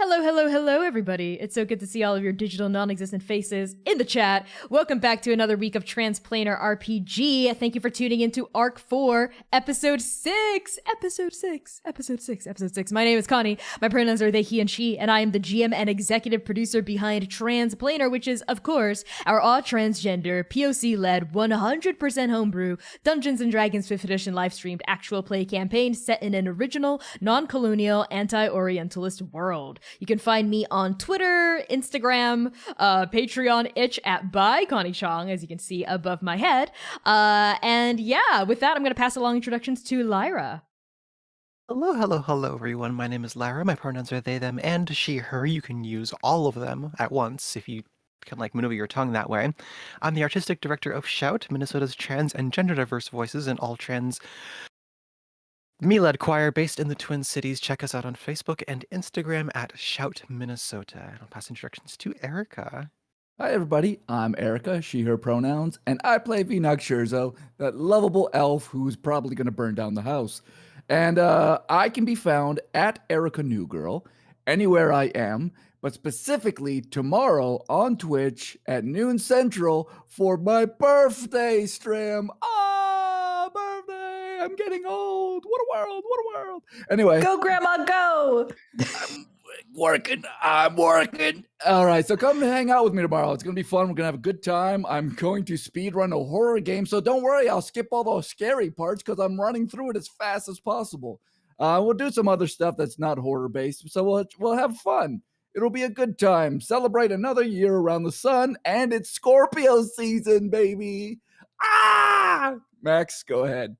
Hello, hello, hello, everybody. It's so good to see all of your digital non-existent faces in the chat. Welcome back to another week of Transplanar RPG. Thank you for tuning into Arc 4, Episode 6. Episode 6. My name is Connie. My pronouns are they, he, and she, and I am the GM and executive producer behind Transplanar, which is, of course, our all-transgender, POC-led, 100% homebrew, Dungeons & Dragons 5th edition live-streamed actual play campaign set in an original, non-colonial, anti-orientalist world. You can find me on Twitter, Instagram, Patreon, itch at by Connie Chong, as you can see above my head. And yeah, with that, I'm going to pass along introductions to Lyra. Hello, everyone. My name is Lyra. My pronouns are they, them, and she, her. You can use all of them at once if you can, maneuver your tongue that way. I'm the artistic director of Shout, Minnesota's trans and gender diverse voices in all trans me-led choir based in the Twin Cities. Check us out on Facebook and Instagram at Shout Minnesota. And I'll pass introductions to Erica. Hi, everybody. I'm Erica, she, her pronouns, and I play Vinag Scherzo, that lovable elf who's probably going to burn down the house. And I can be found at Erica Newgirl, anywhere I am, but specifically tomorrow on Twitch at noon Central for my birthday stream. Birthday! I'm getting old. What a world. Anyway. Go, Grandma, go! I'm working. All right, so come hang out with me tomorrow. It's going to be fun. We're going to have a good time. I'm going to speedrun a horror game, so don't worry. I'll skip all those scary parts because I'm running through it as fast as possible. We'll do some other stuff that's not horror-based, so we'll have fun. It'll be a good time. Celebrate another year around the sun, and it's Scorpio season, baby. Max, go ahead.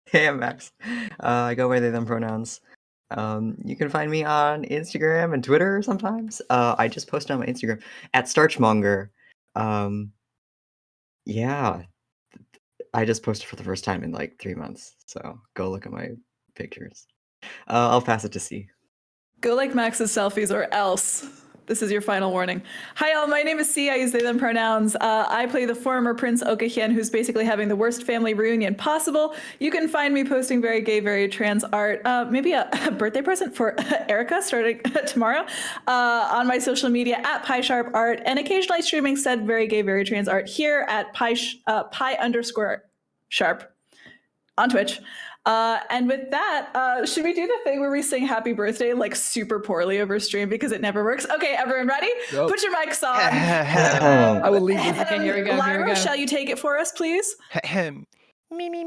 Hey, I'm Max. I go by they, them pronouns. You can find me on Instagram and Twitter sometimes. I just posted on my Instagram at Starchmonger. Yeah, I just posted for the first time in 3 months, so go look at my pictures. I'll pass it to C. Go like Max's selfies or else. This is your final warning. Hi, all. My name is C. I use they, them pronouns. I play the former Prince Okahien, who's basically having the worst family reunion possible. You can find me posting very gay, very trans art. Maybe a birthday present for Erica starting tomorrow on my social media at PieSharpArt, and occasionally streaming said very gay, very trans art here at pie_sharp on Twitch. And with that, should we do the thing where we sing happy birthday super poorly over stream because it never works? Okay, everyone ready? Nope. Put your mics on. I will leave this. Okay, here we go. Lyra, shall you take it for us, please? Me. Me.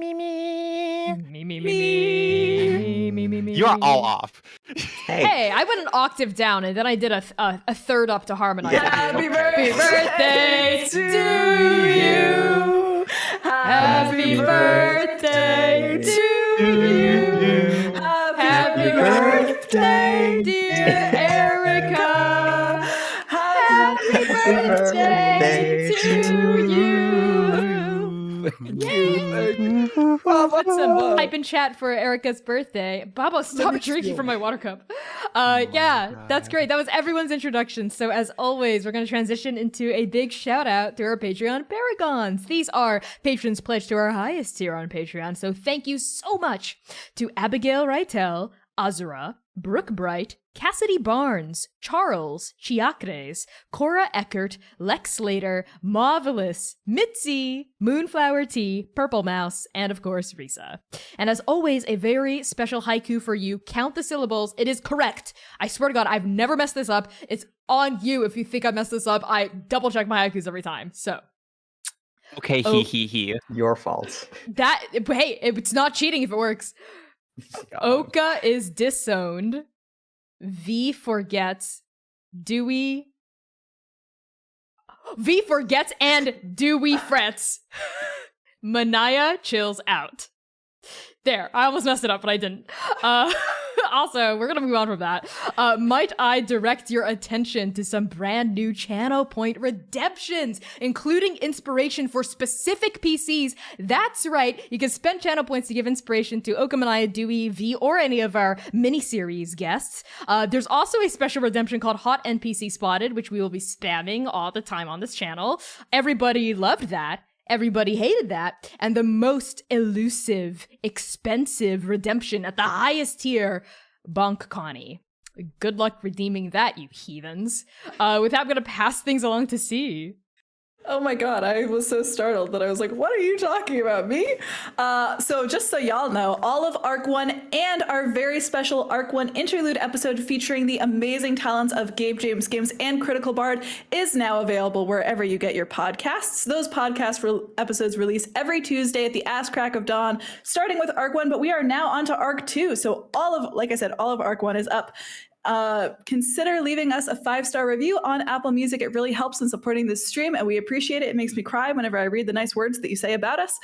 You are all off. Hey, I went an octave down, and then I did a third up to harmonize. Yeah. Happy birthday to you. Happy birthday to you. Happy birthday, dear Erica. Happy birthday to you. Thank you. Let's type in chat for Erica's birthday. Babo, stop drinking from my water cup. Yeah, that's great. That was everyone's introduction. So as always, we're going to transition into a big shout out to our Patreon Paragons. These are patrons pledged to our highest tier on Patreon. So thank you so much to Abigail Reitel, Azura, Brooke Bright, Cassidy Barnes, Charles, Chiacres, Cora Eckert, Lex Slater, Marvelous, Mitzi, Moonflower Tea, Purple Mouse, and of course, Risa. And as always, a very special haiku for you. Count the syllables. It is correct. I swear to God, I've never messed this up. It's on you if you think I messed this up. I double check my haikus every time. So. Okay, he. Your fault. Hey, it's not cheating if it works. Oka is disowned. V forgets. V forgets and Dewey frets. Manaya chills out. There, I almost messed it up, but I didn't. Also, we're gonna move on from that. Might I direct your attention to some brand new channel point redemptions, including inspiration for specific PCs. That's right, you can spend channel points to give inspiration to Okamanaya, Dewey, V, or any of our miniseries guests. There's also a special redemption called Hot NPC Spotted, which we will be spamming all the time on this channel. Everybody loved that. Everybody hated that. And the most elusive, expensive redemption at the highest tier, Bonk Connie. good luck redeeming that, you heathens. With that, I'm going to pass things along to C. Oh my god, I was so startled that I was like, what are you talking about, me? So just so y'all know, all of Arc 1 and our very special Arc 1 interlude episode featuring the amazing talents of Gabe James Games and Critical Bard is now available wherever you get your podcasts. Those episodes release every Tuesday at the ass crack of dawn, starting with Arc 1, but we are now onto Arc 2. So like I said, all of Arc 1 is up. Consider leaving us a 5-star review on Apple Music. It really helps in supporting this stream, and we appreciate it. It makes me cry whenever I read the nice words that you say about us.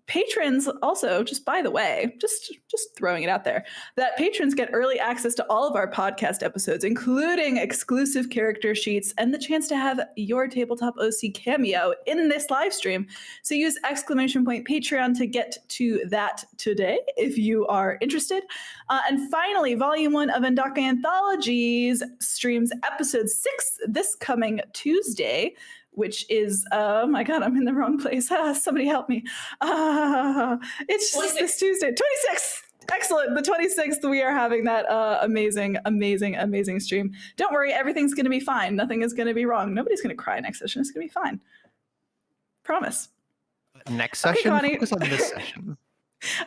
Patrons also, just by the way, just throwing it out there, that patrons get early access to all of our podcast episodes, including exclusive character sheets and the chance to have your Tabletop OC cameo in this live stream. So use !Patreon to get to that today if you are interested. And finally, Volume 1 of Andake Anthologies streams episode 6 this coming Tuesday, which is, oh my god, I'm in the wrong place. Somebody help me. It's just this Tuesday, 26th. Excellent. The 26th, we are having that amazing stream. Don't worry, everything's going to be fine. Nothing is going to be wrong. Nobody's going to cry next session. It's going to be fine. Promise. Next session, Connie. focus on this session.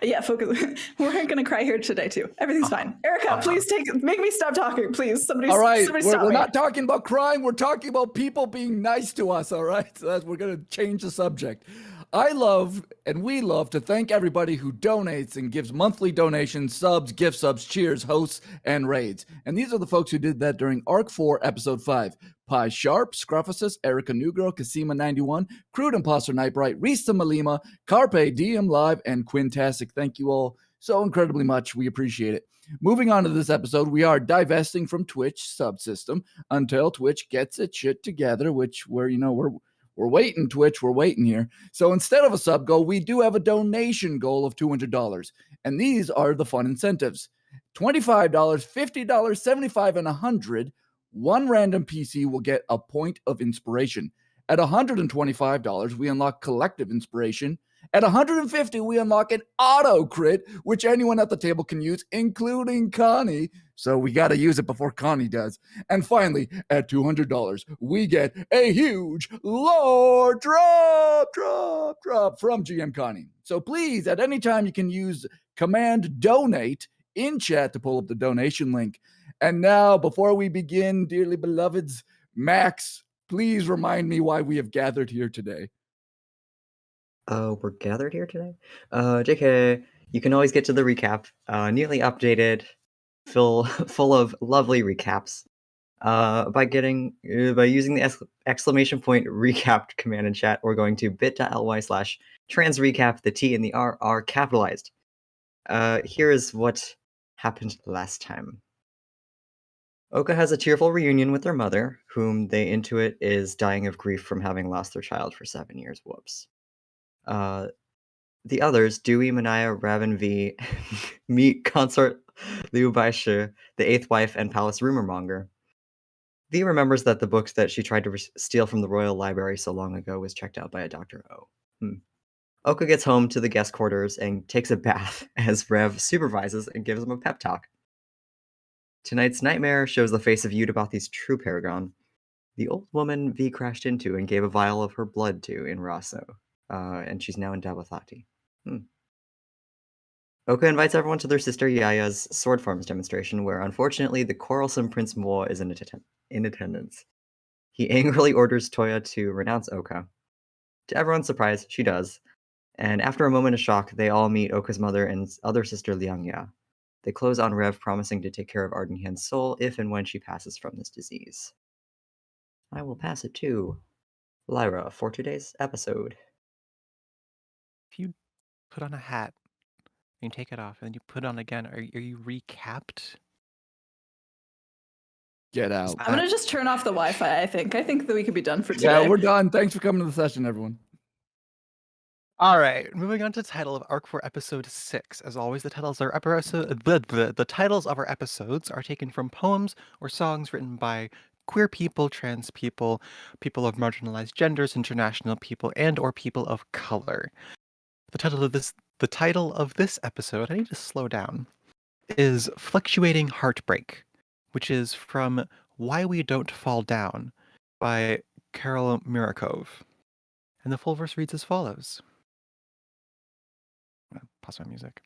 Yeah, focus. We're going to cry here today too. Everything's fine. Erica, please make me stop talking, please. All right, somebody stop we're me. not talking about crime. We're talking about people being nice to us. All right, so we're going to change the subject. I love and we love to thank everybody who donates and gives monthly donations, subs, gift subs, cheers, hosts, and raids. And these are the folks who did that during Arc 4, Episode 5. Pie Sharp, Scruffusus, Erica Newgirl, Kasima91, Crude Imposter Nightbright, Risa Malima, Carpe Diem Live, and Quintastic. Thank you all so incredibly much. We appreciate it. Moving on to this episode, we are divesting from Twitch subsystem until Twitch gets its shit together, which we're waiting, Twitch. We're waiting here. So instead of a sub goal, we do have a donation goal of $200. And these are the fun incentives. $25, $50, $75, and $100. One random PC will get a point of inspiration. At $125, we unlock collective inspiration. At $150, we unlock an auto crit, which anyone at the table can use, including Connie. So we got to use it before Connie does. And finally, at $200, we get a huge lore drop from GM Connie. So please, at any time, you can use command donate in chat to pull up the donation link. And now, before we begin, dearly beloveds, Max, please remind me why we have gathered here today. We're gathered here today? JK, you can always get to the recap. Neatly updated, full of lovely recaps. By using the exclamation point recapped command in chat, we're going to bit.ly/transrecap. The T and the R are capitalized. Here is what happened last time. Oka has a tearful reunion with their mother, whom they intuit is dying of grief from having lost their child for 7 years. Whoops. The others, Dewey, Manaya, Raven V, meet consort Liu Baishi, the eighth wife and palace rumor monger. V remembers that the books that she tried to steal from the royal library so long ago was checked out by a Dr. O. Oka gets home to the guest quarters and takes a bath as Rev supervises and gives him a pep talk. Tonight's nightmare shows the face of Eudabathi's true paragon, the old woman V crashed into and gave a vial of her blood to in Raso, and she's now in Dabathati. Oka invites everyone to their sister Yaya's sword forms demonstration, where unfortunately the quarrelsome Prince Moa is in attendance. He angrily orders Toya to renounce Oka. To everyone's surprise, she does, and after a moment of shock, they all meet Oka's mother and other sister Liangya. They close on Rev promising to take care of Ardenhan's soul if and when she passes from this disease. I will pass it to Lyra for today's episode. If you put on a hat and you take it off and then you put it on again, are you recapped? Get out. I'm going to just turn off the Wi-Fi, I think. I think that we could be done for today. Yeah, we're done. Thanks for coming to the session, everyone. All right, moving on to the title of Arc 4, Episode 6. As always, the titles of our episodes are taken from poems or songs written by queer people, trans people, people of marginalized genders, international people, and or people of color. The title of this episode, I need to slow down, is Fluctuating Heartbreak. which is from Why We Don't Fall Down by Karol Mirakov. And the full verse reads as follows. Pause my music.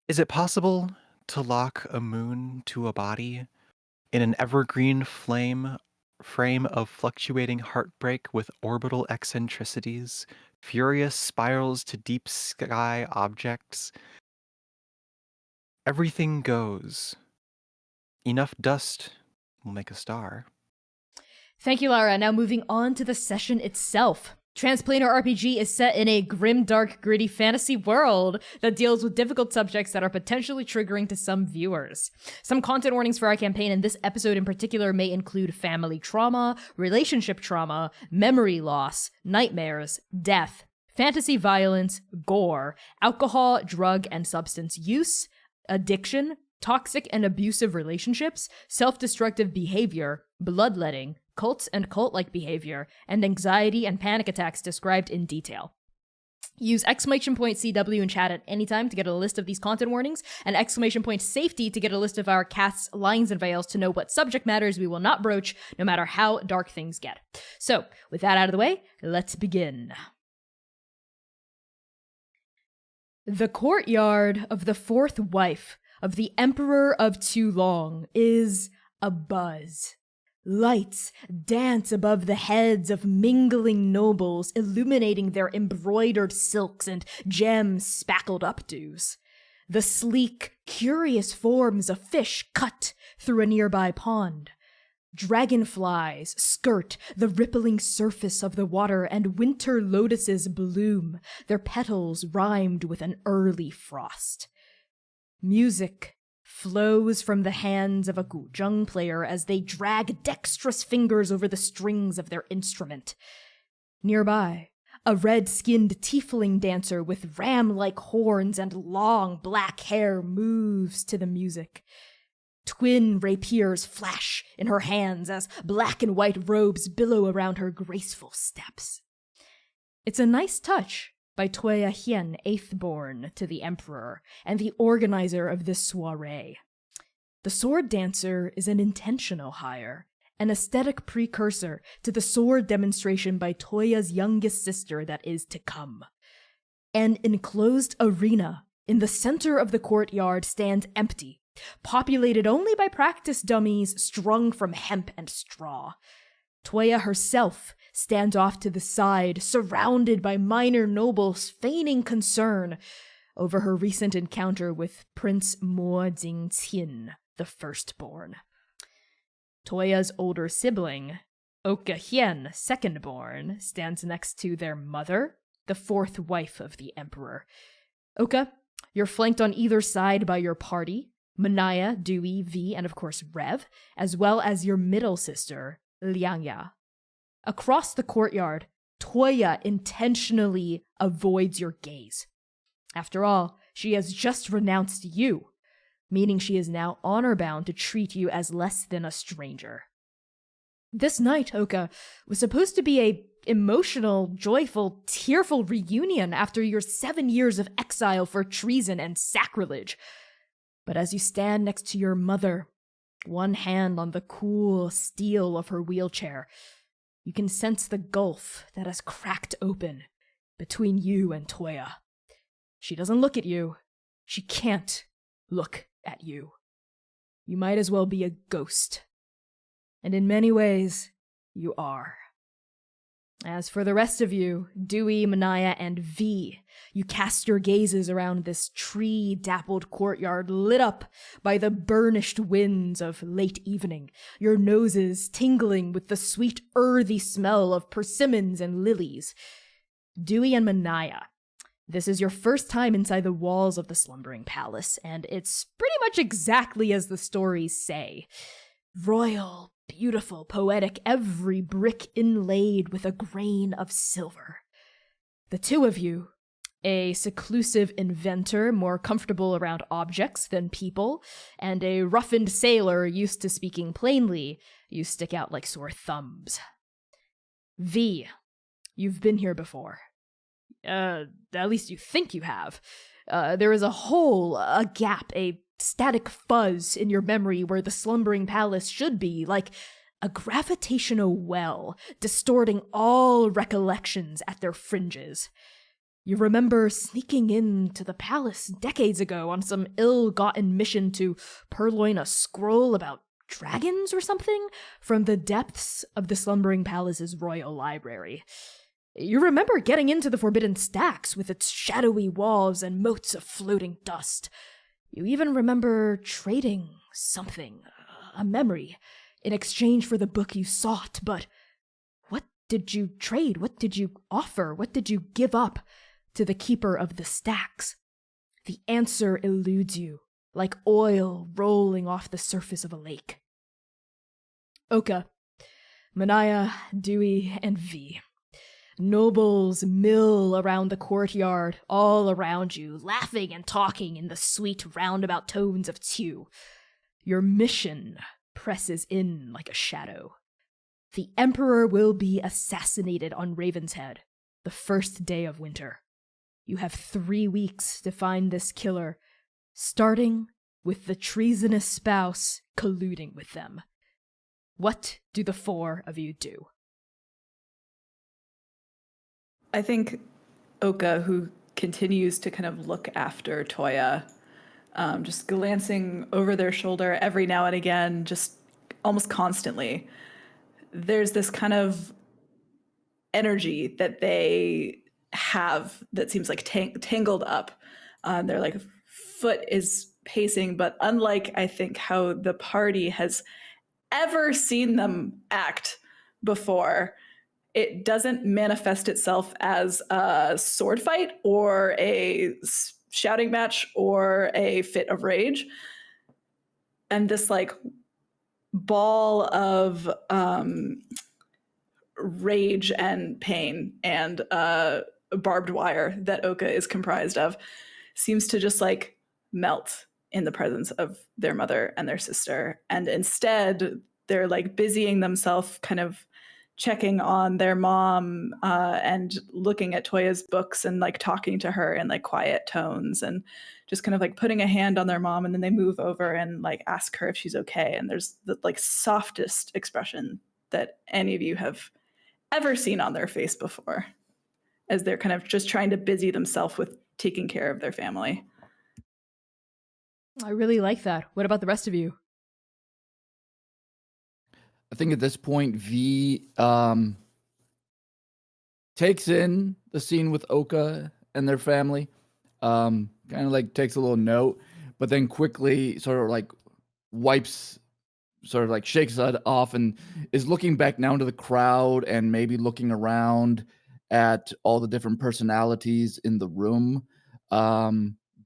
Is it possible to lock a moon to a body in an evergreen frame of fluctuating heartbreak with orbital eccentricities, furious spirals to deep sky objects? Everything goes. Enough dust will make a star. Thank you, Lyra. Now moving on to the session itself. Transplanar RPG is set in a grim, dark, gritty fantasy world that deals with difficult subjects that are potentially triggering to some viewers. Some content warnings for our campaign in this episode in particular may include family trauma, relationship trauma, memory loss, nightmares, death, fantasy violence, gore, alcohol, drug, and substance use, addiction, toxic and abusive relationships, self-destructive behavior, bloodletting, cults and cult-like behavior, and anxiety and panic attacks described in detail. Use !CW in chat at any time to get a list of these content warnings, and !safety to get a list of our cast's lines and veils to know what subject matters we will not broach, no matter how dark things get. So, with that out of the way, let's begin. The courtyard of the fourth wife of the Emperor of Too Long is abuzz. Lights dance above the heads of mingling nobles, illuminating their embroidered silks and gem-spackled updos. The sleek, curious forms of fish cut through a nearby pond. Dragonflies skirt the rippling surface of the water, and winter lotuses bloom, their petals rhymed with an early frost. Music flows from the hands of a guzheng player as they drag dexterous fingers over the strings of their instrument. Nearby, a red-skinned tiefling dancer with ram-like horns and long black hair moves to the music. Twin rapiers flash in her hands as black and white robes billow around her graceful steps. It's a nice touch by Toya Hien, Eighthborn to the Emperor, and the organizer of this soiree. The sword dancer is an intentional hire, an aesthetic precursor to the sword demonstration by Toya's youngest sister that is to come. An enclosed arena in the center of the courtyard stands empty, populated only by practice dummies strung from hemp and straw. Toya herself stands off to the side, surrounded by minor nobles feigning concern over her recent encounter with Prince Mo Jingqian, the firstborn. Toya's older sibling, Oka Hien, secondborn, stands next to their mother, the fourth wife of the Emperor. Oka, you're flanked on either side by your party, Manaya, Dewey, V, and of course Rev, as well as your middle sister, Liangya. Across the courtyard, Toya intentionally avoids your gaze. After all, she has just renounced you, meaning she is now honor-bound to treat you as less than a stranger. This night, Oka, was supposed to be a emotional, joyful, tearful reunion after your 7 years of exile for treason and sacrilege. But as you stand next to your mother, one hand on the cool steel of her wheelchair, you can sense the gulf that has cracked open between you and Toya. She doesn't look at you. She can't look at you. You might as well be a ghost. And in many ways, you are. As for the rest of you, Dewey, Manaya, and V, you cast your gazes around this tree-dappled courtyard lit up by the burnished winds of late evening, your noses tingling with the sweet, earthy smell of persimmons and lilies. Dewey and Manaya, this is your first time inside the walls of the slumbering palace, and it's pretty much exactly as the stories say. Royal, beautiful, poetic, every brick inlaid with a grain of silver. The two of you, a seclusive inventor more comfortable around objects than people, and a roughened sailor used to speaking plainly, you stick out like sore thumbs. V, you've been here before. At least you think you have. There is a hole, a gap, a static fuzz in your memory where the slumbering palace should be, like a gravitational well, distorting all recollections at their fringes. You remember sneaking into the palace decades ago on some ill-gotten mission to purloin a scroll about dragons or something from the depths of the slumbering palace's royal library. You remember getting into the Forbidden Stacks with its shadowy walls and moats of floating dust. You even remember trading something, a memory, in exchange for the book you sought, but what did you trade? What did you offer? What did you give up to the keeper of the stacks? The answer eludes you, like oil rolling off the surface of a lake. Oka, Manaya, Dewey, and V. Nobles mill around the courtyard, all around you, laughing and talking in the sweet roundabout tones of Tew. Your mission presses in like a shadow. The Emperor will be assassinated on Raven's Head, the first day of winter. You have 3 weeks to find this killer, starting with the treasonous spouse colluding with them. What do the 4 of you do? I think Oka, who continues to kind of look after Toya, just glancing over their shoulder every now and again, just almost constantly, there's this kind of energy that they have that seems like tangled up. Their like foot is pacing, but unlike I think how the party has ever seen them act before, it doesn't manifest itself as a sword fight or a shouting match or a fit of rage. And this like ball of rage and pain and barbed wire that Oka is comprised of seems to just like melt in the presence of their mother and their sister. And instead, they're like busying themselves kind of checking on their mom and looking at Toya's books and like talking to her in like quiet tones and just kind of like putting a hand on their mom, and then they move over and like ask her if she's okay. And there's the like softest expression that any of you have ever seen on their face before, as they're kind of just trying to busy themselves with taking care of their family. I really like that. What about the rest of you? I think at this point, V takes in the scene with Oka and their family, kind of like takes a little note, but then quickly sort of like wipes, sort of like shakes that off and is looking back now to the crowd and maybe looking around at all the different personalities in the room.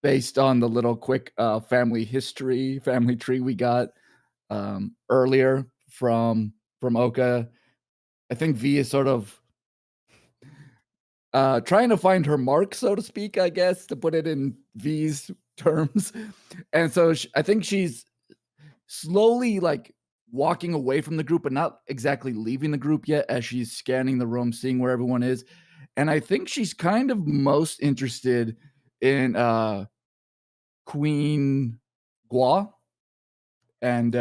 Based on the little quick family tree we got earlier from Oka, I think V is sort of trying to find her mark, so to speak, I guess, to put it in V's terms. And so I think she's slowly like walking away from the group, but not exactly leaving the group yet, as she's scanning the room, seeing where everyone is. And I think she's kind of most interested in Queen Gua, and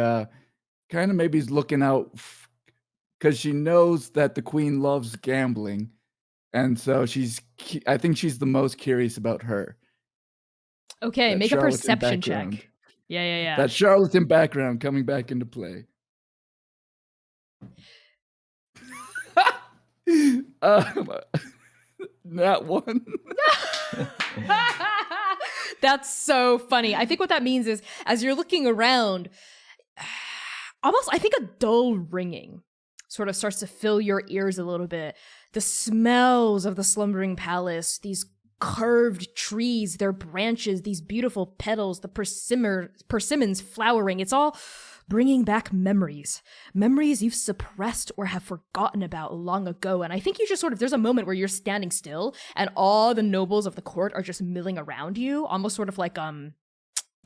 kind of maybe is looking out because she knows that the queen loves gambling, and so I think she's the most curious about her. Okay, That make a charlatan perception background. check. Yeah. That charlatan background coming back into play. Not one. That's so funny. I think what that means is, as you're looking around, almost, I think a dull ringing sort of starts to fill your ears a little bit. The smells of the slumbering palace, these curved trees, their branches, these beautiful petals, the persimmons flowering, it's all bringing back memories you've suppressed or have forgotten about long ago. And I think you just sort of, there's a moment where you're standing still and all the nobles of the court are just milling around you, almost sort of like a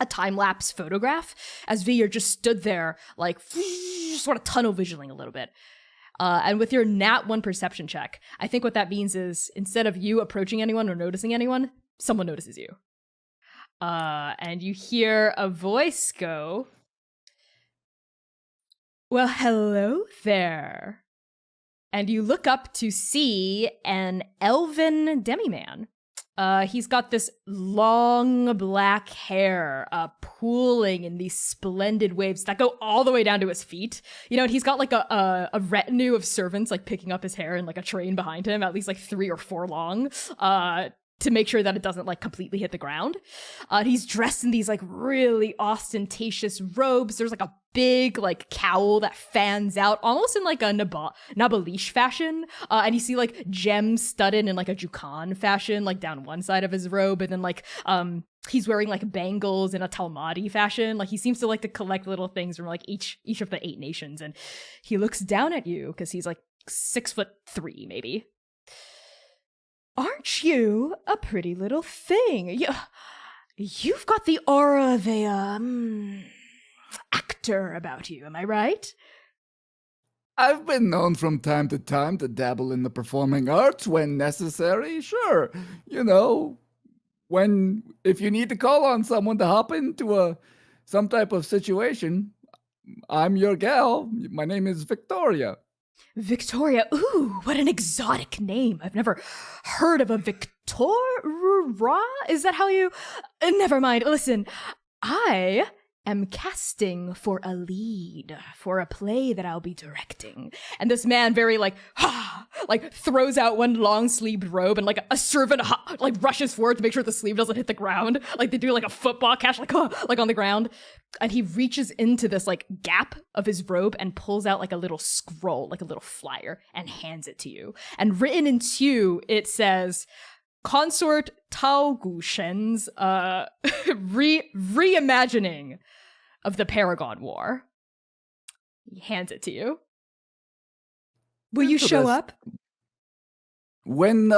time-lapse photograph, as V, you're just stood there like sort of tunnel visioning a little bit. And with your nat 1 perception check, I think what that means is, instead of you approaching anyone or noticing anyone, someone notices you. And you hear a voice go, "Well, hello there." And you look up to see an elven demi-man. He's got this long black hair pooling in these splendid waves that go all the way down to his feet. You know, and he's got like a retinue of servants like picking up his hair in like a train behind him, at least like 3 or 4 long, to make sure that it doesn't like completely hit the ground. He's dressed in these like really ostentatious robes. There's like a big like cowl that fans out almost in like a Nabalish fashion. And you see like gems studded in like a Jukan fashion, like down one side of his robe. And then like, he's wearing like bangles in a Talmadi fashion. Like he seems to like to collect little things from like each of the 8 nations. And he looks down at you because he's like 6'3" maybe. "Aren't you a pretty little thing? You've got the aura of a, actor about you, am I right?" I've been known from time to dabble in the performing arts when necessary, sure. You know, if you need to call on someone to hop into some type of situation, I'm your gal. My name is Victoria. Victoria, ooh, what an exotic name. I've never heard of a Victoria. Is that how you... Never mind. Listen, I am casting for a lead for a play that I'll be directing. And this man very like throws out one long-sleeved robe, and like a servant like rushes forward to make sure the sleeve doesn't hit the ground. Like they do like a football catch, like on the ground. And he reaches into this like gap of his robe and pulls out like a little scroll, like a little flyer, and hands it to you. And written in Tew, it says, "Consort Tao Gushen's reimagining of the Paragon War." He hands it to you. "Will you show up?" When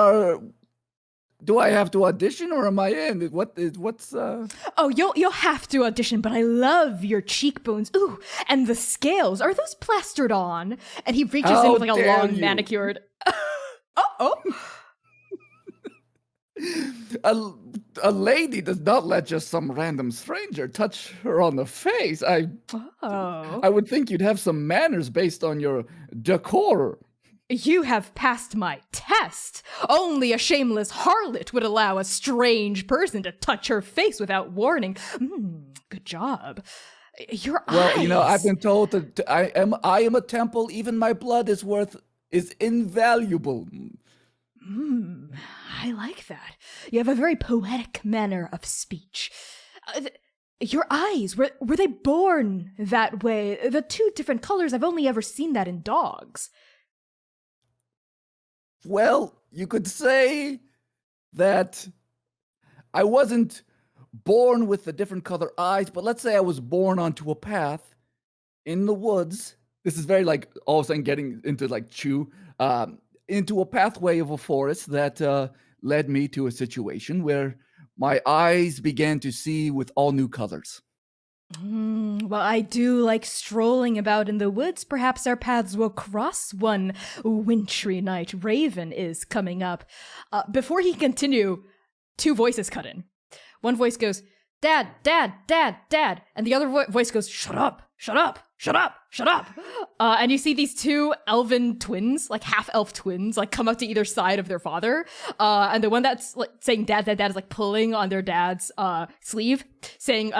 do I have to audition, or am I in? What's Oh, you'll have to audition, but I love your cheekbones. Ooh, and the scales. Are those plastered on? And he reaches in with like a long manicured. Oh. A lady does not let just some random stranger touch her on the face. I would think you'd have some manners based on your decor. You have passed my test. Only a shameless harlot would allow a strange person to touch her face without warning. Good job. Your eyes. Well, you know, I've been told that I am a temple. Even my blood is invaluable. I like that. You have a very poetic manner of speech. Your eyes, were they born that way? The 2 different colors, I've only ever seen that in dogs. Well, you could say that I wasn't born with the different color eyes, but let's say I was born onto a path in the woods. This is very like all of a sudden getting into like Chew, into a pathway of a forest that led me to a situation where my eyes began to see with all new colors. Well, I do like strolling about in the woods. Perhaps our paths will cross one wintry night. Raven is coming up. Before he continue, 2 voices cut in. One voice goes, "Dad, Dad, Dad, Dad." And the other voice goes, "Shut up, shut up, shut up, shut up." And you see these 2 elven twins, like half-elf twins, like come up to either side of their father. And the one that's like saying "Dad, Dad, Dad" is like pulling on their dad's sleeve, saying,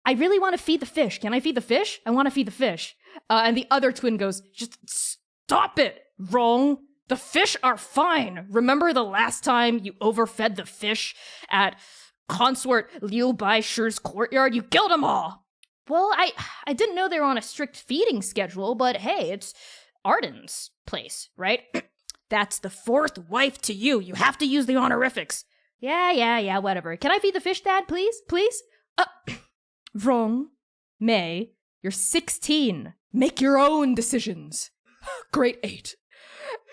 "I really want to feed the fish. Can I feed the fish? I want to feed the fish." And the other twin goes, "Just stop it. Wrong. The fish are fine. Remember the last time you overfed the fish at Consort Liu Bai Shi's courtyard? You killed them all." "Well, I didn't know they were on a strict feeding schedule, but hey, it's Arden's place, right?" "That's the 4th wife to you. You have to use the honorifics." Yeah, whatever. Can I feed the fish, Dad, please? Please?" Wrong. May, you're 16. Make your own decisions. Grade 8.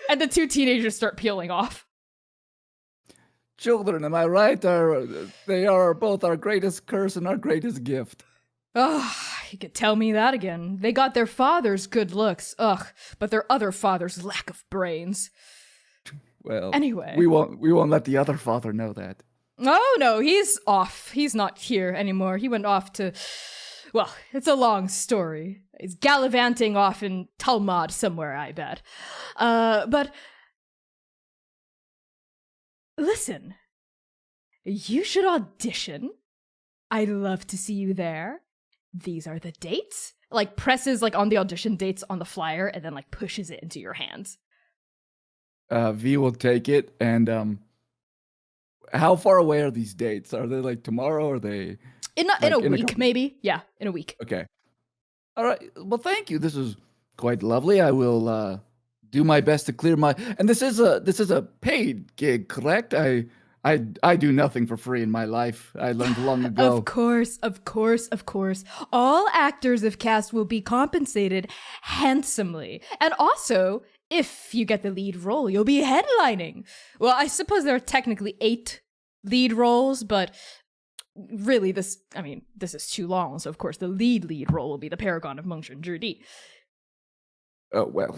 And the 2 teenagers start peeling off. Children, am I right? They are both our greatest curse and our greatest gift. You could tell me that again. They got their father's good looks, but their other father's lack of brains. Well, anyway, we won't let the other father know that. Oh, no, he's off. He's not here anymore. He went off to... Well, it's a long story. He's gallivanting off in Talmud somewhere, I bet. But... Listen. You should audition. I'd love to see you there. These are the dates. Like, presses, like, on the audition dates on the flyer and then, like, pushes it into your hands. V will take it, and how far away are these dates? Are they like tomorrow? Or are they In a week, maybe? Yeah, in a week. okay? All right. Well, thank you. This is quite lovely. I will do my best to clear my. And this is a paid gig, correct? I do nothing for free in my life. I learned long ago. Of course. All actors of cast will be compensated handsomely. And also, if you get the lead role, you'll be headlining. Well, I suppose there are technically 8 lead roles, but really this is too long, so of course the lead role will be the Paragon of Mengchen Zhidi. Oh, well,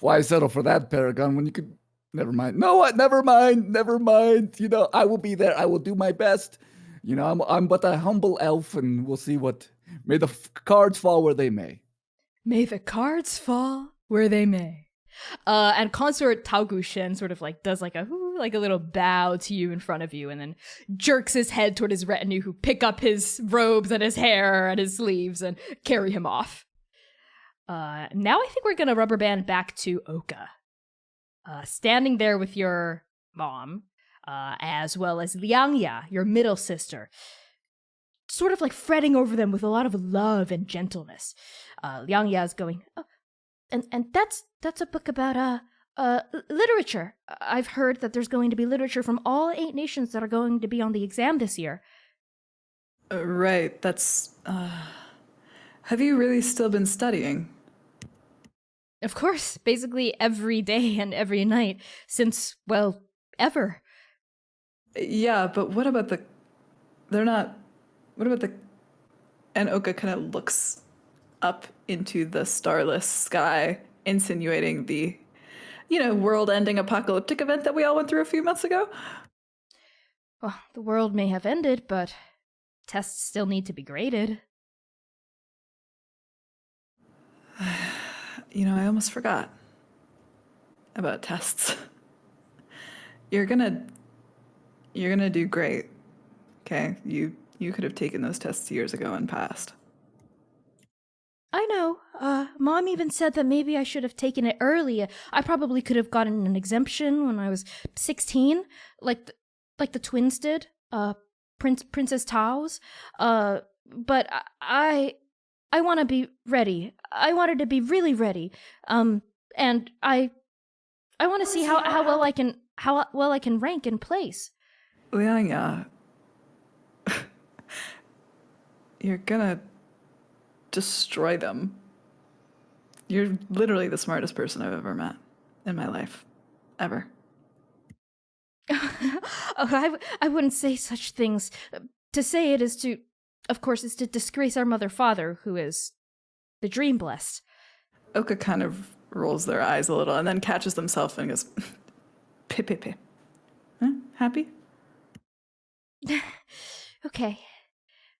why settle for that, Paragon, when you could... Never mind. No, what? Never mind. You know, I will be there. I will do my best. You know, I'm but a humble elf, and we'll see what... May the cards fall where they may. May the cards fall where they may. And Consort Tao Gushen sort of like does like a little bow to you in front of you and then jerks his head toward his retinue who pick up his robes and his hair and his sleeves and carry him off. Now I think we're gonna rubber band back to Oka. Standing there with your mom, as well as Liangya, your middle sister, sort of like fretting over them with a lot of love and gentleness. Liangya is going, oh, and that's a book about literature. I've heard that there's going to be literature from all 8 nations that are going to be on the exam this year. Right, that's... Have you really still been studying? Of course, basically every day and every night since, well, ever. Yeah, but what about the... They're not... What about the... And Oka kind of looks up into the starless sky, insinuating the, world-ending apocalyptic event that we all went through a few months ago. Well, the world may have ended, but tests still need to be graded. I almost forgot about tests. You're gonna do great. Okay? You could have taken those tests years ago and passed. I know. Mom even said that maybe I should have taken it early. I probably could have gotten an exemption when I was 16, like the twins did. Princess Tao's. But I want to be ready. I wanted to be really ready. And I want to see how well I can rank in place. Liangya, you're gonna destroy them. You're literally the smartest person I've ever met in my life. Ever. Oh, I wouldn't say such things. To say it is to, of course, is to disgrace our mother-father, who is the dream blessed. Oka kind of rolls their eyes a little and then catches themselves and goes, Pe. Huh? Happy? Okay.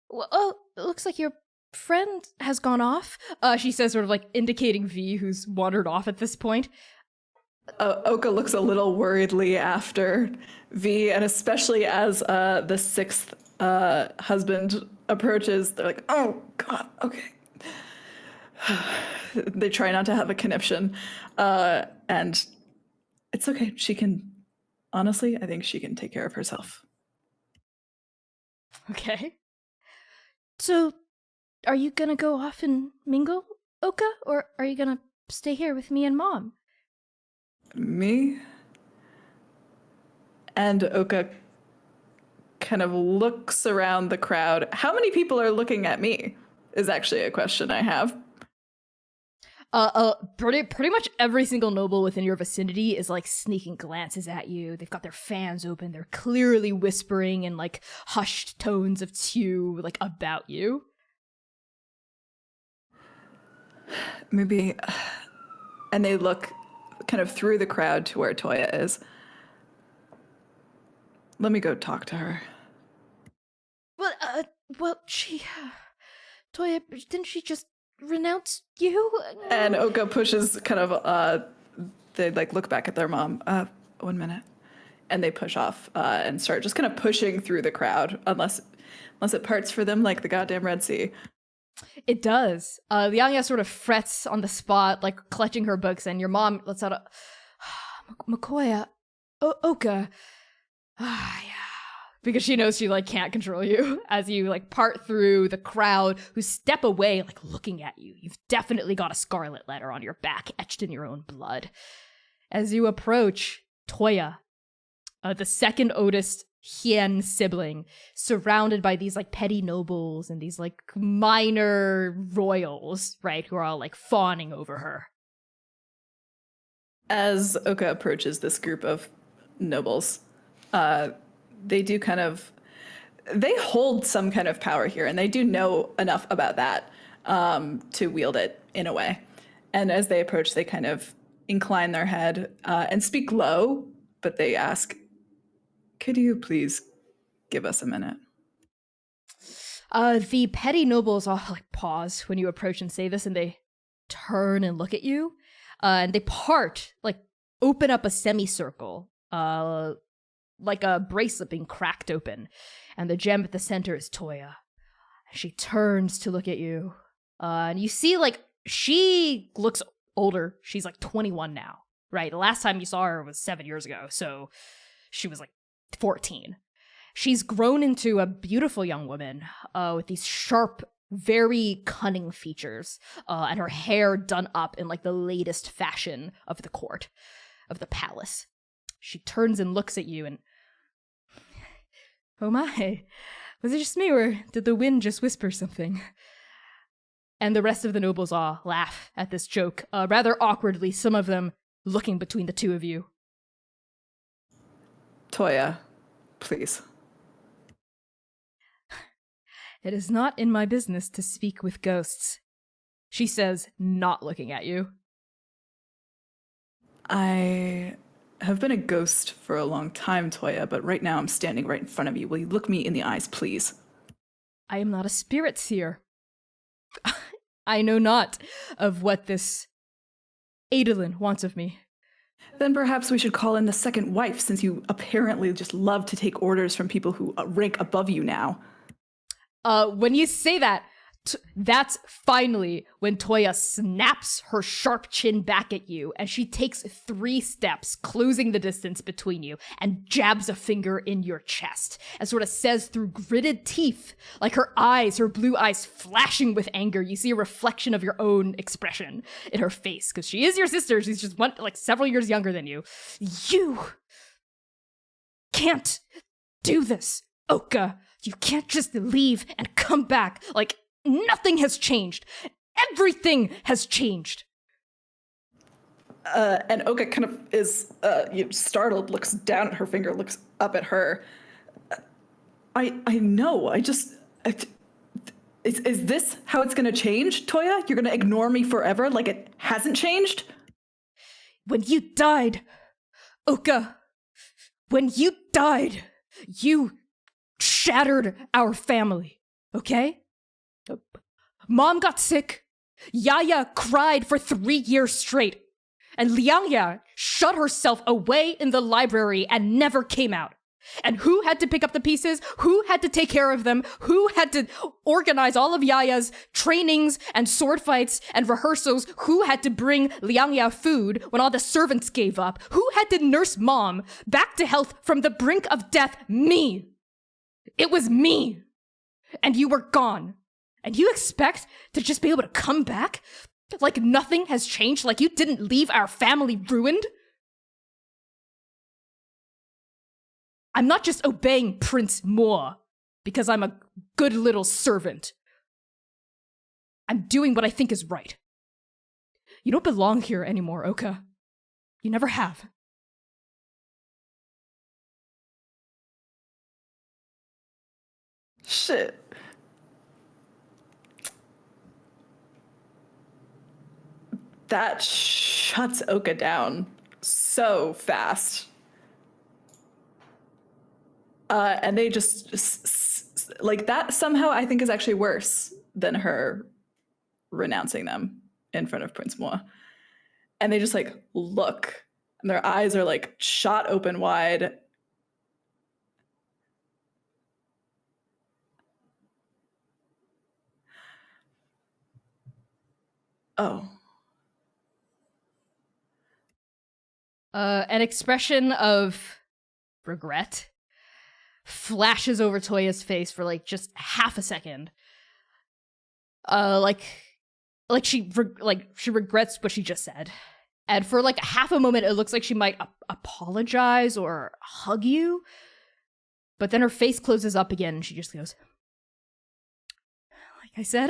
Well, oh, it looks like your friend has gone off. She says, sort of like indicating V, who's wandered off at this point. Oka looks a little worriedly after V, and especially as the 6th husband approaches, they're like, oh, God, okay. They try not to have a conniption, and it's okay. She can, honestly, I think she can take care of herself. Okay. So, are you gonna go off and mingle, Oka, or are you gonna stay here with me and Mom? Me? And Oka kind of looks around the crowd. How many people are looking at me is actually a question I have. Pretty much every single noble within your vicinity is like sneaking glances at you. They've got their fans open. They're clearly whispering in like hushed tones of two, like about you. Maybe, and they look kind of through the crowd to where Toya is. Let me go talk to her. Well, Toya, didn't she just renounce you? And Oka pushes kind of, they like look back at their mom. 1 minute. And they push off and start just kind of pushing through the crowd, unless it parts for them like the goddamn Red Sea. It does. Lianya sort of frets on the spot, like clutching her books, and your mom lets out a Makoya, Oka. Yeah. Because she knows she like can't control you as you like part through the crowd who step away like looking at you. You've definitely got a scarlet letter on your back etched in your own blood. As you approach Toya, the second oldest Hien sibling, surrounded by these like petty nobles and these like minor royals, right, who are all like fawning over her. As Oka approaches this group of nobles, they do kind of, they hold some kind of power here, and they do know enough about that to wield it in a way. And as they approach, they kind of incline their head and speak low, but they ask, could you please give us a minute? The petty nobles all like pause when you approach and say this, and they turn and look at you, and they part, like open up a semicircle, like a bracelet being cracked open, and the gem at the center is Toya. She turns to look at you, and you see like she looks older. She's like 21 now, right? The last time you saw her was 7 years ago, so she was like 14. She's grown into a beautiful young woman with these sharp, very cunning features, and her hair done up in like the latest fashion of the court, of the palace. She turns and looks at you and, oh my, was it just me or did the wind just whisper something? And the rest of the nobles all laugh at this joke, rather awkwardly, some of them looking between the two of you. Toya, please. It is not in my business to speak with ghosts, she says, not looking at you. I have been a ghost for a long time, Toya, but right now I'm standing right in front of you. Will you look me in the eyes, please? I am not a spirit seer. I know not of what this Adolin wants of me. Then perhaps we should call in the second wife, since you apparently just love to take orders from people who rank above you now. When you say that, that's finally when Toya snaps her sharp chin back at you, and she takes 3 steps, closing the distance between you, and jabs a finger in your chest, and sort of says through gritted teeth, like her eyes, her blue eyes flashing with anger, you see a reflection of your own expression in her face, because she is your sister, she's just several years younger than you. You can't do this, Oka. You can't just leave and come back. Like, nothing has changed. Everything has changed. And Oka kind of is startled, looks down at her finger, looks up at her. I know. Is this how it's going to change, Toya? You're going to ignore me forever like it hasn't changed? When you died, Oka, when you died, you shattered our family, okay? Mom got sick, Yaya cried for 3 years straight, and Liangya shut herself away in the library and never came out. And who had to pick up the pieces? Who had to take care of them? Who had to organize all of Yaya's trainings and sword fights and rehearsals? Who had to bring Liangya food when all the servants gave up? Who had to nurse Mom back to health from the brink of death? Me! It was me! And you were gone. And you expect to just be able to come back? Like nothing has changed? Like you didn't leave our family ruined? I'm not just obeying Prince Moore because I'm a good little servant. I'm doing what I think is right. You don't belong here anymore, Oka. You never have. Shit. That shuts Oka down so fast. And they just like that somehow I think is actually worse than her renouncing them in front of Prince Moi. And they just like look, and their eyes are like shot open wide. Oh. An expression of regret flashes over Toya's face for like just half a second. Like she regrets what she just said. And for like half a moment, it looks like she might apologize or hug you. But then her face closes up again and she just goes, like I said,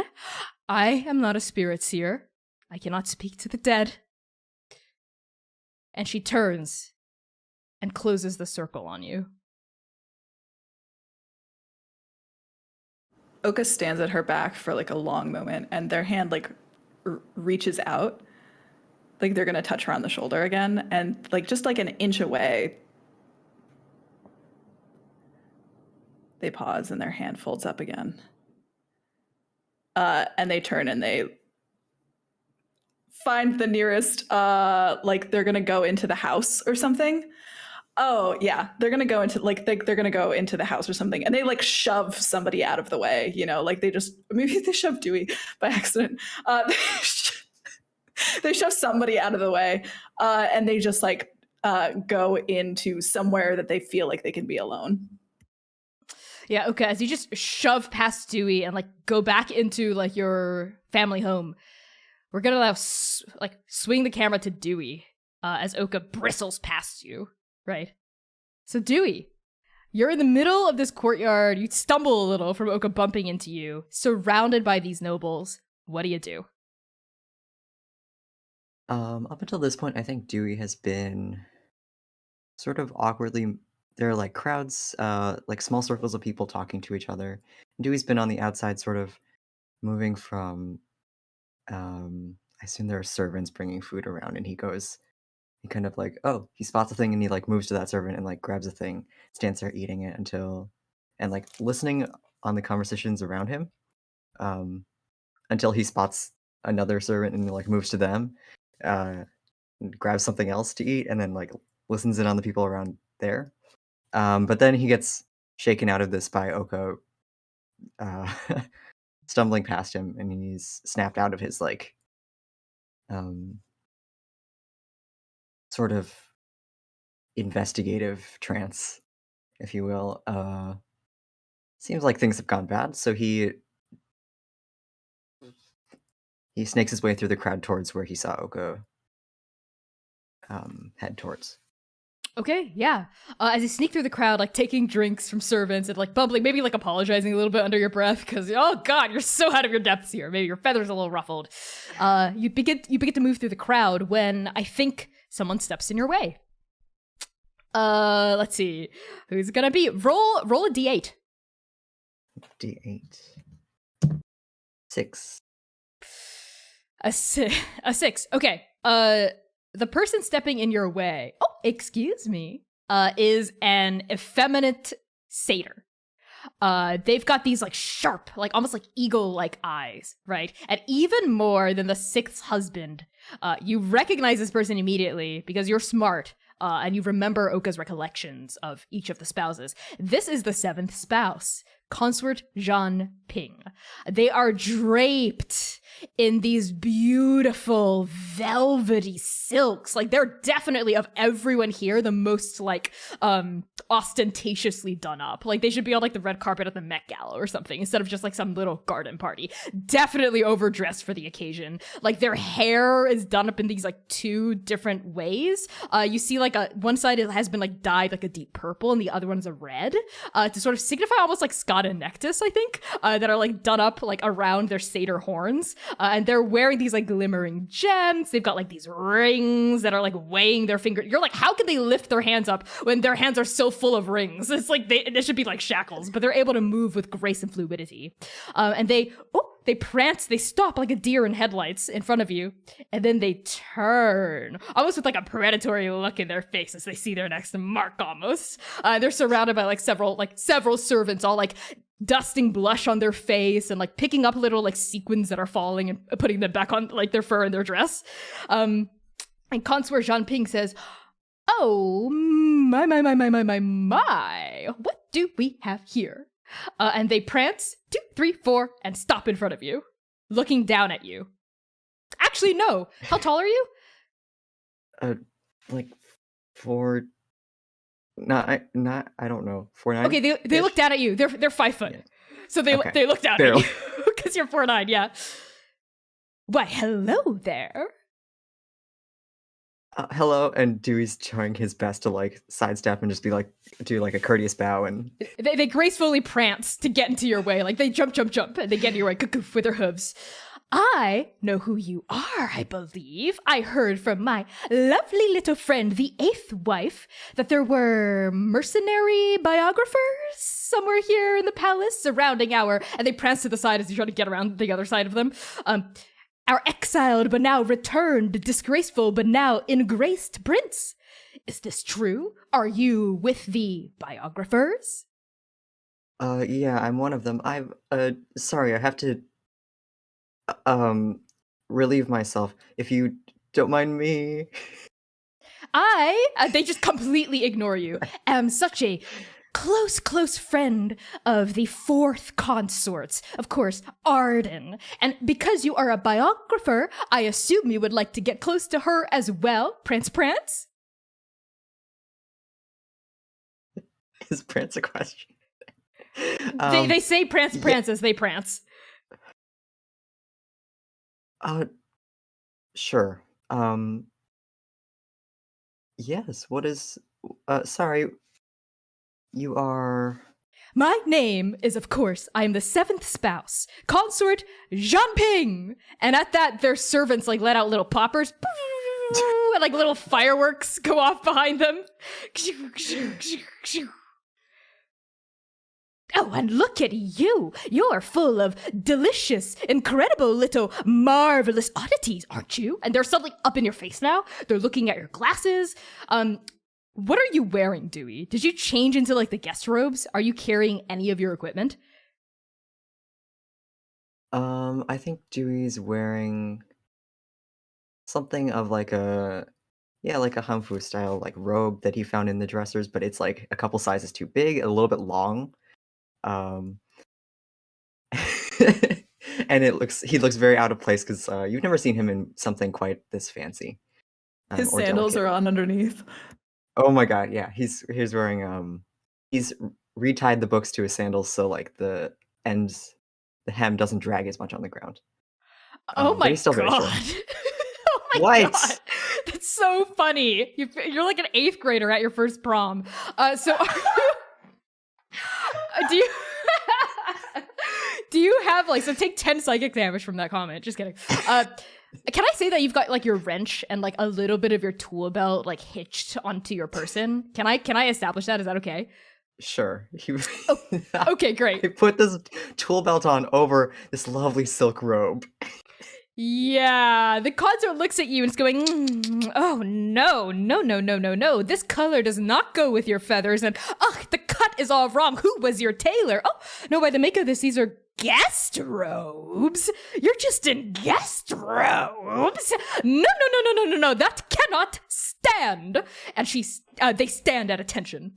I am not a spirit seer. I cannot speak to the dead. And she turns and closes the circle on you. Oka stands at her back for like a long moment, and their hand like reaches out, like they're gonna touch her on the shoulder again, and like just like an inch away, they pause and their hand folds up again. And they turn and they find the nearest, like they're gonna go into the house or something. Oh yeah, they're gonna go into like they're gonna go into the house or something, and they like shove somebody out of the way. You know, like they just maybe they shove Dewey by accident. They shove somebody out of the way, and they just like go into somewhere that they feel like they can be alone. Yeah, okay. As you just shove past Dewey and like go back into like your family home, we're gonna now swing the camera to Dewey as Oka bristles past you. Right. So Dewey, you're in the middle of this courtyard. You stumble a little from Oka bumping into you, surrounded by these nobles. What do you do? Up until this point, I think Dewey has been sort of awkwardly. There are like crowds, like small circles of people talking to each other. Dewey's been on the outside, sort of moving from. I assume there are servants bringing food around, and he kind of like, oh, he spots a thing and he like moves to that servant and like grabs a thing, stands there eating it and like listening on the conversations around him, until he spots another servant and like moves to them, and grabs something else to eat, and then like listens in on the people around there. But then he gets shaken out of this by Oka stumbling past him, and he's snapped out of his like sort of investigative trance, if you will. Seems like things have gone bad, so he snakes his way through the crowd towards where he saw Oka head towards. Okay, yeah. As you sneak through the crowd, like taking drinks from servants and like bubbling, maybe like apologizing a little bit under your breath because, oh god, you're so out of your depths here. Maybe your feathers a little ruffled. You begin to move through the crowd when I think someone steps in your way. Let's see. Who's it gonna be? Roll a d8. D8. 6. A 6. Okay. The person stepping in your way, excuse me, is an effeminate satyr. They've got these like sharp, like almost like eagle-like eyes, right? And even more than the sixth husband, you recognize this person immediately because you're smart. And you remember Oka's recollections of each of the spouses. This is the seventh spouse, Consort Jean Ping. They are draped in these beautiful velvety silks. Like they're definitely, of everyone here, the most like ostentatiously done up. Like they should be on like the red carpet at the Met Gala or something instead of just like some little garden party. Definitely overdressed for the occasion. Like their hair is done up in these like two different ways. You see like one side has been like dyed like a deep purple and the other one's a red to sort of signify almost like Scott and Nectus, I think, that are like done up like around their satyr horns. And they're wearing these like glimmering gems. They've got like these rings that are like weighing their finger. You're like, how can they lift their hands up when their hands are so full of rings? It's like they should be like shackles, but they're able to move with grace and fluidity. And they they prance, they stop like a deer in headlights in front of you, and then they turn, almost with like a predatory look in their face as they see their next mark almost. They're surrounded by several servants, all like dusting blush on their face and like picking up little like sequins that are falling and putting them back on like their fur and their dress. And Consort Jean Ping says, "Oh, my, what do we have here?" And they prance 2, 3, 4 and stop in front of you, looking down at you. Actually, no. How tall are you? Like 4. I don't know. 4'9". Okay, they look down at you. They're 5 foot, Yeah. so they Okay. they look down Barely. at you because you're 4'9". Yeah. Why, hello there. Hello, and Dewey's trying his best to like sidestep and just be like, do like a courteous bow and They gracefully prance to get into your way, like they jump, and they get in your way, cuckoo, with their hooves. I know who you are, I believe. I heard from my lovely little friend, the 8th wife, that there were mercenary biographers somewhere here in the palace surrounding and they prance to the side as you try to get around the other side of them. Our exiled but now returned, disgraceful but now engraced prince. Is this true? Are you with the biographers? yeah, I'm one of them. Sorry, I have to relieve myself. If you don't mind me. They just completely ignore you. Am such a close friend of the 4th consorts, of course, Arden. And because you are a biographer, I assume you would like to get close to her as well, Prance? Is Prance a question? They say Prance as they prance. Sure. Yes, what is... sorry, you are... My name is, of course, I am the 7th spouse, Consort Jean Ping. And at that, their servants like let out little poppers, and like little fireworks go off behind them. Oh, and look at you. You're full of delicious, incredible little marvelous oddities, aren't you? And they're suddenly up in your face now. They're looking at your glasses. What are you wearing, Dewey? Did you change into like the guest robes? Are you carrying any of your equipment? I think Dewey's wearing something of like a Hanfu style like robe that he found in the dressers, but it's like a couple sizes too big, a little bit long. And he looks very out of place because you've never seen him in something quite this fancy. His or sandals delicate. are on underneath. Oh my god, yeah. He's wearing he's retied the books to his sandals so like the hem doesn't drag as much on the ground. Oh but my he's still very god. short. Oh my What? god. That's so funny. You're like an 8th grader at your first prom. So do you have like, so take 10 psychic damage from that comment. Just kidding. Can I say that you've got like your wrench and like a little bit of your tool belt like hitched onto your person? Can I establish that? Is that okay? Sure. Okay, great. He put this tool belt on over this lovely silk robe. Yeah, the consort looks at you and it's going, oh no. This color does not go with your feathers, and the cut is all wrong. Who was your tailor? Oh, no, by the make of this, these are guest robes. You're just in guest robes. No, that cannot stand. And they stand at attention.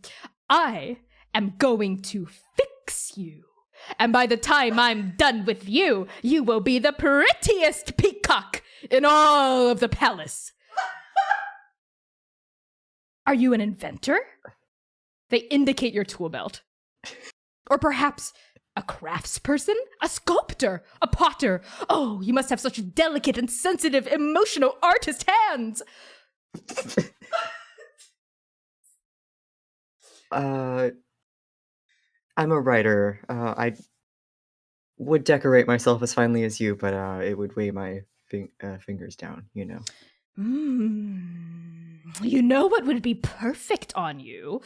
I am going to fix you. And by the time I'm done with you, you will be the prettiest peacock in all of the palace. Are you an inventor? They indicate your tool belt. Or perhaps a craftsperson? A sculptor? A potter? Oh, you must have such delicate and sensitive, emotional artist hands. I'm a writer. I would decorate myself as finely as you, but it would weigh my fingers down, you know. You know what would be perfect on you?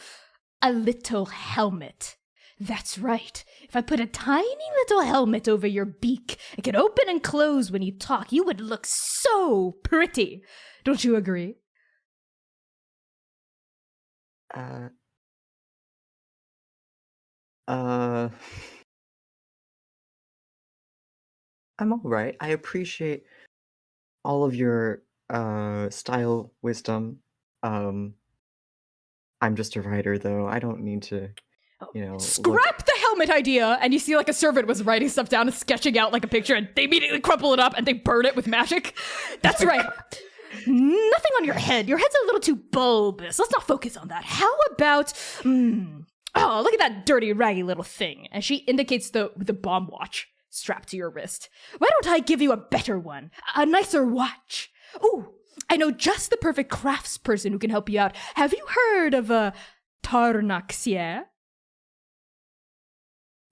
A little helmet. That's right. If I put a tiny little helmet over your beak, it can open and close when you talk. You would look so pretty. Don't you agree? I'm all right. I appreciate all of your style wisdom. I'm just a writer, though. I don't need to, Scrap the helmet idea! And you see like a servant was writing stuff down and sketching out like a picture, and they immediately crumple it up and they burn it with magic. That's right. Nothing on your head. Your head's a little too bulbous. Let's not focus on that. How about... Oh, look at that dirty, raggy little thing. And she indicates the bomb watch strapped to your wrist. Why don't I give you a better one? A nicer watch? Ooh, I know just the perfect craftsperson who can help you out. Have you heard of Tarnaxier?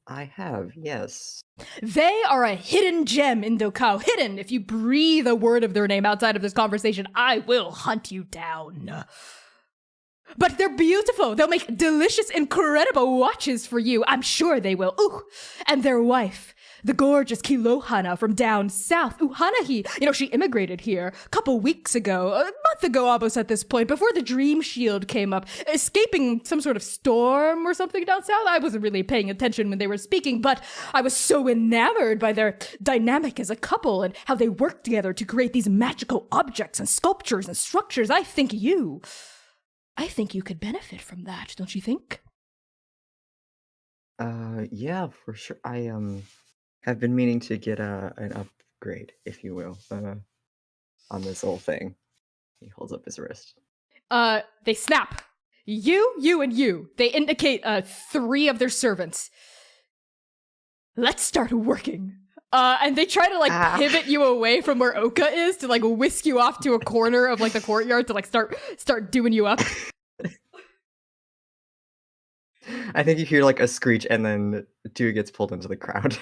I have, yes. They are a hidden gem in Dokao. Hidden! If you breathe a word of their name outside of this conversation, I will hunt you down. But they're beautiful. They'll make delicious, incredible watches for you. I'm sure they will. Ooh, and their wife, the gorgeous Kilohana from down south. Ooh, Hanahi, she immigrated here a couple weeks ago, a month ago almost at this point, before the Dream Shield came up, escaping some sort of storm or something down south. I wasn't really paying attention when they were speaking, but I was so enamored by their dynamic as a couple and how they work together to create these magical objects and sculptures and structures. I think you could benefit from that, don't you think? Yeah, for sure. I have been meaning to get an upgrade, if you will, on this whole thing. He holds up his wrist. They snap. You, and you. They indicate 3 of their servants. Let's start working. And they try to pivot you away from where Oka is to whisk you off to a corner of the courtyard to start doing you up. I think you hear a screech and then Dewey gets pulled into the crowd.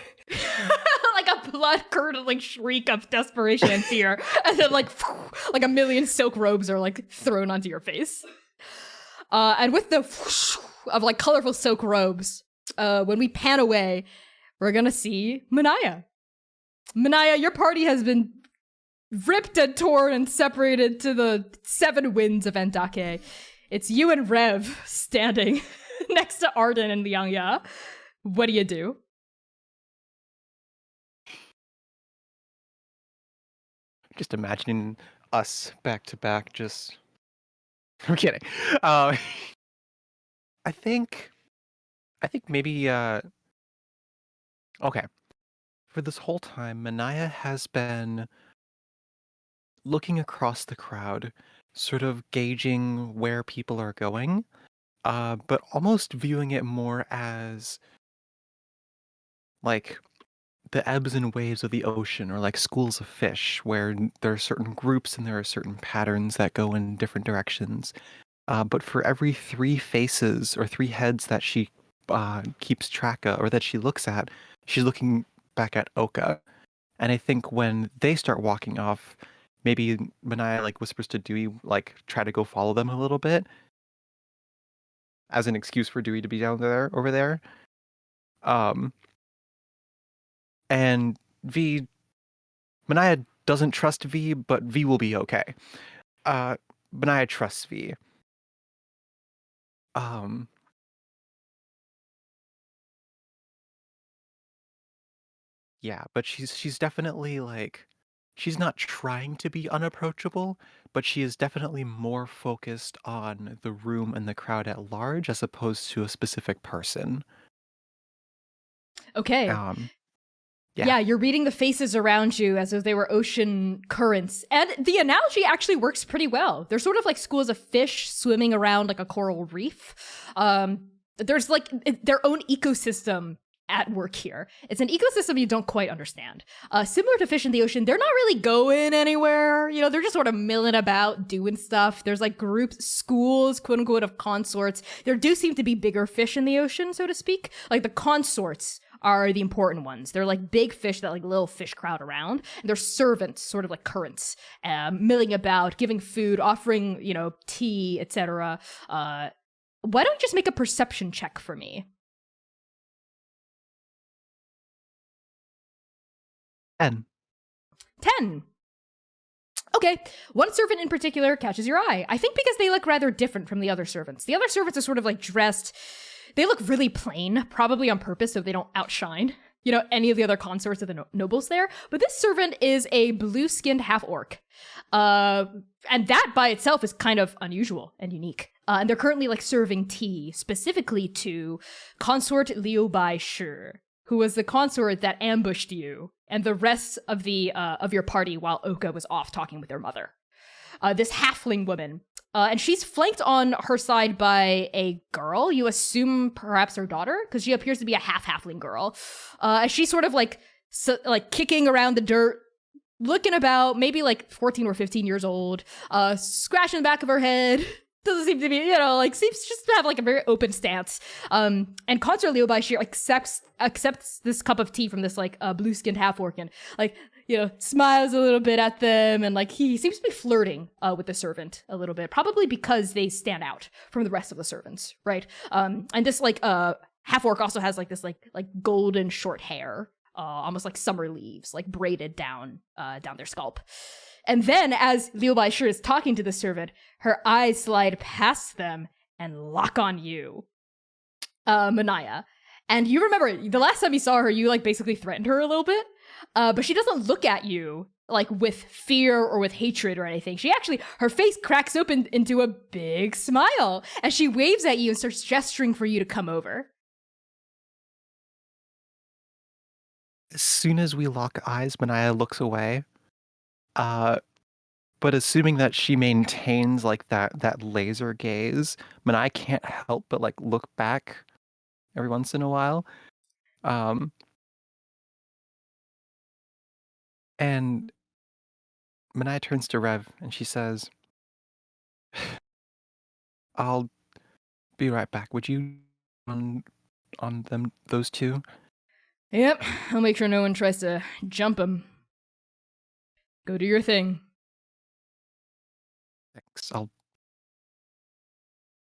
Like a blood-curdling shriek of desperation and fear. And then like a million silk robes are thrown onto your face. And with the of colorful silk robes, when we pan away, we're gonna see Manaya. Manaya, your party has been ripped and torn and separated to the 7 winds of Andake. It's you and Rev standing next to Arden and Liangya. What do you do? Just imagining us back to back, just... I'm kidding. I think maybe, okay. For this whole time, Manaya has been looking across the crowd, sort of gauging where people are going, but almost viewing it more as the ebbs and waves of the ocean, or schools of fish, where there are certain groups and there are certain patterns that go in different directions. But for every 3 faces or 3 heads that she keeps track of, or that she looks at, she's looking back at Oka. And I think when they start walking off, maybe Manaya whispers to Dewey, try to go follow them a little bit, as an excuse for Dewey to be over there. And Manaya doesn't trust V, but V will be okay. Manaya trusts V. Yeah, but she's definitely she's not trying to be unapproachable, but she is definitely more focused on the room and the crowd at large as opposed to a specific person. Okay. Yeah, you're reading the faces around you as if they were ocean currents. And the analogy actually works pretty well. They're sort of like schools of fish swimming around a coral reef. There's their own ecosystem at work here. It's an ecosystem you don't quite understand. Similar to fish in the ocean, they're not really going anywhere. They're just sort of milling about, doing stuff. There's groups, schools, quote unquote, of consorts. There do seem to be bigger fish in the ocean, so to speak. The consorts are the important ones. They're big fish that little fish crowd around. And they're servants, sort of like currents, milling about, giving food, offering, tea, etc. Why don't you just make a perception check for me? 10. 10. Okay, one servant in particular catches your eye. I think because they look rather different from the other servants. The other servants are sort of like dressed, they look really plain, probably on purpose so they don't outshine, any of the other consorts of the nobles there. But this servant is a blue-skinned half-orc. And that by itself is kind of unusual and unique. And they're currently like serving tea, specifically to Consort Liubai Shi, who was the consort that ambushed you and the rest of the of your party while Oka was off talking with their mother. This halfling woman, and she's flanked on her side by a girl. You assume perhaps her daughter, because she appears to be a halfling girl. She's sort of like kicking around the dirt, looking about, maybe like 14 or 15 years old, scratching the back of her head. Doesn't seem to be, seems just to have like a very open stance. And Consort Liu Bai accepts this cup of tea from this like blue-skinned half-orc and smiles a little bit at them, and like he seems to be flirting with the servant a little bit, probably because they stand out from the rest of the servants, right? And this like half-orc also has like this like golden short hair, almost like summer leaves, like braided down their scalp. And then, as Liu Bai Shi is talking to the servant, her eyes slide past them and lock on you, Manaya. And you remember, the last time you saw her, you, like, basically threatened her a little bit. But she doesn't look at you, like, with fear or with hatred or anything. Her face cracks open into a big smile. And she waves at you and starts gesturing for you to come over. As soon as we lock eyes, Manaya looks away. But assuming that she maintains like that laser gaze, I can't help but like look back every once in a while. And Manaya turns to Rev and she says, "I'll be right back. Would you on those two?" Yep, I'll make sure no one tries to jump him. Go do your thing. Thanks. I'll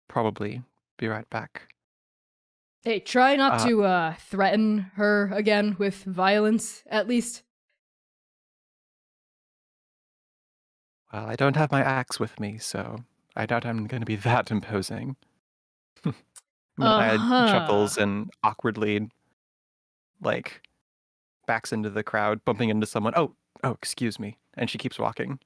probably be right back. Hey, try not to threaten her again with violence, at least. Well, I don't have my axe with me, so I doubt I'm going to be that imposing. Manaya chuckles and awkwardly, like, backs into the crowd, bumping into someone. Oh, excuse me. And she keeps walking.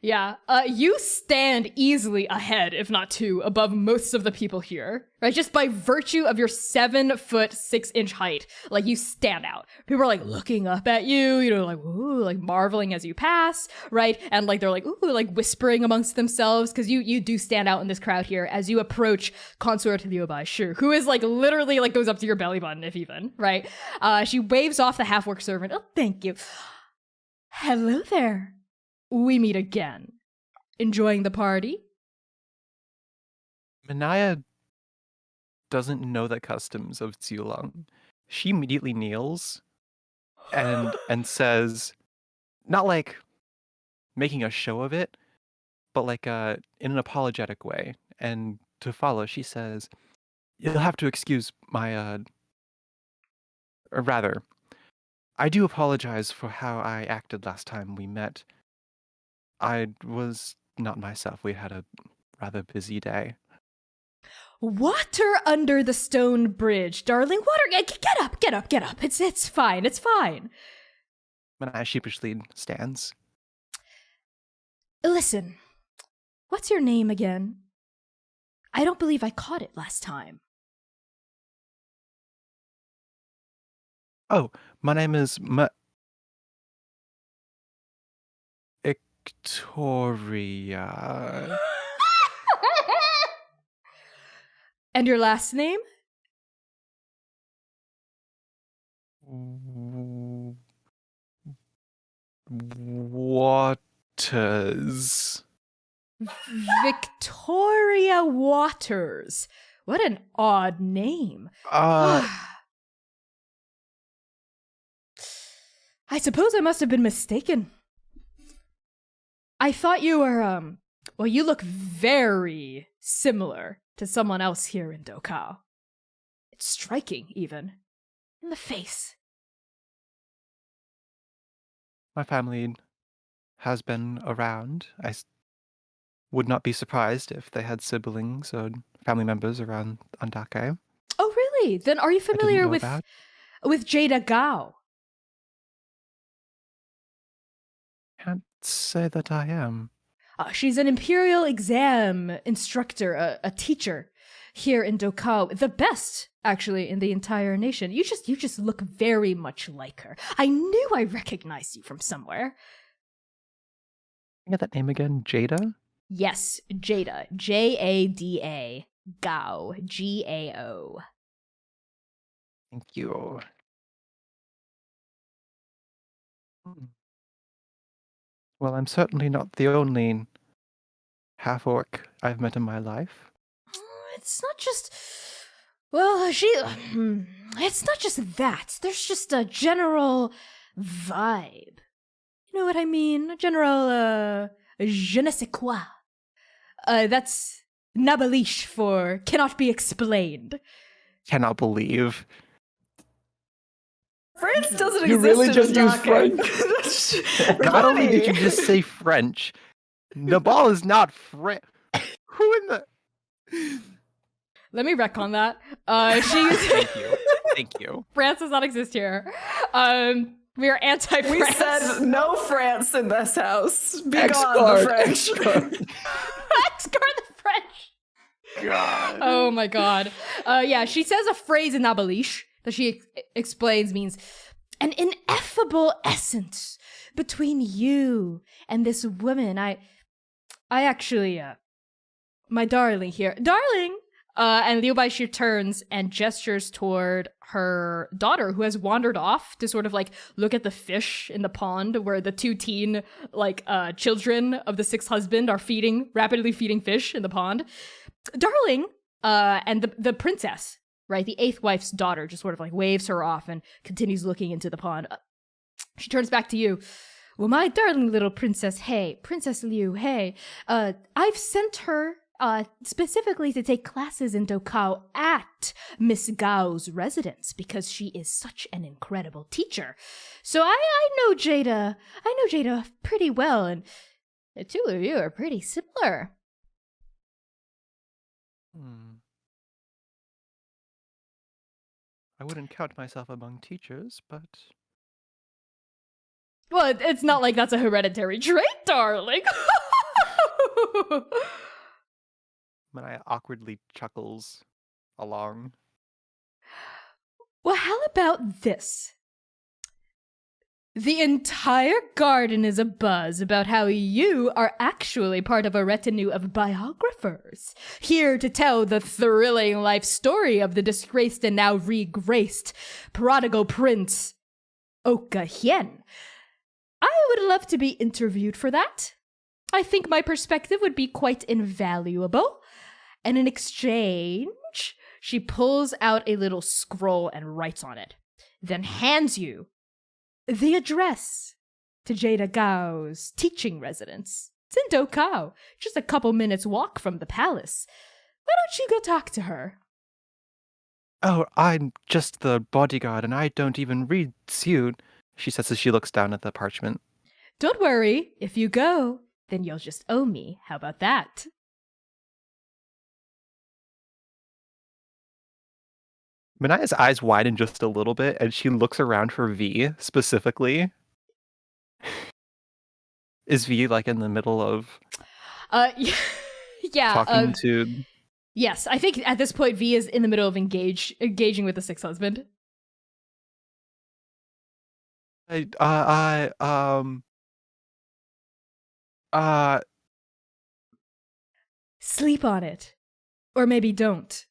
Yeah, you stand easily ahead, if not two, above most of the people here, right? Just by virtue of your 7'6" height, like you stand out. People are like looking up at you, like ooh, like marveling as you pass, right? And like they're like ooh, like whispering amongst themselves because you do stand out in this crowd here as you approach Consort Liu Bai Shi, who is like literally like goes up to your belly button, if even, right? She waves off the half-orc servant. Oh, thank you. Hello there. We meet again. Enjoying the party? Manaya doesn't know the customs of Zulong. She immediately kneels and says, not like making a show of it, but like in an apologetic way. And to follow, she says, "You'll have to excuse my, or rather, I do apologize for how I acted last time we met. I was not myself. We had a rather busy day." Water under the stone bridge, darling. Water. Get up. It's fine. Manaya sheepishly stands. Listen, what's your name again? I don't believe I caught it last time. Oh, my name is Victoria. And your last name? Waters. Victoria Waters. What an odd name. I suppose I must have been mistaken. I thought you were, well, you look very similar to someone else here in Dokao. It's striking, even. In the face. My family has been around. Would not be surprised if they had siblings or family members around Andake. Oh, really? Then are you I didn't familiar know with about. Jada Gao? Can't say that I am. She's an imperial exam instructor, a teacher here in Dokao. The best, actually, in the entire nation. You just look very much like her. I knew I recognized you from somewhere. Can I get that name again? Jada? Yes, Jada. Jada. Gao. Gao. Thank you. Well, I'm certainly not the only half-orc I've met in my life. It's not just. Well, it's not just that. There's just a general vibe. You know what I mean? A general, je ne sais quoi. That's Nabalish for cannot be explained. Cannot believe. France doesn't You exist really in just Andake. used Not only did you just say French, Nabal is not French. Who in the... Let me retcon that. Thank you. Thank you. France does not exist here. We are anti-France. We said no France in this house. Be gone, the X-guard, French. X-guard. X-guard the French. God. Oh my god. Yeah, she says a phrase in Nabalish that she explains means an ineffable essence between you and this woman. I actually, my darling here. Darling! And Liu Baishi turns and gestures toward her daughter, who has wandered off to sort of like look at the fish in the pond where the two teen children of the sixth husband are rapidly feeding fish in the pond. Darling, and the princess, right, the eighth wife's daughter, just sort of like waves her off and continues looking into the pond. She turns back to you. Well, my darling little princess, hey, Princess Liu, hey, I've sent her specifically to take classes in Dokao at Miss Gao's residence because she is such an incredible teacher. So I know Jada pretty well, and the two of you are pretty similar. I wouldn't count myself among teachers, but... Well, it's not like that's a hereditary trait, darling. Manaya awkwardly chuckles along. Well, how about this? The entire garden is abuzz about how you are actually part of a retinue of biographers, here to tell the thrilling life story of the disgraced and now re-graced prodigal prince, Oka Hien. I would love to be interviewed for that. I think my perspective would be quite invaluable. And in exchange, she pulls out a little scroll and writes on it, then hands you the address to Jada Gao's teaching residence. It's in Dokao, just a couple minutes walk from the palace. Why don't you go talk to her? Oh, I'm just the bodyguard, and I don't even read suit, she says as she looks down at the parchment. Don't worry, if you go, then you'll just owe me. How about that? Manaya's eyes widen just a little bit, and she looks around for V specifically. Is V like in the middle of yeah. talking to? Yes, I think at this point V is in the middle of engaging with the sixth husband. Sleep on it, or maybe don't.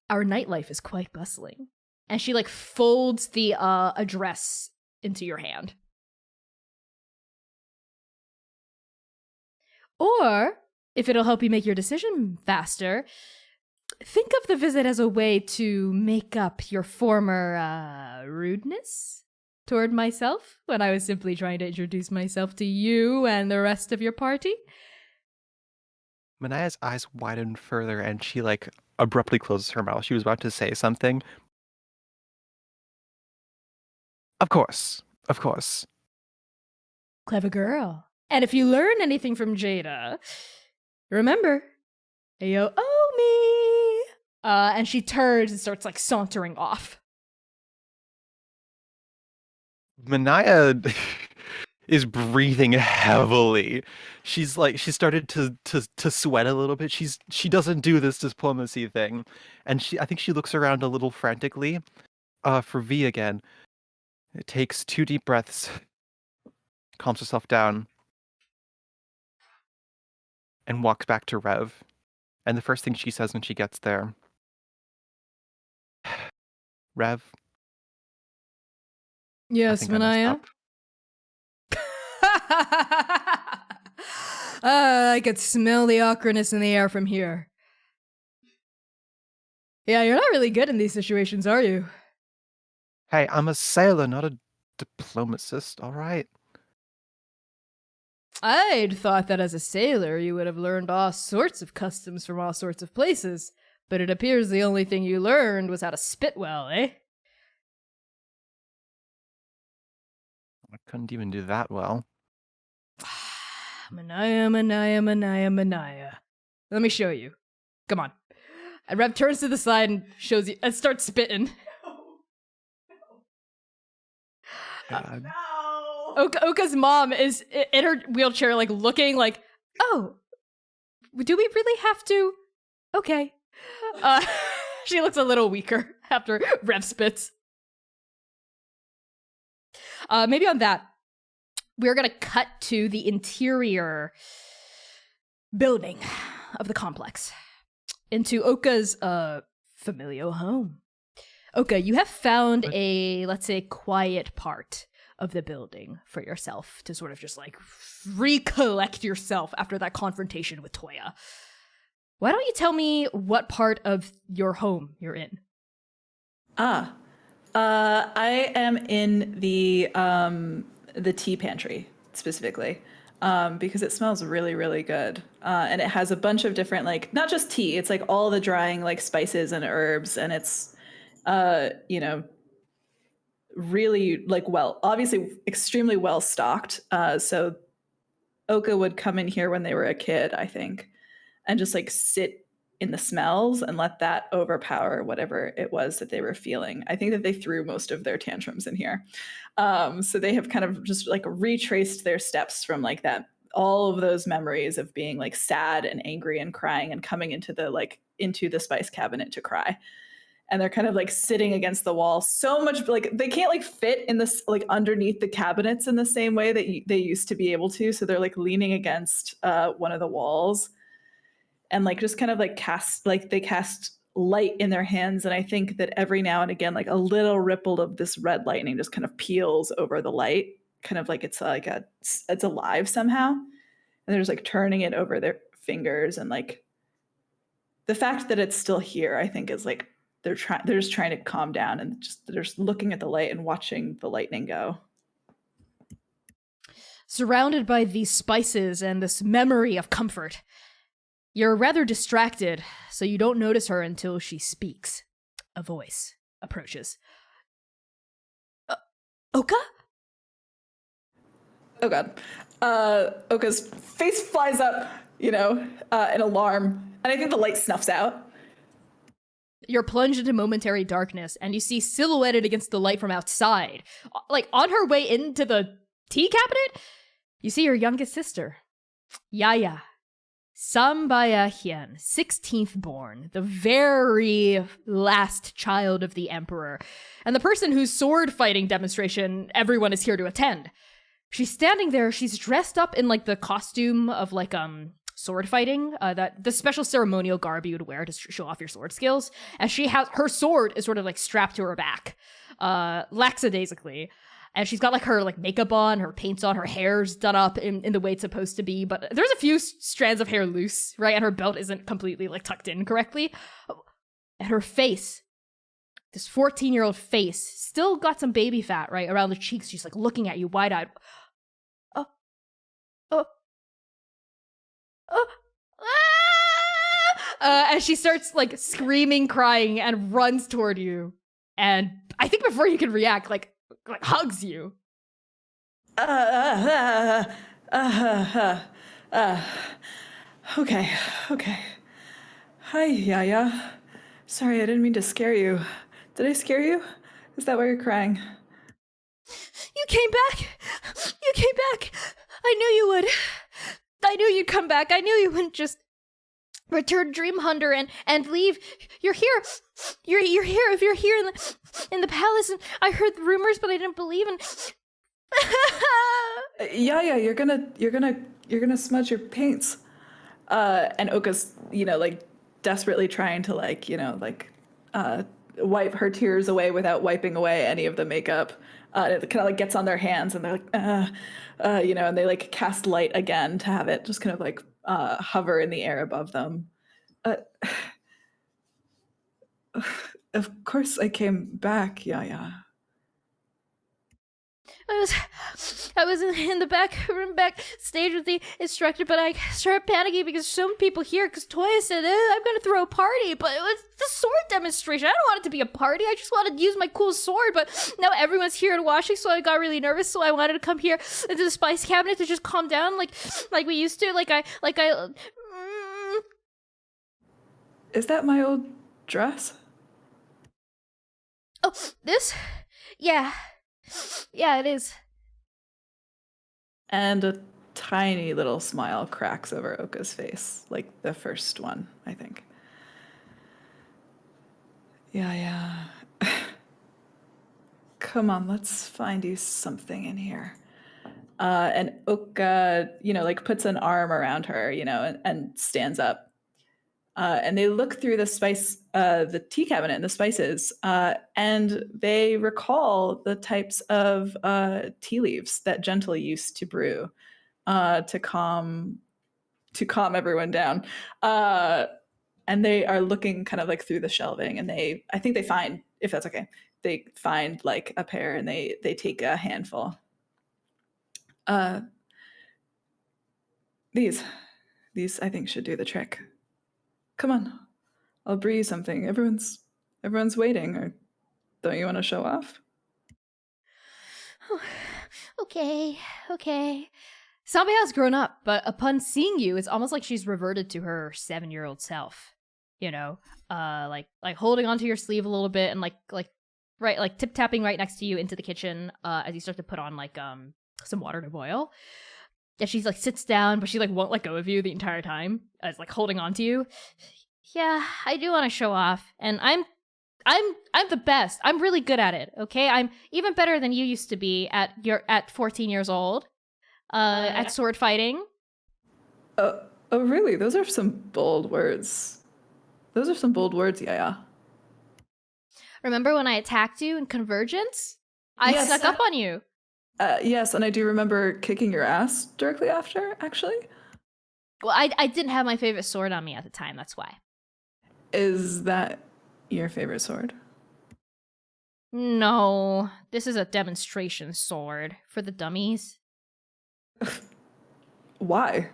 Our nightlife is quite bustling. And she like folds the address into your hand. Or, if it'll help you make your decision faster, think of the visit as a way to make up your former rudeness toward myself when I was simply trying to introduce myself to you and the rest of your party. Manaya's eyes widen further, and she like abruptly closes her mouth. She was about to say something. Of course. Clever girl. And if you learn anything from Jada, remember, you owe me. And she turns and starts like sauntering off. Manaya is breathing heavily. She started to sweat a little bit. She doesn't do this diplomacy thing, and I think she looks around a little frantically. For V again, it takes 2 deep breaths, calms herself down, and walks back to Rev. And the first thing she says when she gets there, Rev. Yes, I messed Manaya. up. I could smell the awkwardness in the air from here. Yeah, you're not really good in these situations, are you? Hey, I'm a sailor, not a diplomacist, all right? I'd thought that as a sailor you would have learned all sorts of customs from all sorts of places, but it appears the only thing you learned was how to spit well, eh? I couldn't even do that well. Manaya. Let me show you. Come on. And Rev turns to the side and shows you and starts spitting. God. Oka's mom is in her wheelchair, like looking like, oh, do we really have to? Okay. She looks a little weaker after Rev spits. Maybe on that, we're going to cut to the interior building of the complex, into Oka's familial home. Oka, you have found a, let's say, quiet part of the building for yourself to sort of just like recollect yourself after that confrontation with Toya. Why don't you tell me what part of your home you're in? I am in the tea pantry specifically, because it smells really, really good. And it has a bunch of different, like, not just tea, it's like all the drying like spices and herbs, and it's, really like, well, obviously extremely well stocked. So Oka would come in here when they were a kid, I think, and just like sit in the smells and let that overpower whatever it was that they were feeling. I think that they threw most of their tantrums in here. So they have kind of just like retraced their steps from like that, all of those memories of being like sad and angry and crying and coming into the spice cabinet to cry. And they're kind of like sitting against the wall so much, like they can't like fit in this, like underneath the cabinets in the same way that they used to be able to. So they're like leaning against one of the walls and like just kind of like they cast light in their hands. And I think that every now and again, like a little ripple of this red lightning just kind of peels over the light, kind of like it's alive somehow. And they're just like turning it over their fingers. And like the fact that it's still here, I think is like, they're just trying to calm down, and they're just looking at the light and watching the lightning go. Surrounded by these spices and this memory of comfort, you're rather distracted, so you don't notice her until she speaks. A voice approaches. Oka? Oh God. Oka's face flies up, in alarm, and I think the light snuffs out. You're plunged into momentary darkness, and you see silhouetted against the light from outside, like on her way into the tea cabinet, you see your youngest sister, Yaya. Sambaya Hien, 16th born, the very last child of the emperor, and the person whose sword fighting demonstration everyone is here to attend. She's standing there, she's dressed up in like the costume of like sword fighting, that the special ceremonial garb you would wear to show off your sword skills, and she has her sword is sort of like strapped to her back, lackadaisically. And she's got like her like makeup on, her paint's on, her hair's done up in the way it's supposed to be, but there's a few strands of hair loose, right? And her belt isn't completely like tucked in correctly. And her face, this 14-year-old face, still got some baby fat, right, around the cheeks. She's like looking at you wide-eyed. And she starts like screaming, crying, and runs toward you. And I think before you can react, like hugs you. Okay, okay. Hi, Yaya. Sorry, I didn't mean to scare you. Did I scare you? Is that why you're crying? You came back! You came back! I knew you would. I knew you'd come back. I knew you wouldn't just return Dream Hunter and leave. You're here. You're here. If you're here in the palace, and I heard the rumors, but I didn't believe. And Yaya, you're gonna smudge your paints. And Oka's, like desperately trying to wipe her tears away without wiping away any of the makeup. It kind of like gets on their hands, and they're like, and they like cast light again to have it just kind of like hover in the air above them. Of course I came back, Yaya. I was in the back room, backstage with the instructor, but I started panicking because so many people here, because Toya said, I'm gonna throw a party, but it was the sword demonstration. I don't want it to be a party. I just wanted to use my cool sword, but now everyone's here and watching, so I got really nervous, so I wanted to come here into the spice cabinet to just calm down, like we used to, Is that my old dress? Oh, this? Yeah. Yeah, it is. And a tiny little smile cracks over Oka's face, like the first one, I think. Yeah. Come on, let's find you something in here. And Oka, puts an arm around her, and stands up. And they look through the tea cabinet and the spices, and they recall the types of tea leaves that Gentle used to brew to calm everyone down. And they are looking kind of like through the shelving, and I think they find, if that's okay, they find like a pair, and they take a handful. These I think should do the trick. Come on, I'll brew you something. Everyone's waiting. Or don't you want to show off? Oh, okay. Sabe has grown up, but upon seeing you, it's almost like she's reverted to her 7-year-old self. Like holding onto your sleeve a little bit, and like tip tapping right next to you into the kitchen as you start to put on some water to boil. And she's like sits down, but she like won't let go of you the entire time, as like holding on to you. Yeah, I do want to show off, and I'm the best. I'm really good at it. Okay, I'm even better than you used to be at 14 years old, at sword fighting. Oh, really? Those are some bold words. Yeah. Remember when I attacked you in Convergence? I Yes. snuck up on you. Yes, and I do remember kicking your ass directly after, actually. Well, I didn't have my favorite sword on me at the time, that's why. Is that your favorite sword? No, this is a demonstration sword for the dummies. Why?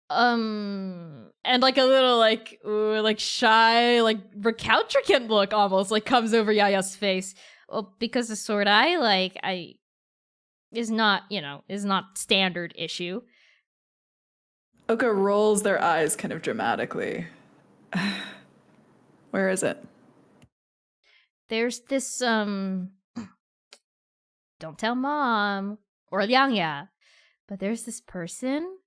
And like a little like shy, like recalcitrant look almost like comes over Yaya's face. Well, because the sword I like is not standard issue. Oka rolls their eyes kind of dramatically. Where is it? There's this don't tell Mom or Liangya, but there's this person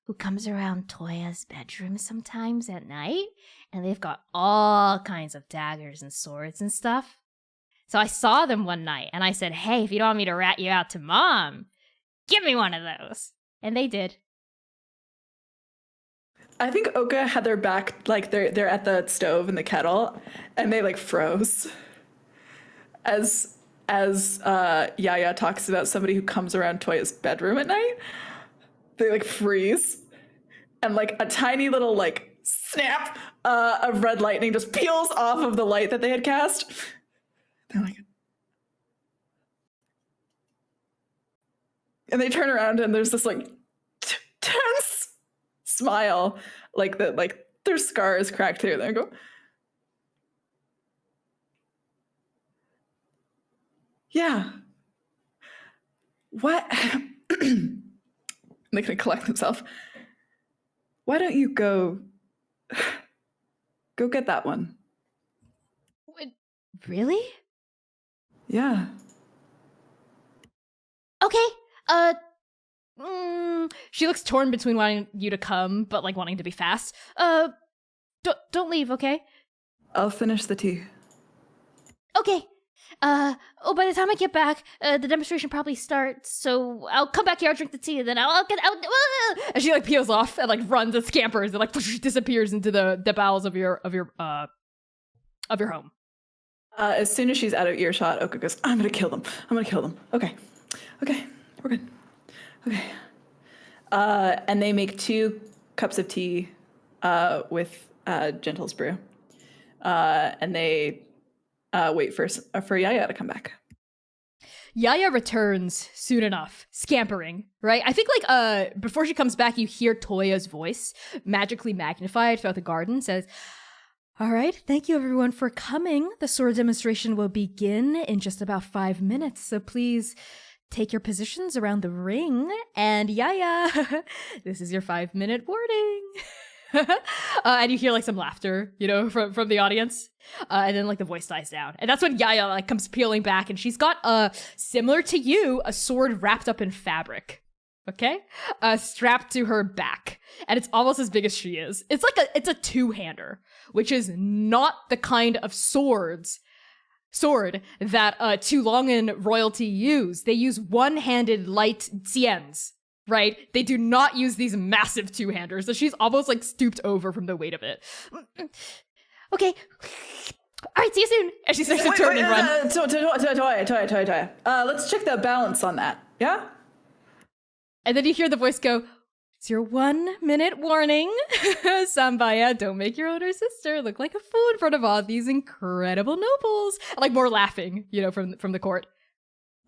who comes around Toya's bedroom sometimes at night, and they've got all kinds of daggers and swords and stuff. So I saw them one night, and I said, hey, if you don't want me to rat you out to Mom, give me one of those. And they did. I think Oka had their back, like they're at the stove and the kettle, and they like froze. As Yaya talks about somebody who comes around Toya's bedroom at night, they like freeze, and like a tiny little like snap of red lightning just peels off of the light that they had cast. They're like, and they turn around, and there's this like tense smile, like that, like their scars cracked through. They go, yeah, What? They're gonna collect themselves. Why don't you go get that one? Wait, really? Yeah. Okay. She looks torn between wanting you to come, but like wanting to be fast. Don't leave, okay? I'll finish the tea. Okay. By the time I get back, the demonstration probably starts, so I'll come back here, I'll drink the tea, and then I'll get out. And she like peels off and like runs and scampers and like disappears into the bowels of your home. As soon as she's out of earshot, Oka goes, I'm gonna kill them. Okay, we're good. Okay. And they make 2 cups of tea with Gentle's brew. And they wait for Yaya to come back. Yaya returns soon enough, scampering, right? I think like before she comes back, you hear Toya's voice, magically magnified throughout the garden, says, all right, thank you everyone for coming. The sword demonstration will begin in just about 5 minutes, so please take your positions around the ring. And Yaya, this is your 5-minute warning. And you hear like some laughter, you know, from the audience. And then like the voice dies down. And that's when Yaya like comes peeling back, and she's got similar to you, a sword wrapped up in fabric. Okay? Strapped to her back. And it's almost as big as she is. It's like a 2-hander, which is not the kind of sword that Tulongan royalty use. They use one-handed light xians. Right? They do not use these massive 2-handers, so she's almost like stooped over from the weight of it. Okay. All right, see you soon. And she starts to turn and run. Toya. Let's check the balance on that. Yeah? And then you hear the voice go, it's your 1-minute warning. Sambaya, don't make your older sister look like a fool in front of all these incredible nobles. Like more laughing, you know, from the court.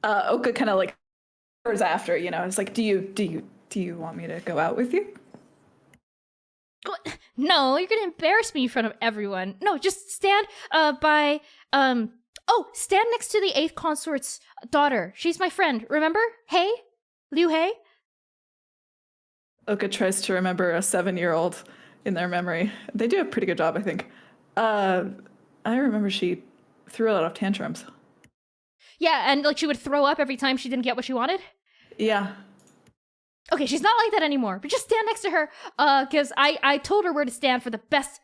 Oka kind of like after, you know, it's like, do you want me to go out with you? No, you're gonna embarrass me in front of everyone. No, just stand stand next to the 8th consort's daughter. She's my friend, remember? Hey? Liu Hei? Oka tries to remember a 7-year-old in their memory. They do a pretty good job, I think. I remember she threw a lot of tantrums. Yeah, and like she would throw up every time she didn't get what she wanted? Yeah. Okay, she's not like that anymore, but just stand next to her, because I told her where to stand for the best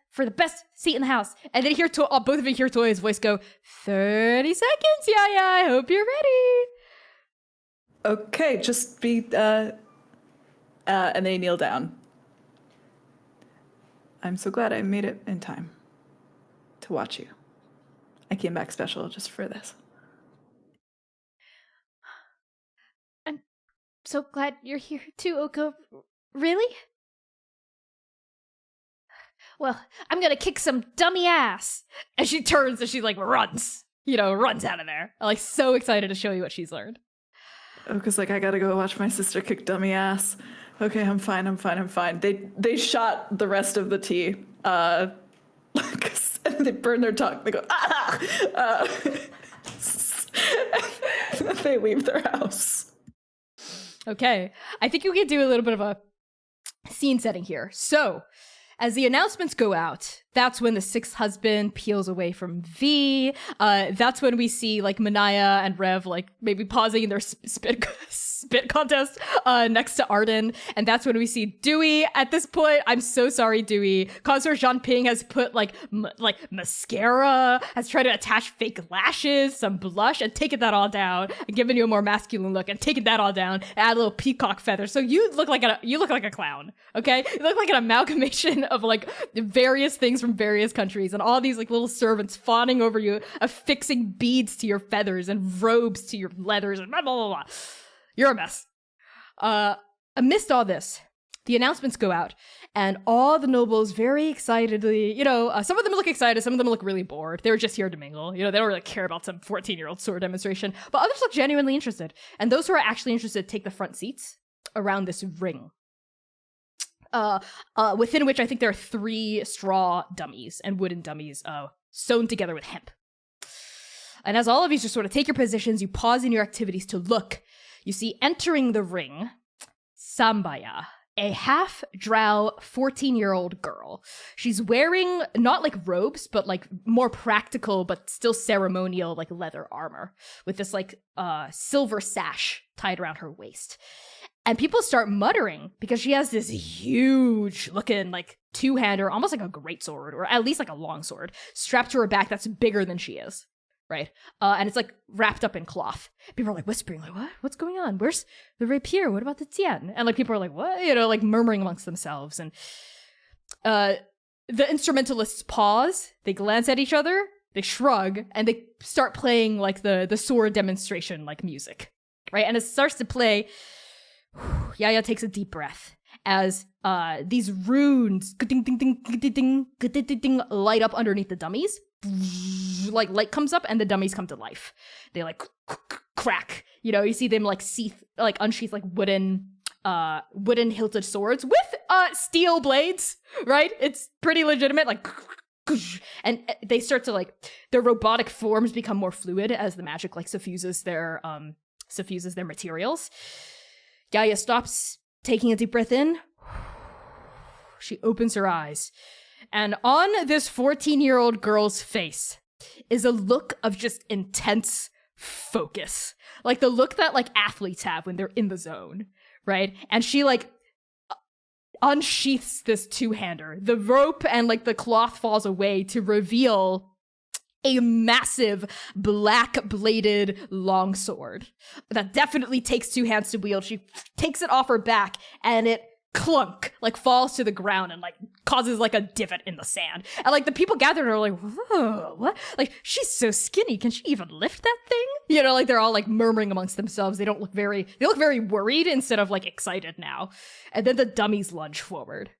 seat in the house. And then both of you hear Toya's voice go, 30 seconds, Yaya, I hope you're ready. Okay, just be, and they kneel down. I'm so glad I made it in time to watch you. I came back special just for this. So glad you're here too, Oka. Really? Well, I'm gonna kick some dummy ass. And she turns and she like runs out of there. I'm like so excited to show you what she's learned. Oka's like, I gotta go watch my sister kick dummy ass. Okay, I'm fine. They shot the rest of the tea. And they burn their tongue. They go, they leave their house. Okay, I think we could do a little bit of a scene setting here. So, as the announcements go out, that's when the 6th husband peels away from V. That's when we see like Manaya and Rev like maybe pausing in their spit contest next to Arden, and that's when we see Dewey. At this point, I'm so sorry, Dewey. Consort Jean Ping has put like mascara, has tried to attach fake lashes, some blush, and taken that all down, and given you a more masculine look, and taken that all down, and add a little peacock feather. So you look like a clown. Okay, you look like an amalgamation of like various things from various countries, and all these like little servants fawning over you, affixing beads to your feathers and robes to your leathers, and blah blah blah blah. You're a mess. Amidst all this, the announcements go out, and all the nobles very excitedly, some of them look excited, some of them look really bored. They were just here to mingle. They don't really care about some 14-year-old sword demonstration, but others look genuinely interested. And those who are actually interested take the front seats around this ring. Within which I think there are 3 straw dummies and wooden dummies sewn together with hemp. And as all of you just sort of take your positions, you pause in your activities to look. you see entering the ring, Sambaya, a half-drow 14-year-old girl. She's wearing not like robes, but like more practical, but still ceremonial, like leather armor with this like silver sash tied around her waist. And people start muttering because she has this huge looking like two-hander, almost like a greatsword, or at least like a long sword, strapped to her back that's bigger than she is. Right. And it's like wrapped up in cloth. People are like whispering, like, what? What's going on? Where's the rapier? What about the tian? And like people are like, what? You know, like murmuring amongst themselves. And the instrumentalists pause, they glance at each other, they shrug, and they start playing like the sword demonstration like music. Right. And it starts to play. Yaya takes a deep breath as these runes light up underneath the dummies. Like light comes up and the dummies come to life. They like crack. You know, you see them like unsheath like wooden hilted swords with steel blades, right? It's pretty legitimate, like, and they start to like, their robotic forms become more fluid as the magic like suffuses their materials. Gaia stops, taking a deep breath in. She opens her eyes. And on this 14-year-old girl's face is a look of just intense focus. Like the look that like athletes have when they're in the zone, right? And she like unsheaths this two-hander. The rope and like the cloth falls away to reveal a massive black-bladed longsword that definitely takes 2 hands to wield. She takes it off her back and it clunk, like falls to the ground and like causes like a divot in the sand. And like the people gathered are like, whoa, what? Like, she's so skinny. Can she even lift that thing? You know, like they're all like murmuring amongst themselves. They look very worried instead of like excited now. And then the dummies lunge forward.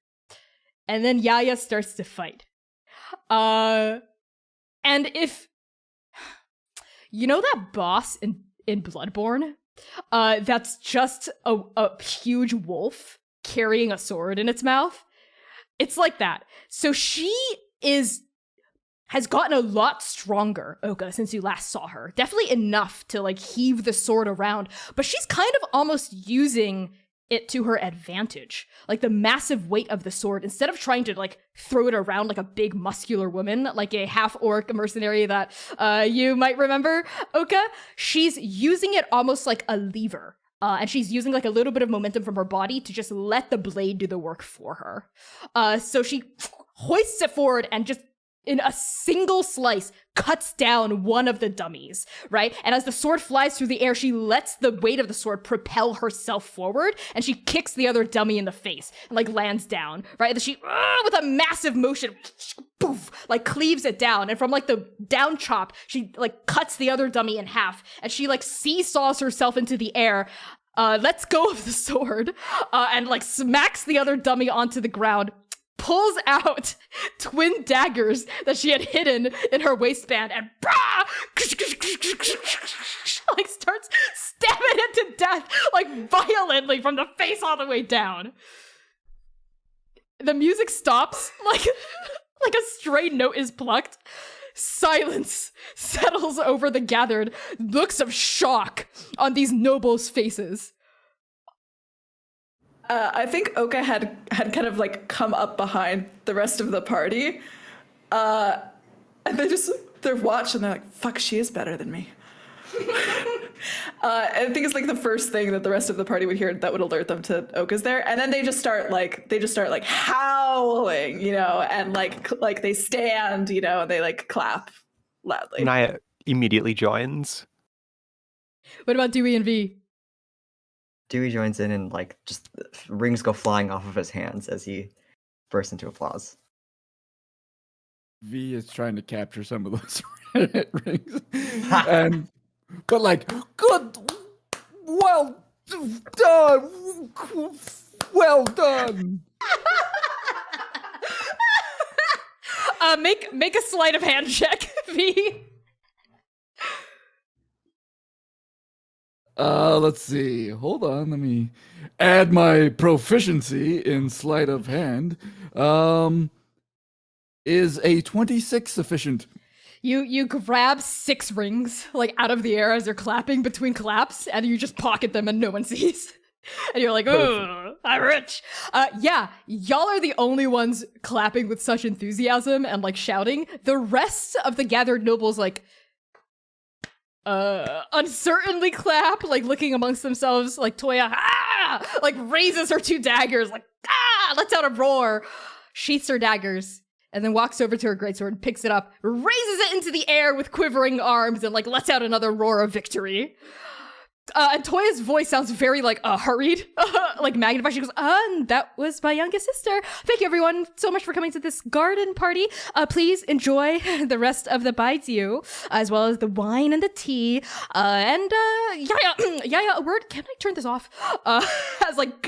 And then Yaya starts to fight. And if you know that boss in Bloodborne, that's just a huge wolf carrying a sword in its mouth. It's like that. So she has gotten a lot stronger, Oka, since you last saw her. Definitely enough to like heave the sword around, but she's kind of almost using it to her advantage. Like the massive weight of the sword, instead of trying to like throw it around like a big muscular woman, like a half-orc mercenary that you might remember, Oka, she's using it almost like a lever. And she's using like a little bit of momentum from her body to just let the blade do the work for her. So she hoists it forward and just in a single slice cuts down one of the dummies, right? And as the sword flies through the air, she lets the weight of the sword propel herself forward and she kicks the other dummy in the face and like lands down, right? And then she, with a massive motion, poof, like cleaves it down. And from like the down chop, she like cuts the other dummy in half and she like seesaws herself into the air, lets go of the sword, and like smacks the other dummy onto the ground, pulls out twin daggers that she had hidden in her waistband and like starts stabbing it to death, like violently from the face all the way down. The music stops, like a stray note is plucked. Silence settles over the gathered looks of shock on these nobles' faces. I think Oka had kind of like come up behind the rest of the party. And they're watching and they're like, fuck, she is better than me. I think it's like the first thing that the rest of the party would hear that would alert them to Oka's there. And then they just start howling, you know, and like they stand, you know, and they like clap loudly. Naya immediately joins. What about Dewey and V? Dewey joins in and like just rings go flying off of his hands as he bursts into applause. V is trying to capture some of those rings, but like, good, well done. Make a sleight of hand check, V. Let's see. Hold on. Let me add my proficiency in sleight of hand. Is a 26 sufficient? You grab 6 rings like out of the air as they're clapping between claps, and you just pocket them and no one sees. And you're like, oh, I'm rich. Yeah, y'all are the only ones clapping with such enthusiasm and like shouting. The rest of the gathered nobles like uncertainly clap, like looking amongst themselves, like Toya, like raises her 2 daggers, like, lets out a roar, sheaths her daggers, and then walks over to her greatsword, picks it up, raises it into the air with quivering arms, and like lets out another roar of victory. And Toya's voice sounds very like hurried, like magnified. She goes, that was my youngest sister. Thank you everyone so much for coming to this garden party. Please enjoy the rest of the baijiu, as well as the wine and the tea. And Yaya, a word. Can I turn this off? As like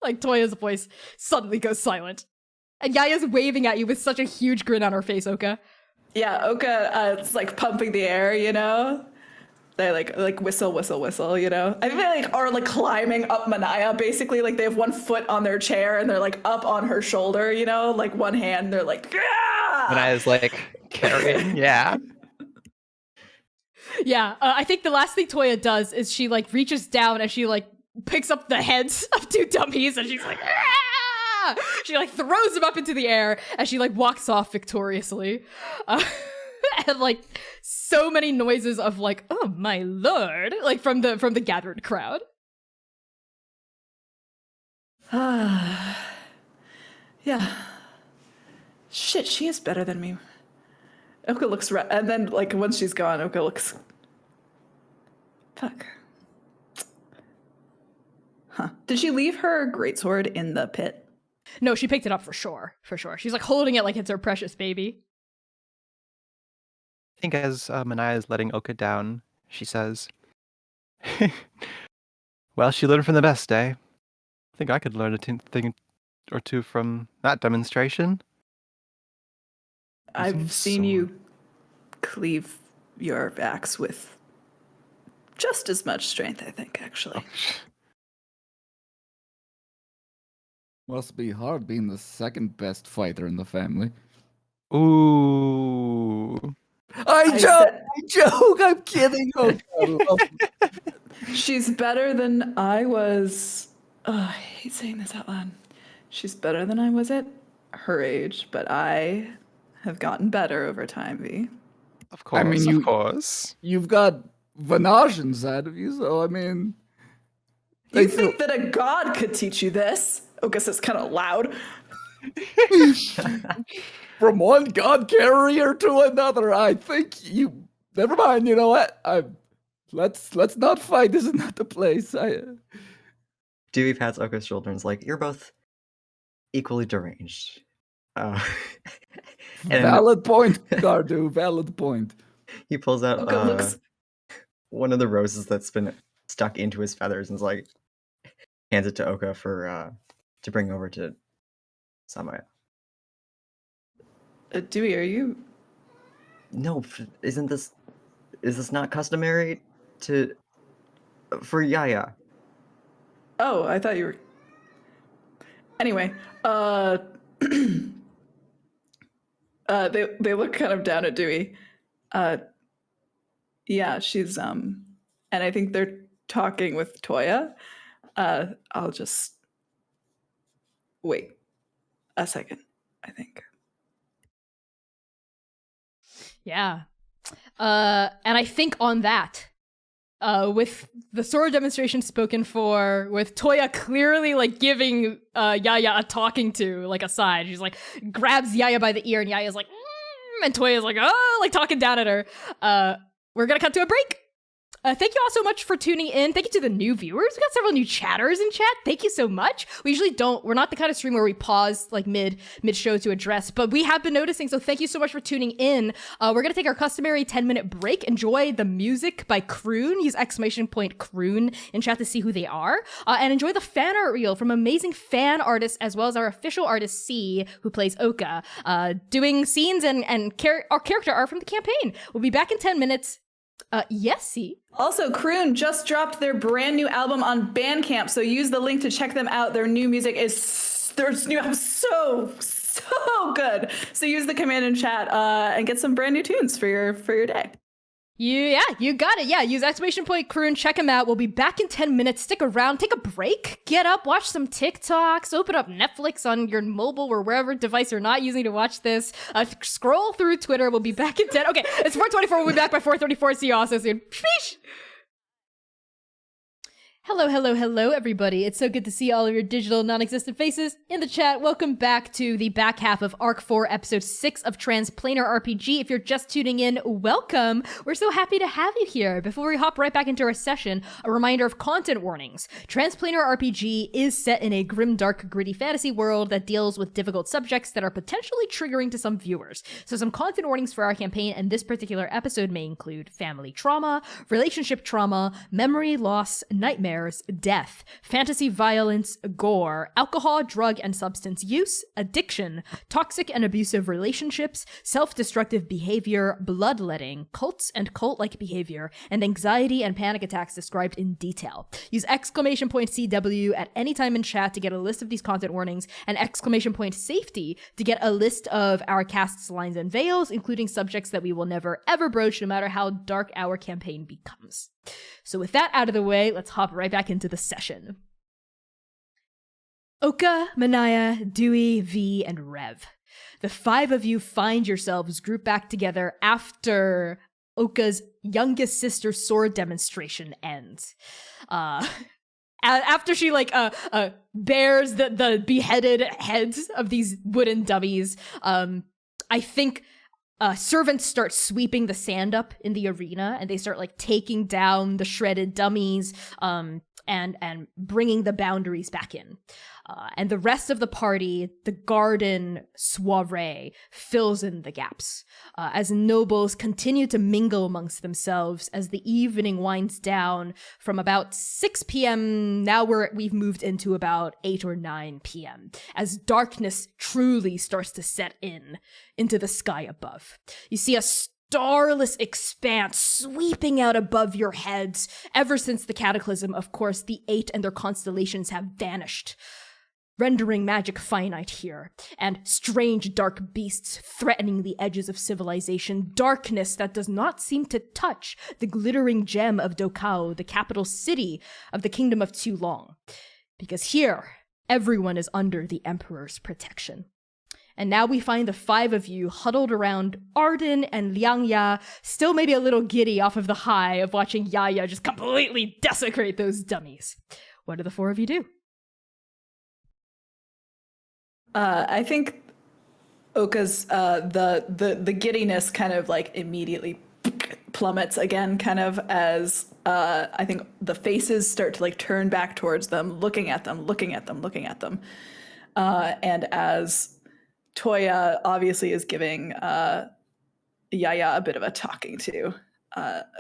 Toya's voice suddenly goes silent. And Yaya's waving at you with such a huge grin on her face, Oka. Yeah, Oka, it's like pumping the air, you know? They like whistle, whistle, whistle, you know? I think they like are like climbing up Manaya, basically. Like they have one foot on their chair and they're like up on her shoulder, you know? Like one hand, they're like, yeah! Manaya's like carrying, yeah. Yeah, I think the last thing Toya does is she like reaches down and she like picks up the heads of 2 dummies and she's like, ah! She like throws them up into the air and she like walks off victoriously. And like so many noises of like, oh my lord, like from the gathered crowd. Yeah. Shit, she is better than me. Oka looks and then like once she's gone, Oka looks. Fuck. Huh. Did she leave her greatsword in the pit? No, she picked it up for sure. She's like holding it like it's her precious baby. I think as Manaya is letting Oka down, she says, well, she learned from the best, eh? I think I could learn a thing or two from that demonstration. I've seen you cleave your axe with just as much strength, I think, actually. Must be hard being the second best fighter in the family. Ooh. I joke, I'm kidding. Oh, She's better than I was. I hate saying this out loud. She's better than I was at her age, but I have gotten better over time, V. Of course, I mean, of course. You've got Vanage inside of you, so I mean... You think that a god could teach you this? Oka says kind of loud. From one god carrier to another, I think you... Never mind, you know what? Let's not fight. This is not the place. Dewey pats Oka's shoulder and is like, you're both equally deranged. And valid point, Gardu. Valid point. he pulls out Oka looks... one of the roses that's been stuck into his feathers and is like, hands it to Oka for to bring over to Samaya. Dewey, are you... No, is this not customary for Yaya? Oh, I thought you were... Anyway, they look kind of down at Dewey. Yeah, she's, and I think they're talking with Toya. I'll just... Wait a second, I think. Yeah. And I think on that, with the sword demonstration spoken for, with Toya clearly like giving Yaya a talking to, like aside, she's like grabs Yaya by the ear and Yaya's like, and Toya's like, oh, like talking down at her. We're gonna cut to a break. Thank you all so much for tuning in. Thank you to the new viewers. We got several new chatters in chat. Thank you so much. We usually we're not the kind of stream where we pause like mid-show to address, but we have been noticing, so thank you so much for tuning in. We're gonna take our customary 10-minute break. Enjoy the music by Croon. Use !Croon in chat to see who they are. And enjoy the fan art reel from amazing fan artists, as well as our official artist C, who plays Oka, doing scenes and our character art from the campaign. We'll be back in 10 minutes. Yes, C. Also, Croon just dropped their brand new album on Bandcamp, so use the link to check them out. Their new music is... Their new album is so so good. So use the command in chat and get some brand new tunes for your day. Yeah, you got it. Yeah, use exclamation point Kroon, check him out. We'll be back in 10 minutes. Stick around, take a break, get up, watch some TikToks, open up Netflix on your mobile or wherever device you're not using to watch this. Scroll through Twitter. We'll be back in 10. Okay, it's 4:24. We'll be back by 4:34. See you all so soon. Sheesh. Hello, everybody. It's so good to see all of your digital, non-existent faces in the chat. Welcome back to the back half of Arc 4, Episode 6 of Transplanar RPG. If you're just tuning in, welcome. We're so happy to have you here. Before we hop right back into our session, a reminder of content warnings. Transplanar RPG is set in a grim, dark, gritty fantasy world that deals with difficult subjects that are potentially triggering to some viewers. So some content warnings for our campaign and this particular episode may include family trauma, relationship trauma, memory loss, nightmares, death, fantasy violence, gore, alcohol, drug and substance use, addiction, toxic and abusive relationships, self-destructive behavior, bloodletting, cults and cult-like behavior, and anxiety and panic attacks described in detail. Use exclamation point CW at any time in chat to get a list of these content warnings, and exclamation point safety to get a list of our cast's lines and veils, including subjects that we will never ever broach no matter how dark our campaign becomes. So with that out of the way, let's hop right back into the session. Oka, Manaya, Dewey, V, and Rev. The 5 of you find yourselves grouped back together after Oka's youngest sister's sword demonstration ends. After she bears the beheaded heads of these wooden dummies, I think servants start sweeping the sand up in the arena, and they start taking down the shredded dummies and bringing the boundaries back in. And the rest of the party, the garden soiree, fills in the gaps as nobles continue to mingle amongst themselves as the evening winds down from about 6 p.m. Now we've moved into about 8 or 9 p.m. as darkness truly starts to set into the sky above. You see a starless expanse sweeping out above your heads. Ever since the cataclysm, of course, the 8 and their constellations have vanished, rendering magic finite here, and strange dark beasts threatening the edges of civilization, darkness that does not seem to touch the glittering gem of Dokao, the capital city of the Kingdom of Tulong. Because here, everyone is under the Emperor's protection. And now we find the 5 of you huddled around Arden and Liangya, still maybe a little giddy off of the high of watching Yaya just completely desecrate those dummies. What do the 4 of you do? I think Oka's the giddiness kind of immediately plummets again, kind of as I think the faces start to turn back towards them, looking at them, and as Toya obviously is giving Yaya a bit of a talking to,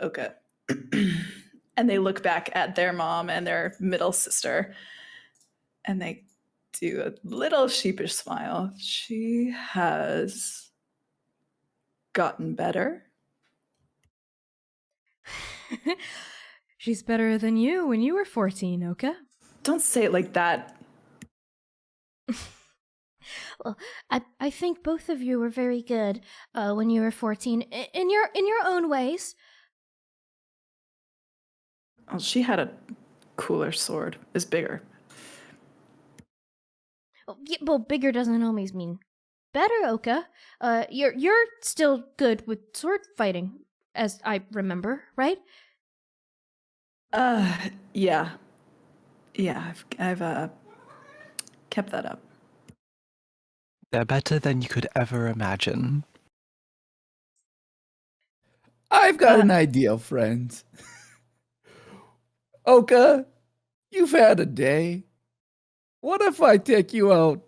Oka, and they look back at their mom and their middle sister, and they do a little sheepish smile. She has gotten better. She's better than you when you were 14, Oka. Don't say it like that. Well, I think both of you were very good when you were 14 in your own ways. Well, she had a cooler sword. It's bigger. Well, bigger doesn't always mean better, Oka. You're still good with sword fighting, as I remember, right? Yeah. I've kept that up. They're better than you could ever imagine. I've got an idea, friends. Oka, you've had a day. What if I take you out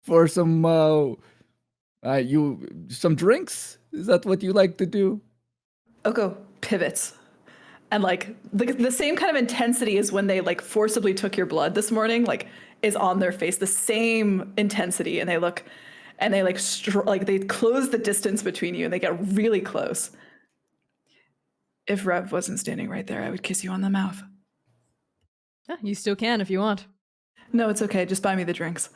for some drinks? Is that what you like to do? Oko pivots. And the same kind of intensity as when they forcibly took your blood this morning, is on their face. The same intensity, and they look, and they they close the distance between you, and they get really close. If Rev wasn't standing right there, I would kiss you on the mouth. Yeah, you still can if you want. No, it's okay. Just buy me the drinks.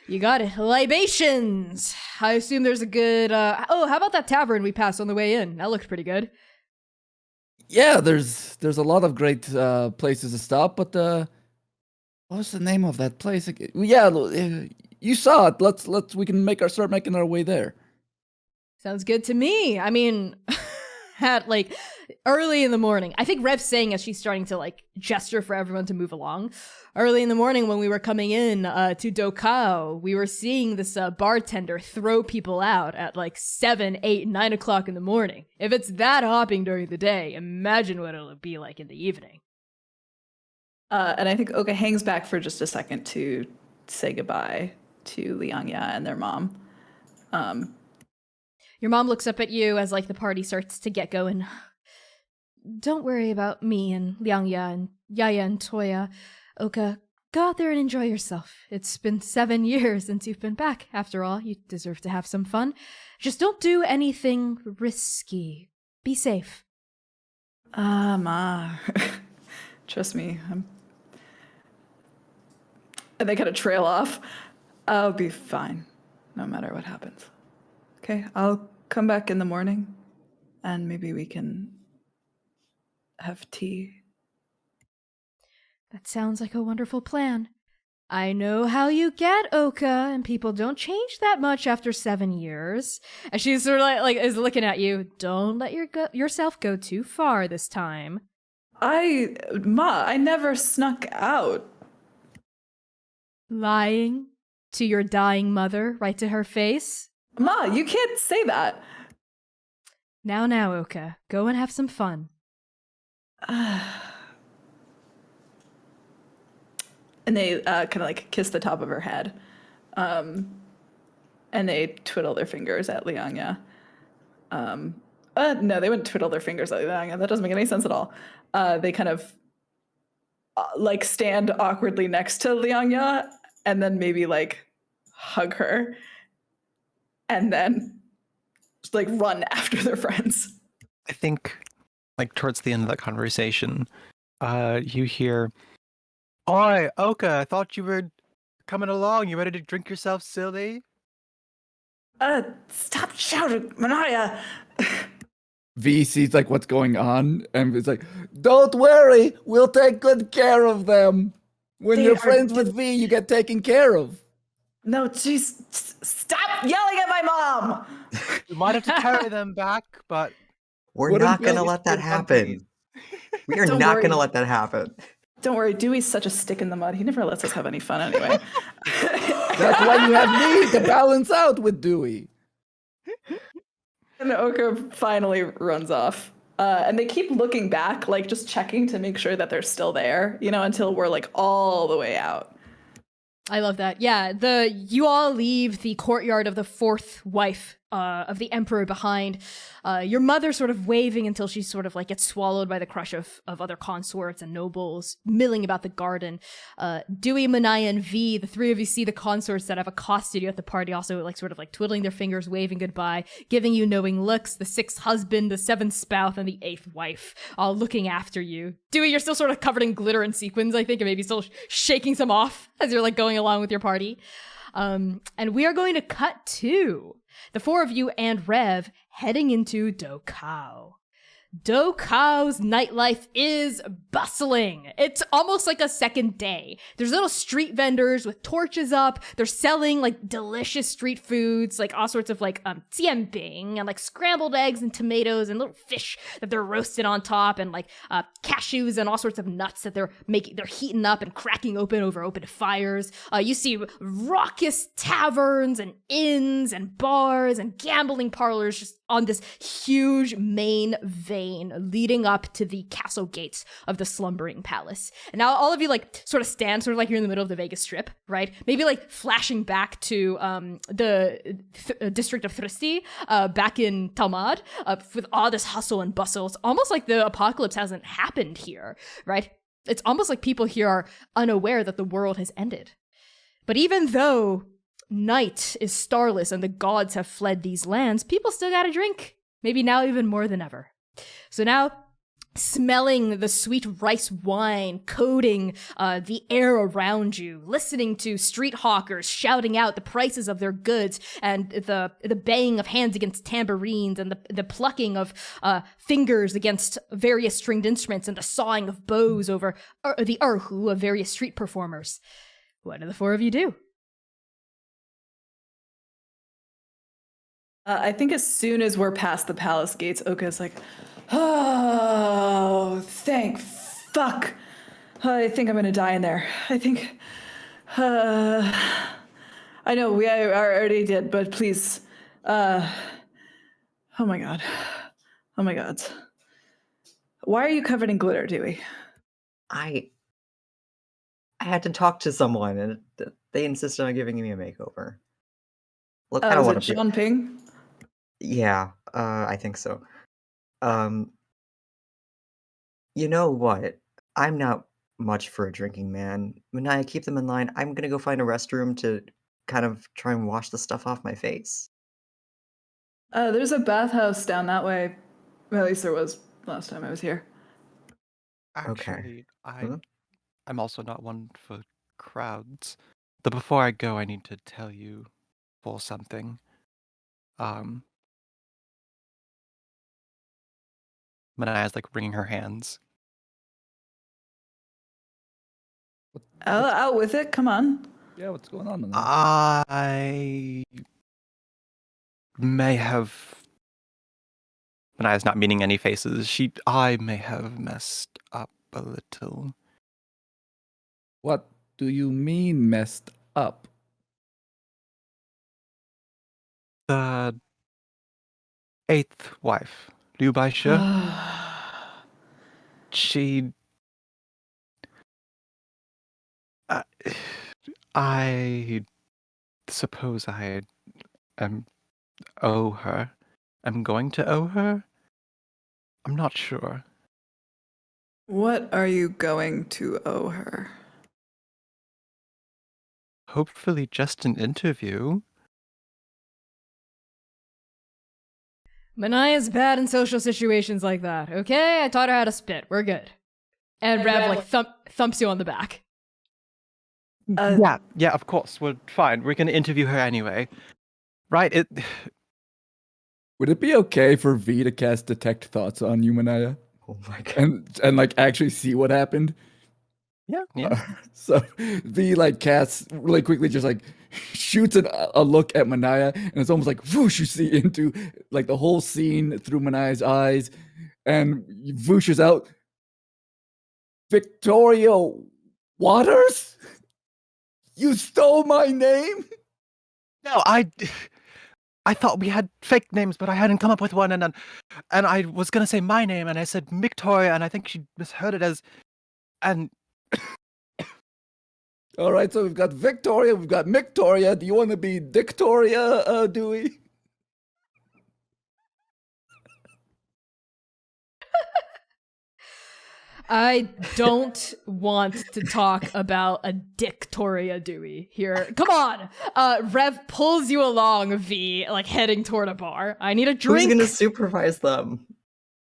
You got it. Libations. I assume there's a good, how about that tavern we passed on the way in? That looked pretty good. Yeah, there's a lot of great places to stop, but what was the name of that place? Yeah, you saw it. We can start making our way there. Sounds good to me. I mean, at like early in the morning, I think Rev's saying as she's starting to like gesture for everyone to move along. Early in the morning when we were coming in to Dokao, we were seeing this bartender throw people out at like 7, 8, 9 o'clock in the morning. If it's that hopping during the day, imagine what it'll be like in the evening. And I think Oka hangs back for just a second to say goodbye to Liangya and their mom. Your mom looks up at you as like the party starts to get going. Don't worry about me and Liangya and Yaya and Toya. Oka, go out there and enjoy yourself. It's been 7 years since you've been back. After all, you deserve to have some fun. Just don't do anything risky. Be safe. Ma. Trust me. And they kind of trail off. I'll be fine, no matter what happens. Okay, I'll come back in the morning, and maybe we can have tea. That sounds like a wonderful plan. I know how you get, Oka, and people don't change that much after 7 years. And she's sort of like is looking at you. Don't let yourself go too far this time. I never snuck out. Lying to your dying mother, right to her face? Ma, you can't say that. Now, Oka, go and have some fun. And they kind of like kiss the top of her head. And they twiddle their fingers at Liangya. No, they wouldn't twiddle their fingers at Liangya. That doesn't make any sense at all. They kind of like stand awkwardly next to Liangya and then maybe like hug her and then just like run after their friends. I think, like, towards the end of that conversation, you hear, "Oi, Oka, I thought you were coming along. You ready to drink yourself silly?" Stop shouting, Manaya. V sees like what's going on and is like, "Don't worry, we'll take good care of them. When you're friends with V, you get taken care of." No, jeez, stop yelling at my mom. We might have to carry them back, but We're not going to let that happen. We are not going to let that happen. Don't worry, Dewey's such a stick in the mud. He never lets us have any fun anyway. That's why you have me to balance out with Dewey. And Oka finally runs off. And they keep looking back, like just checking to make sure that they're still there, until we're like all the way out. I love that. Yeah, you all leave the courtyard of the fourth wife of the emperor behind. Your mother sort of waving until she sort of like gets swallowed by the crush of other consorts and nobles milling about the garden. Dewey, Manaya, and V, the three of you see the consorts that have accosted you at the party also like sort of like twiddling their fingers, waving goodbye, giving you knowing looks. The sixth husband, the seventh spouse, and the eighth wife all looking after you. Dewey, you're still sort of covered in glitter and sequins, I think, and maybe still shaking some off as you're like going along with your party. And we are going to cut to the four of you and Rev heading into Dokao. Dokao's nightlife is bustling. It's almost like a second day. There's little street vendors with torches up. They're selling like delicious street foods, like all sorts of like jianbing and like scrambled eggs and tomatoes and little fish that they're roasted on top and like cashews and all sorts of nuts that they're heating up and cracking open over open fires. You see raucous taverns and inns and bars and gambling parlors just on this huge main vein leading up to the castle gates of the slumbering palace. And now all of you like sort of stand sort of like you're in the middle of the Vegas Strip, right? Maybe like flashing back to the district of Thristi back in Talmud with all this hustle and bustle. It's almost like the apocalypse hasn't happened here, right? It's almost like people here are unaware that the world has ended. But even though night is starless and the gods have fled these lands, people still gotta drink. Maybe now even more than ever. So now, smelling the sweet rice wine coating the air around you, listening to street hawkers shouting out the prices of their goods, and the banging of hands against tambourines, and the plucking of fingers against various stringed instruments, and the sawing of bows over the erhu of various street performers. What do the four of you do? I think as soon as we're past the palace gates, Oka's like, oh, thank fuck. I think I'm gonna die in there. I think, I know we already did, but please, oh my god. Oh my god. Why are you covered in glitter, Dewey? I had to talk to someone, and they insisted on giving me a makeover. Look, I don't Was want it to be. John Ping? Yeah, I think so. You know what? I'm not much for a drinking man. Manaya, keep them in line. I'm gonna go find a restroom to kind of try and wash the stuff off my face. There's a bathhouse down that way. At least there was last time I was here. Actually, Huh? I'm also not one for crowds. But before I go, I need to tell you for something. Manaya's like wringing her hands. Out with it, come on. Yeah, what's going on? I may have. Manaya's not meaning any faces. I may have messed up a little. What do you mean messed up? The eighth wife, Liu Baisha, she. I suppose I owe her. I'm going to owe her? I'm not sure. What are you going to owe her? Hopefully just an interview. Manaya's bad in social situations like that, okay? I taught her how to spit. We're good. And Rev, like, thumps you on the back. Yeah, of course. We're fine. We're going to interview her anyway. Right? Would it be okay for V to cast Detect Thoughts on you, Manaya? Oh my god. And like actually see what happened? Yeah. So V like casts really quickly, just like shoots a look at Manaya, and it's almost like whoosh, you see into like the whole scene through Manaya's eyes, and whooshes out, Victoria Waters? You stole my name? No, I thought we had fake names, but I hadn't come up with one, and I was gonna say my name, and I said Victoria, and I think she misheard it as, and All right, so we've got Victoria, we've got Mictoria. Do you want to be Dictoria, Dewey? I don't want to talk about a Dictoria Dewey here. Come on! Rev pulls you along, V, like heading toward a bar. I need a drink. Who's gonna supervise them?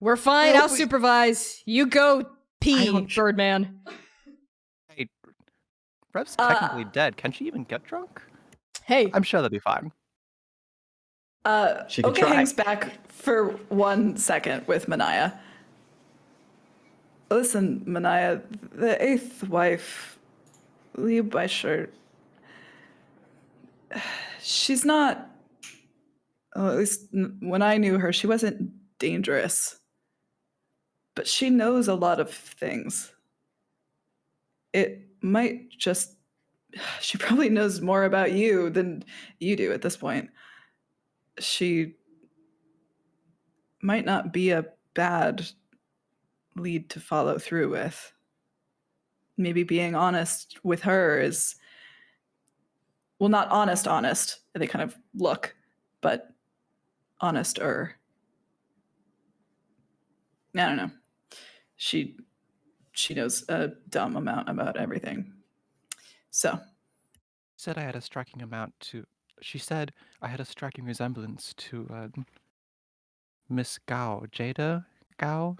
We're fine. I'll supervise. You go pee, Birdman. hey, Rev's technically dead. Can she even get drunk? Hey. I'm sure that'll be fine. She could Oka try. hangs back for 1 second with Manaya. Listen, Manaya, the eighth wife, Liu Baisha, she's not, well, at least when I knew her, she wasn't dangerous. But she knows a lot of things. It might just, she probably knows more about you than you do at this point. She might not be a bad lead to follow through with. Maybe being honest with her is, well, not honest, and they kind of look, but honester. I don't know. She knows a dumb amount about everything. So Said I had a striking amount to. She said I had a striking resemblance to Miss Gao, Jada Gao.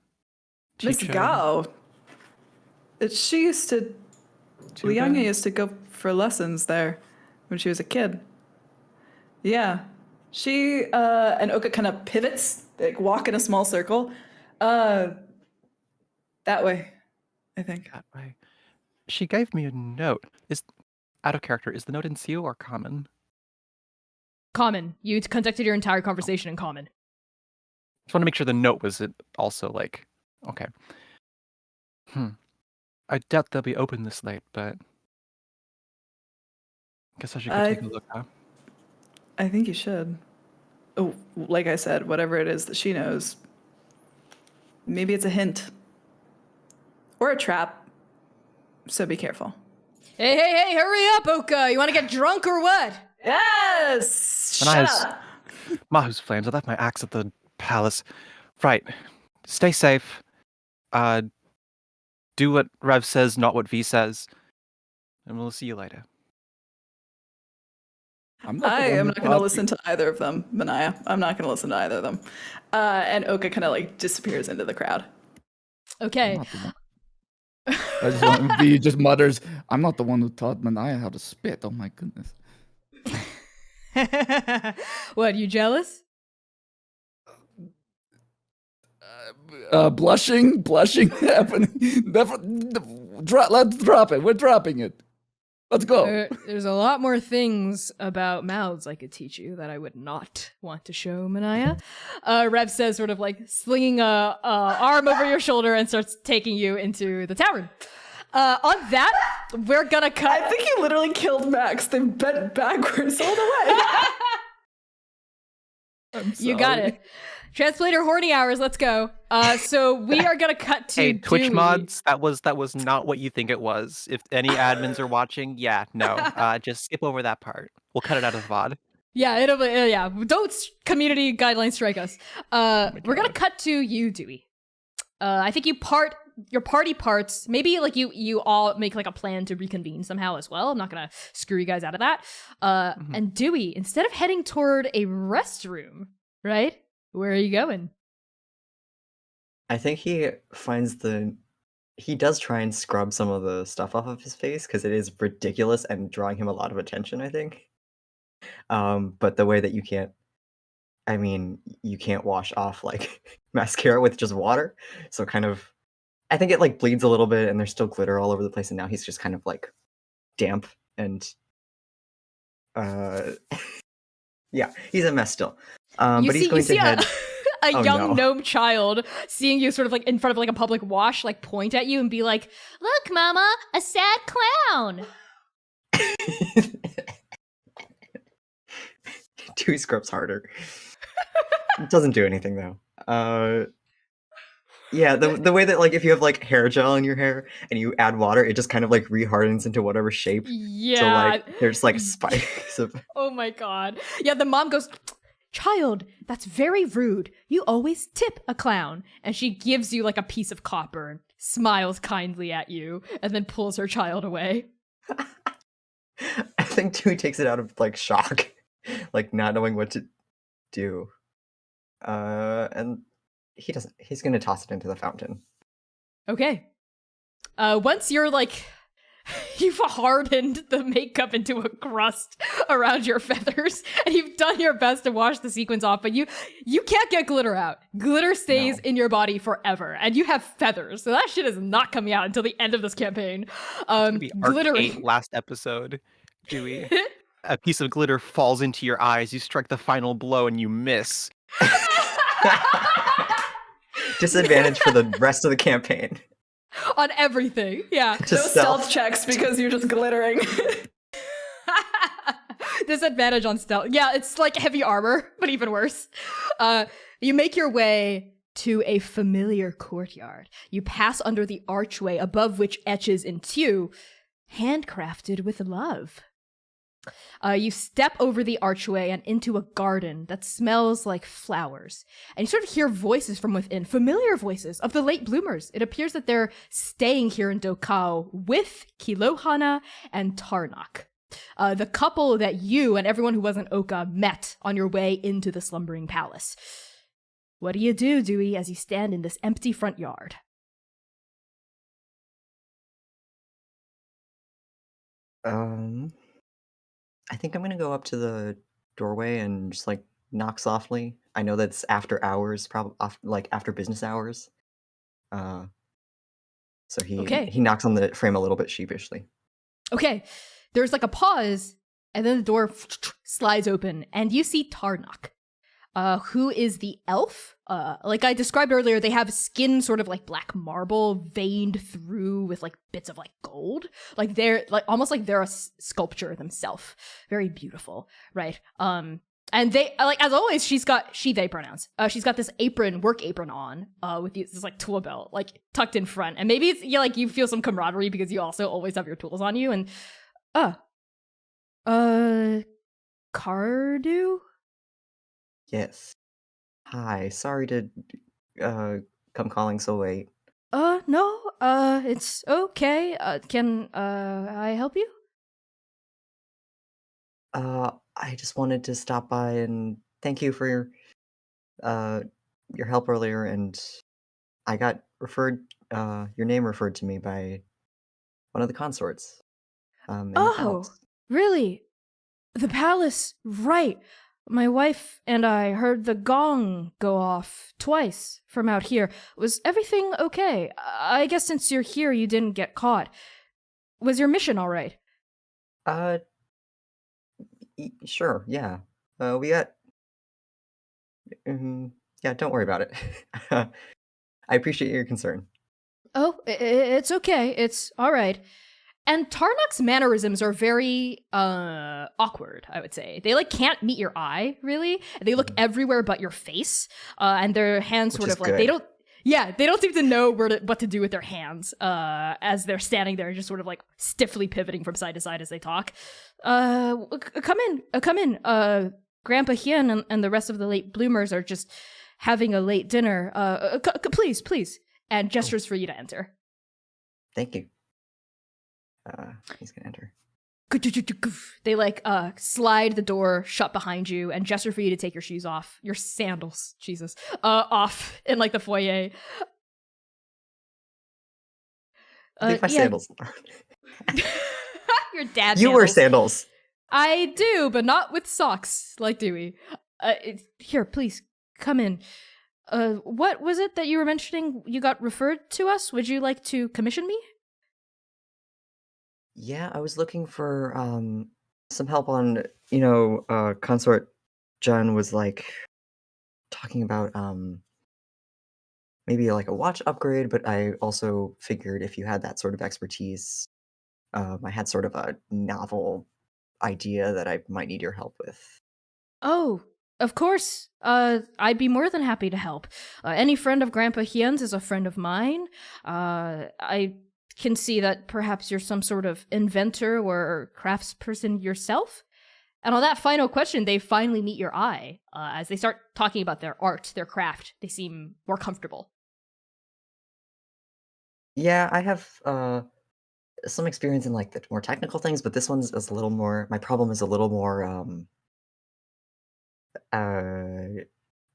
Miss teacher. Gao. She used to. Tutor? Lianga used to go for lessons there when she was a kid. Yeah. She and Oka kind of pivots, like walk in a small circle. That way, I think. That way. She gave me a note. Out of character, is the note in Seal or Common? Common. You conducted your entire conversation in common. Just want to make sure the note was it also like okay. I doubt they'll be open this late, but I guess I should go take a look, huh? I think you should. Oh, like I said, whatever it is that she knows. Maybe it's a hint. Or a trap. So be careful. Hey, hurry up, Oka. You want to get drunk or what? Yes! And I Shut was- up! Mahu's flames. I left my axe at the palace. Right. Stay safe. Do what Rev says, not what V says. And we'll see you later. I am not going to listen to either of them, Manaya. I'm not going to listen to either of them. And Oka kind of like disappears into the crowd. Okay. V just mutters, "I'm not the one who taught Manaya how to spit." Oh my goodness. What, you jealous? Blushing happening. Let's drop it. We're dropping it. Let's go. There's a lot more things about mouths I could teach you that I would not want to show Manaya. Rev says, sort of like slinging a arm over your shoulder and starts taking you into the tavern. On that, we're gonna cut. I think you literally killed Max. They bent backwards all the way. You got it. Transplanar horny hours, let's go. So we are gonna cut to Hey, Twitch Dewey. mods, that was not what you think it was. If any admins are watching, just skip over that part. We'll cut it out of VOD. Yeah, it'll be, yeah. Don't community guidelines strike us. We're gonna cut to you, Dewey. I think your party parts. Maybe like you all make like a plan to reconvene somehow as well. I'm not gonna screw you guys out of that. And Dewey, instead of heading toward a restroom, right? Where are you going? I think he does try and scrub some of the stuff off of his face because it is ridiculous and drawing him a lot of attention, I think. But the way that you can't wash off like mascara with just water. So kind of, I think it like bleeds a little bit and there's still glitter all over the place. And now he's just kind of like damp and, yeah, he's a mess still. But he's going to head. A Oh, young no. gnome child seeing you sort of like in front of like a public wash, like point at you and be like, "Look, Mama, a sad clown." Dewey scrubs harder. It doesn't do anything though. Yeah, the way that like if you have like hair gel in your hair and you add water, it just kind of like rehardens into whatever shape. Yeah. So like there's like spikes of. Oh my god. Yeah, the mom goes, "Child, that's very rude. You always tip a clown." And she gives you like a piece of copper and smiles kindly at you and then pulls her child away. I think Dewey takes it out of like shock, like not knowing what to do. And he's gonna toss it into the fountain. Okay. Once you're like, you've hardened the makeup into a crust around your feathers, and you've done your best to wash the sequins off, but you can't get glitter out. Glitter stays in your body forever, and you have feathers, so that shit is not coming out until the end of this campaign. Maybe Arc Glittery. 8 last episode, Dewey. A piece of glitter falls into your eyes, you strike the final blow, and you miss. Disadvantage for the rest of the campaign. On everything, yeah. To No stealth checks because you're just glittering. Disadvantage on stealth. Yeah, it's like heavy armor, but even worse. You make your way to a familiar courtyard. You pass under the archway above which etches in Tew, handcrafted with love. You step over the archway and into a garden that smells like flowers. And you sort of hear voices from within, familiar voices of the late bloomers. It appears that they're staying here in Dokao with Kilohana and Tarnak, the couple that you and everyone who wasn't Oka met on your way into the slumbering palace. What do you do, Dewey, as you stand in this empty front yard? I think I'm gonna go up to the doorway and just like knock softly. I know that's after hours, probably like after business hours. Uh, so Okay. he knocks on the frame a little bit sheepishly. Okay. There's like a pause, and then the door slides open, and you see Tarnok, who is the elf. Like I described earlier, they have skin sort of like black marble veined through with like bits of like gold. Like they're like almost like they're a sculpture themselves. Very beautiful, right? And they like as always, she's got they pronouns. She's got this work apron on, with this like tool belt like tucked in front, and maybe it's like you feel some camaraderie because you also always have your tools on you. And Cardu. Yes. Hi. Sorry to come calling so late. No, it's okay. Can I help you? I just wanted to stop by and thank you for your help earlier, and I got your name referred to me by one of the consorts. In the Oh, palace. really? The palace, right. My wife and I heard the gong go off twice from out here. Was everything okay? I guess since you're here, you didn't get caught. Was your mission all right? Sure, yeah. We got. Yeah, don't worry about it. I appreciate your concern. Oh, it's okay. It's all right. And Tarnok's mannerisms are very awkward, I would say. They like can't meet your eye, really. They look everywhere but your face. And their hands Which sort is of like good. they don't seem to know what to do with their hands as they're standing there just sort of like stiffly pivoting from side to side as they talk. Come in. Grandpa Hien and the rest of the late bloomers are just having a late dinner. Please. And gestures for you to enter. Thank you. He's gonna enter. They like slide the door shut behind you and gesture for you to take your shoes off, your sandals, Jesus, off in like the foyer. I think my sandals. Your dad. You wear sandals. I do, but not with socks like Dewey. Here, please come in. What was it that you were mentioning? You got referred to us. Would you like to commission me? Yeah, I was looking for some help on, Consort Jen was like talking about maybe like a watch upgrade, but I also figured if you had that sort of expertise, I had sort of a novel idea that I might need your help with. Oh, of course. I'd be more than happy to help. Any friend of Grandpa Hien's is a friend of mine. I can see that perhaps you're some sort of inventor or craftsperson yourself. And on that final question, they finally meet your eye. As they start talking about their art, their craft, they seem more comfortable. Yeah, I have some experience in like the more technical things, but this one's is a little more. My problem is a little more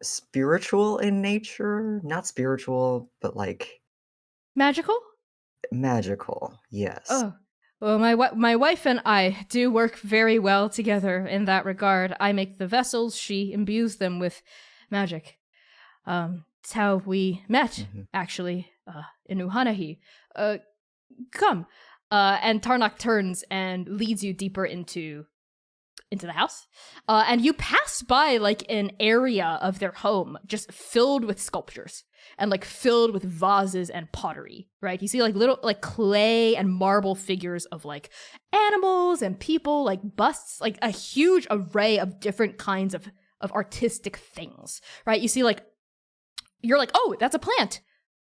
spiritual in nature. Not spiritual, but like Magical? magical. Yes. Oh. Well, my wife and I do work very well together in that regard. I make the vessels, she imbues them with magic. It's how we met, actually, in Uhanahi. Come. And Tarnok turns and leads you deeper into the house. And you pass by like an area of their home just filled with sculptures and like filled with vases and pottery, right? You see like little like clay and marble figures of like animals and people, like busts, like a huge array of different kinds of artistic things, right? You see like, you're like, oh, that's a plant.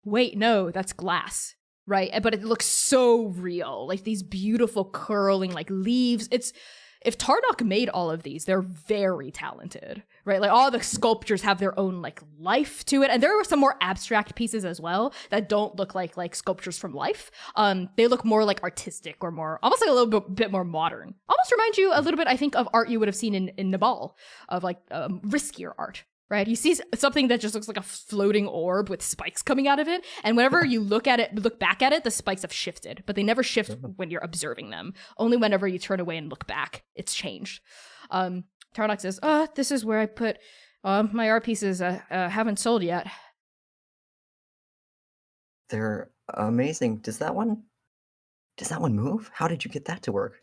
Wait, no, that's glass. Right? But it looks so real. Like these beautiful curling like leaves. If Tarnok made all of these, they're very talented, right? Like all the sculptures have their own like life to it. And there were some more abstract pieces as well that don't look like sculptures from life. They look more like artistic or more, almost like a little bit more modern. Almost remind you a little bit, I think, of art you would have seen in Nepal, of like riskier art. right? You see something that just looks like a floating orb with spikes coming out of it, and whenever you look back at it, the spikes have shifted, but they never shift when you're observing them. Only whenever you turn away and look back, it's changed. Tarnock says, this is where I put my art pieces I haven't sold yet. They're amazing. Does that one move? How did you get that to work?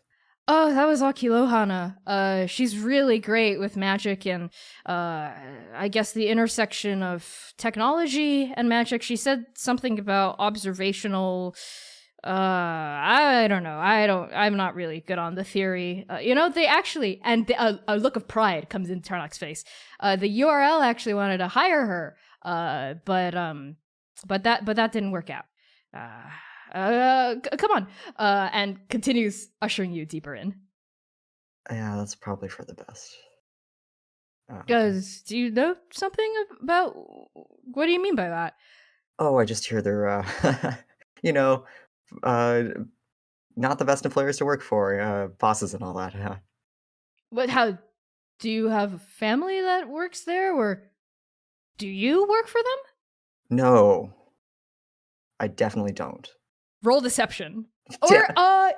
Oh, that was Akilohana. She's really great with magic and, I guess the intersection of technology and magic. She said something about observational, I don't know. I'm not really good on the theory. They actually, and a look of pride comes into Tarnock's face. The URL actually wanted to hire her, but that didn't work out. Come on, and continues ushering you deeper in. Yeah, that's probably for the best. Do you know something about, what do you mean by that? Oh, I just hear they're, not the best employers to work for, bosses and all that. But how, do you have a family that works there, or do you work for them? No, I definitely don't. Roll deception. Or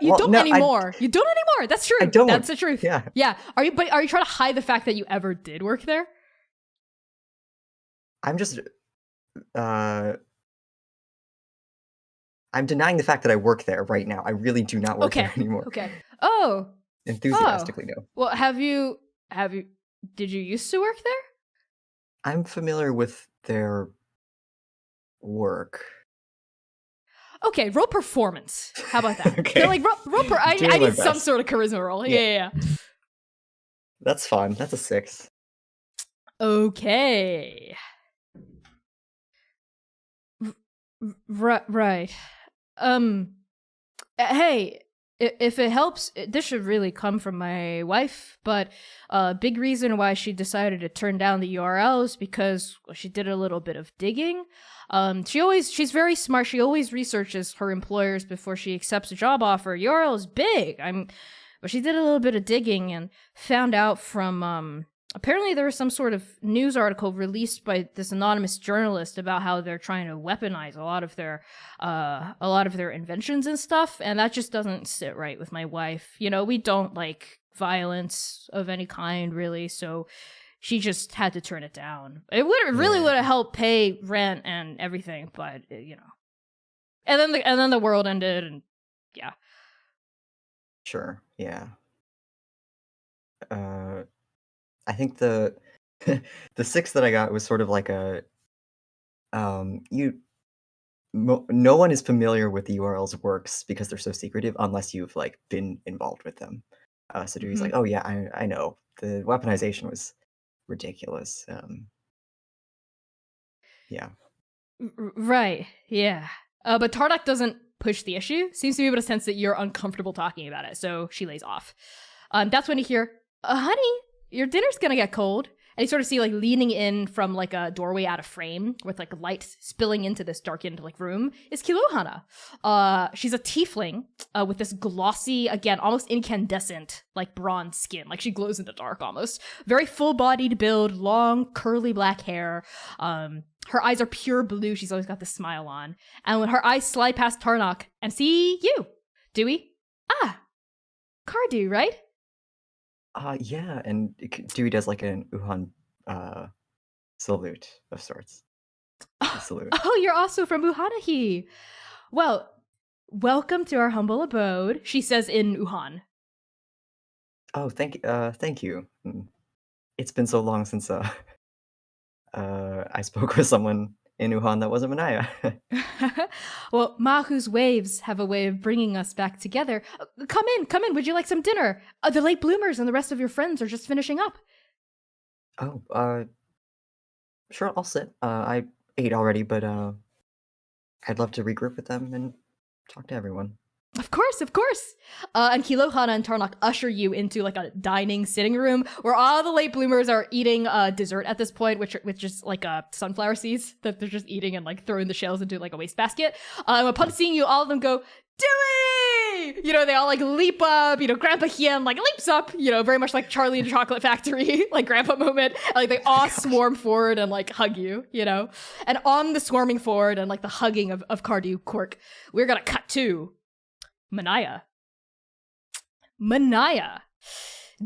you don't anymore. You don't anymore. That's true. I don't. That's the truth. Yeah. Yeah. Are you trying to hide the fact that you ever did work there? I'm just I'm denying the fact that I work there right now. I really do not work there anymore. Okay. Oh. Enthusiastically, no. Well, did you used to work there? I'm familiar with their work. Okay, roll performance. How about that? Okay. So, like, I Doing my need some best. sort of charisma roll. Yeah. That's fun. That's a 6. Okay. Right. Hey, if it helps, this should really come from my wife, but a big reason why she decided to turn down the URL is because she did a little bit of digging. She's very smart. She always researches her employers before she accepts a job offer. URL is big. But she did a little bit of digging and found out from, apparently there was some sort of news article released by this anonymous journalist about how they're trying to weaponize a lot of their inventions and stuff, and that just doesn't sit right with my wife. We don't like violence of any kind, really, so she just had to turn it down. It would have helped pay rent and everything, but and then the world ended, and yeah. Sure. Yeah. I think the 6 that I got was sort of like a no one is familiar with the URL's works because they're so secretive unless you've like been involved with them. So Dewey's like, oh yeah, I know the weaponization was ridiculous. Yeah. Right. Yeah. But Tarnock doesn't push the issue. Seems to be able to sense that you're uncomfortable talking about it, so she lays off. That's when you hear, honey, your dinner's gonna get cold. And you sort of see, like, leaning in from, like, a doorway out of frame with, like, light spilling into this darkened, like, room is Kilohana. She's a tiefling with this glossy, again, almost incandescent, like, bronze skin. Like, she glows in the dark almost. Very full-bodied build, long, curly black hair. Her eyes are pure blue. She's always got this smile on. And when her eyes slide past Tarnock and see you, Dewey. Cardew, right? Yeah, and Dewey does like an Uhan salute of sorts. Salute. Oh, you're also from Uhanahi. Well, welcome to our humble abode, she says in Uhan. Oh, thank you. It's been so long since I spoke with someone in Uhan that wasn't Manaya. Well, Mahu's waves have a way of bringing us back together. Come in. Would you like some dinner? The late bloomers and the rest of your friends are just finishing up. Oh, sure, I'll sit. I ate already, but I'd love to regroup with them and talk to everyone. Of course. And Kilohana and Tarnock usher you into like a dining sitting room where all the late bloomers are eating dessert at this point, which is like sunflower seeds that they're just eating and like throwing the shells into like a wastebasket. Upon seeing you, all of them go, Dewey! You know, they all like leap up, you know, Grandpa Hien like leaps up, you know, very much like Charlie and the Chocolate Factory, like Grandpa moment. And, like they all swarm forward and like hug you, you know? And on the swarming forward and like the hugging of Cardew Quirk, we're gonna cut to Manaya.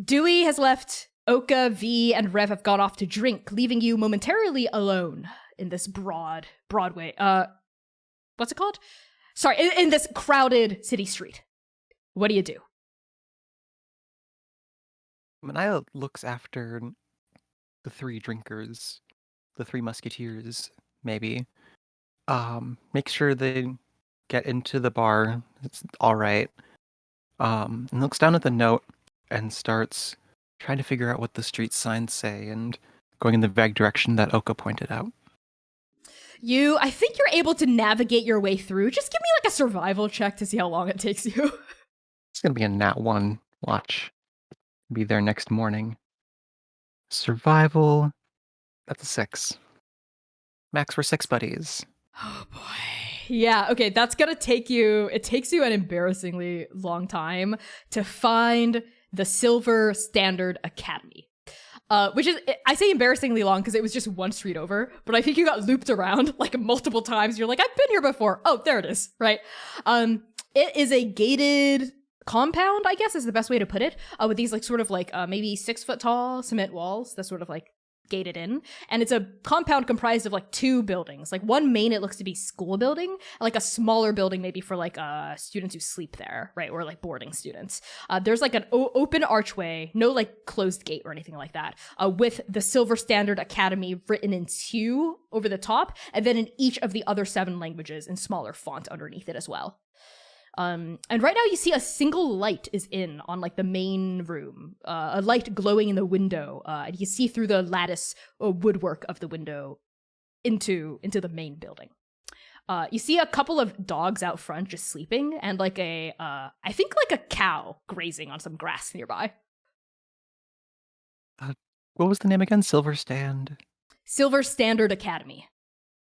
Dewey has left. Oka, V, and Rev have gone off to drink, leaving you momentarily alone in this Broadway. What's it called? Sorry, in this crowded city street. What do you do? Manaya looks after the three drinkers, the three musketeers, maybe. Make sure they get into the bar. It's all right. And looks down at the note and starts trying to figure out what the street signs say and going in the vague direction that Oka pointed out. I think you're able to navigate your way through. Just give me like a survival check to see how long it takes you. It's gonna be a nat 1. Watch. Be there next morning. Survival. That's a 6. Max for 6 buddies. Oh boy. Yeah, okay, that's gonna take you, it takes you an embarrassingly long time to find the Silver Standard Academy. Which is, I say embarrassingly long because it was just one street over, but I think you got looped around like multiple times. You're like, I've been here before. Oh, there it is, right? It is a gated compound, I guess is the best way to put it, with these like sort of like maybe 6 foot tall cement walls that sort of like gated in, and it's a compound comprised of like 2 buildings, like one main, it looks to be school building, and like a smaller building maybe for like students who sleep there, right, or like boarding students. There's like an open archway, no like closed gate or anything like that, with the Silver Standard Academy written in Sioux over the top, and then in each of the other 7 languages in smaller font underneath it as well. And right now you see a single light is in on like the main room, a light glowing in the window, and you see through the lattice woodwork of the window into the main building. You see a couple of dogs out front just sleeping, and like I think like a cow grazing on some grass nearby. What was the name again? Silver Standard Academy.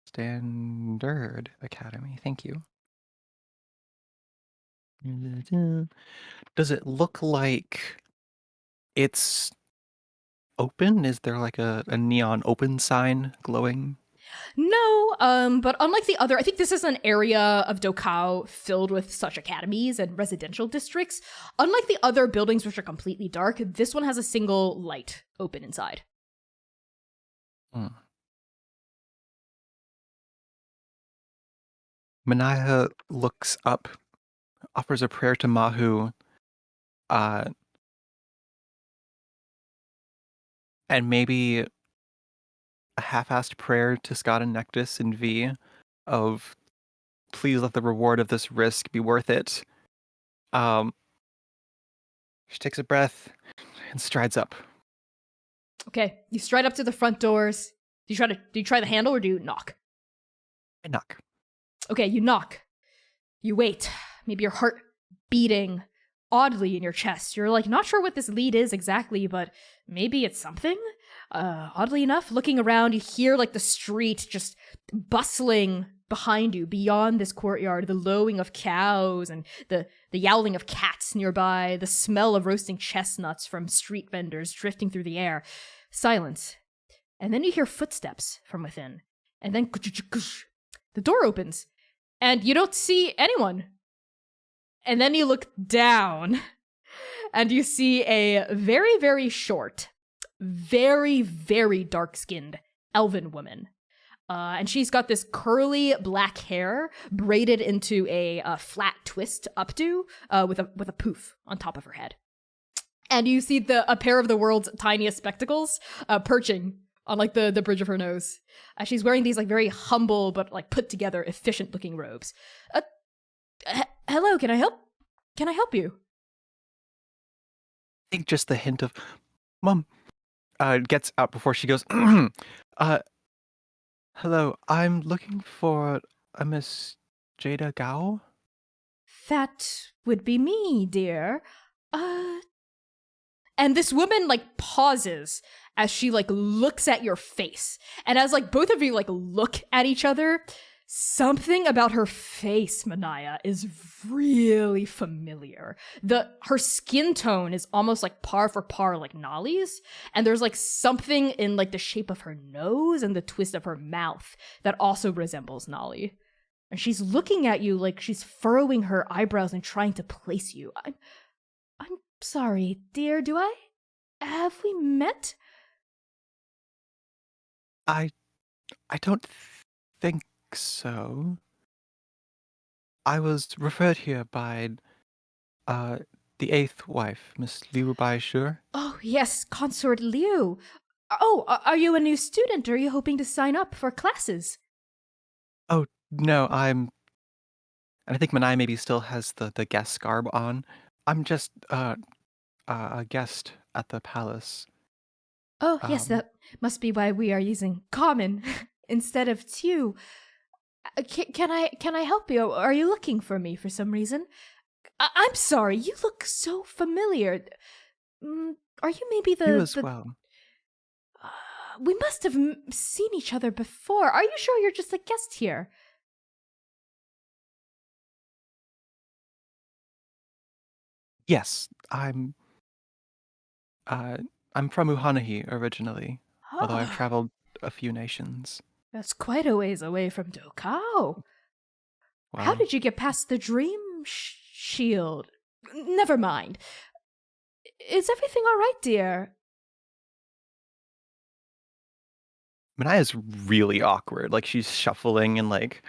Standard Academy. Thank you. Does it look like it's open? Is there like a neon open sign glowing? No, but unlike the other, I think this is an area of Dokao filled with such academies and residential districts. Unlike the other buildings, which are completely dark, this one has a single light open inside. Manaya looks up, offers a prayer to Mahu, and maybe a half-assed prayer to Scott and Nectus and V of please let the reward of this risk be worth it. She takes a breath and strides up. Okay, you stride up to the front doors. Do you try the handle or do you knock? I knock. Okay, you knock. You wait. Maybe your heart beating oddly in your chest. You're like not sure what this lead is exactly, but maybe it's something. Oddly enough, looking around, you hear like the street just bustling behind you beyond this courtyard, the lowing of cows and the yowling of cats nearby, the smell of roasting chestnuts from street vendors drifting through the air. Silence. And then you hear footsteps from within. And then the door opens and you don't see anyone. And then you look down and you see a very, very short, very, very dark-skinned elven woman. And she's got this curly black hair braided into a flat twist updo with a poof on top of her head. And you see a pair of the world's tiniest spectacles perching on like the bridge of her nose. She's wearing these like very humble but like put together, efficient looking robes. Hello, can I help? Can I help you? I think just the hint of Mom gets out before she goes, hello, I'm looking for a Miss Jada Gao. That would be me, dear. And this woman like pauses as she like looks at your face. And as like both of you like look at each other, Something about her face, Manaya, is really familiar. Her skin tone is almost like par for par like Nolly's, and there's like something in like the shape of her nose and the twist of her mouth that also resembles Nolly. And she's looking at you like she's furrowing her eyebrows and trying to place you. I'm sorry, dear, have we met? I don't think so. I was referred here by the eighth wife, Miss Liu Baishu. Oh, yes, Consort Liu. Oh, are you a new student, or are you hoping to sign up for classes? Oh, no, and I think Manai maybe still has the guest garb on. I'm just a guest at the palace. Oh, yes, that must be why we are using common instead of tu. Can I help you? Are you looking for me for some reason? I'm sorry, you look so familiar. Are you maybe You as well. We must have seen each other before. Are you sure you're just a guest here? Yes, I'm from Uhanahi originally, although I've traveled a few nations. That's quite a ways away from Dokao. How Well, did you get past the dream shield? Never mind. Is everything all right, dear? Manaya's really awkward. Like, she's shuffling and like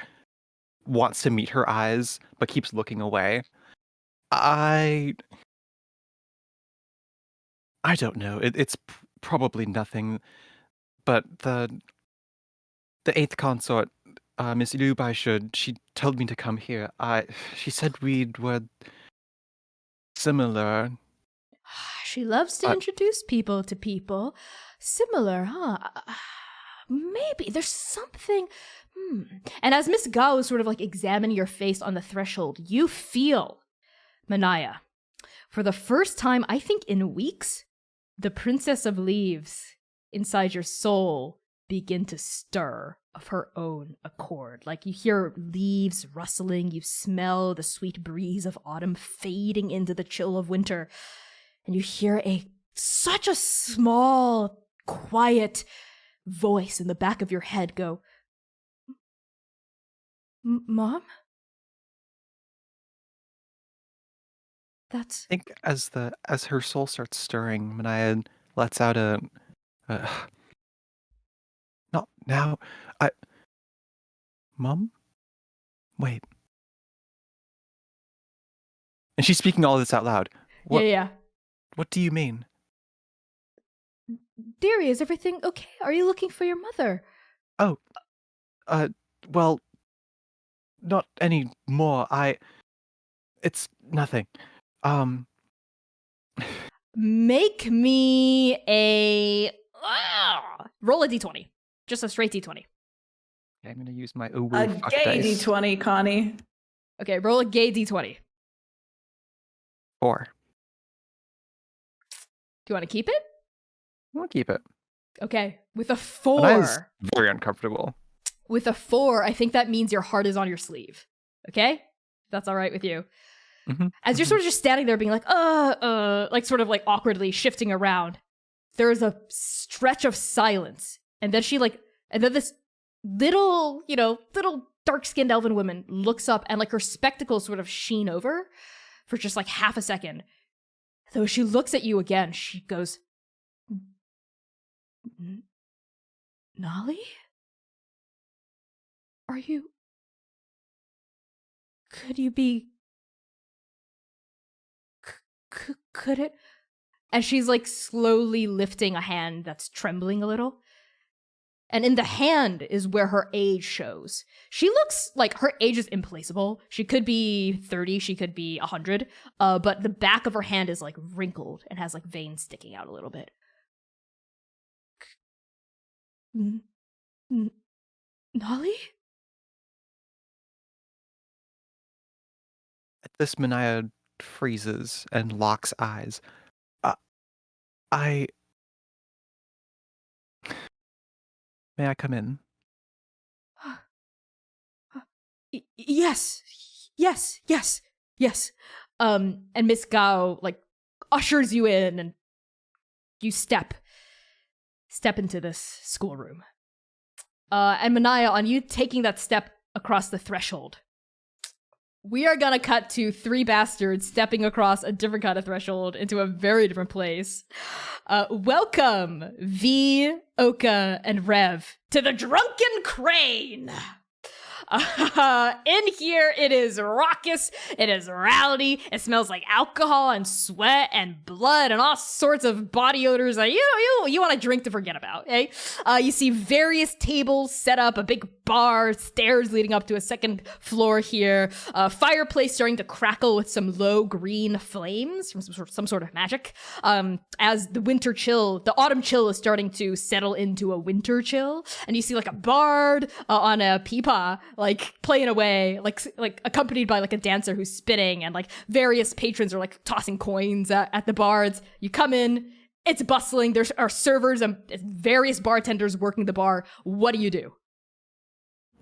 wants to meet her eyes, but keeps looking away. I don't know. It's probably nothing. But the eighth consort, Miss Liu Baishu, she told me to come here. She said we were similar. She loves to introduce people to people. Similar, huh? Maybe there's something. And as Miss Gao is sort of like examining your face on the threshold, you feel, Manaya, for the first time, I think in weeks, the Princess of Leaves inside your soul begin to stir of her own accord. Like you hear leaves rustling, you smell the sweet breeze of autumn fading into the chill of winter, and you hear such a small, quiet voice in the back of your head go, Mom? I think as her soul starts stirring, Manaya lets out a not now. Mom? Wait. And she's speaking all this out loud. What, Yeah. What do you mean? Dearie, is everything okay? Are you looking for your mother? Oh, well, not anymore. It's nothing. Make me a roll a d20. Just a straight d20. I'm gonna use my A fuck gay dice. D20, Connie. Okay, roll a gay d20. 4. Do you want to keep it? We'll keep it. Okay, with a Manaya's 4. very uncomfortable. With a 4, I think that means your heart is on your sleeve. Okay? That's all right with you. Mm-hmm. As you're sort of just standing there being like, like sort of like awkwardly shifting around, there is a stretch of silence. And then and then this little dark-skinned elven woman looks up and like her spectacles sort of sheen over for just like half a second. Though she looks at you again, she goes, Nolly? Are you... Could you be... Could it... And she's like slowly lifting a hand that's trembling a little. And in the hand is where her age shows. She looks like her age is implaceable. She could be 30, she could be 100. But the back of her hand is like wrinkled and has like veins sticking out a little bit. Nolly? At this, Manaya freezes and locks eyes. May I come in? Yes, yes, yes, yes. And Miss Gao like ushers you in, and you step into this schoolroom. And Manaya, on you taking that step across the threshold, we are gonna cut to three bastards stepping across a different kind of threshold into a very different place. Welcome, V, Oka, and Rev, to the Drunken Crane! In here, it is raucous, it is rowdy, it smells like alcohol and sweat and blood and all sorts of body odors that you want to drink to forget about, eh? You see various tables set up, a big bar, stairs leading up to a second floor here, a fireplace starting to crackle with some low green flames from some sort of magic, as the autumn chill is starting to settle into a winter chill, and you see like a bard on a peepaw, like playing away, like accompanied by like a dancer who's spinning, and like various patrons are like tossing coins at the bards. You come in, it's bustling. There are servers and various bartenders working the bar. What do you do?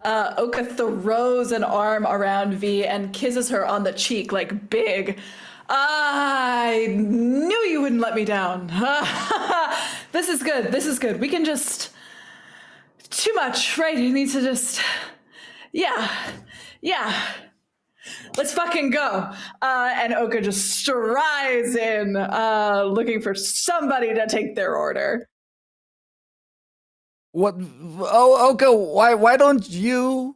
Oka throws an arm around V and kisses her on the cheek, like big. I knew you wouldn't let me down. This is good. This is good. We can just... Too much, right? You need to just... Yeah. Let's fucking go. And Oka just strides in, looking for somebody to take their order. What? Oh, Oka, why don't you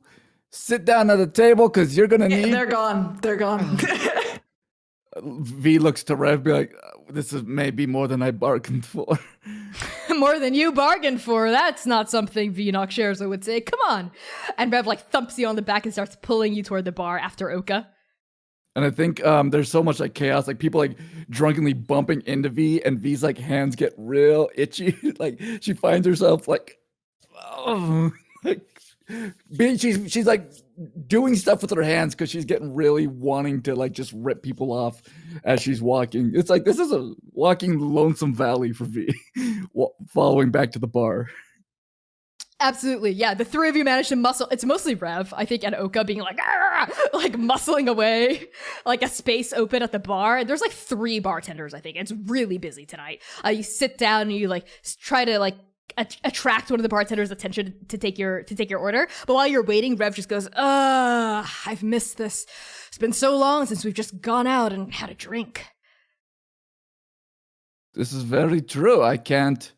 sit down at the table? Because you're gonna need... They're gone. V looks to Rev, be like, this is maybe more than I bargained for. More than you bargained for. That's not something Vinox Scherzo would say. Come on. And Rev like thumps you on the back and starts pulling you toward the bar after Oka. And I think there's so much like chaos, like people like drunkenly bumping into V, and V's like hands get real itchy. Like she finds herself like, oh, like she's like doing stuff with her hands because she's getting really wanting to like just rip people off as she's walking. It's like this is a walking Lonesome Valley for V, following back to the bar. Absolutely, yeah. The three of you manage to muscle. It's mostly Rev, I think, and Oka being like, like muscling away, like a space open at the bar. There's like 3 bartenders, I think. It's really busy tonight. You sit down and you like try to like attract one of the bartender's attention to take your order. But while you're waiting, Rev just goes, I've missed this. It's been so long since we've just gone out and had a drink. This is very true. I can't.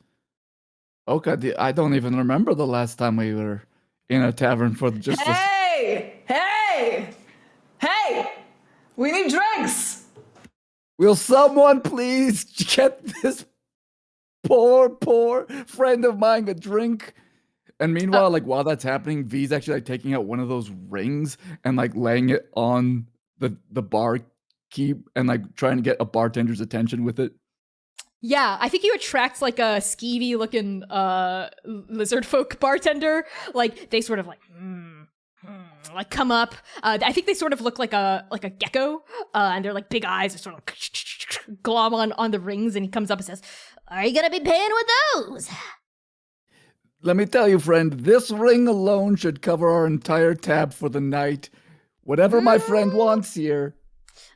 Okay, I don't even remember the last time we were in a tavern for just. Hey! We need drinks. Will someone please get this poor friend of mine a drink? And meanwhile, like while that's happening, V's actually like taking out one of those rings and like laying it on the bar keep and like trying to get a bartender's attention with it. Yeah, I think you attract like a skeevy looking lizard folk bartender. Like they sort of like like come up. I think they sort of look like a gecko, and their like big eyes are sort of glom on the rings. And he comes up and says, Are you gonna be paying with those? Let me tell you, friend, this ring alone should cover our entire tab for the night. Whatever my friend wants here.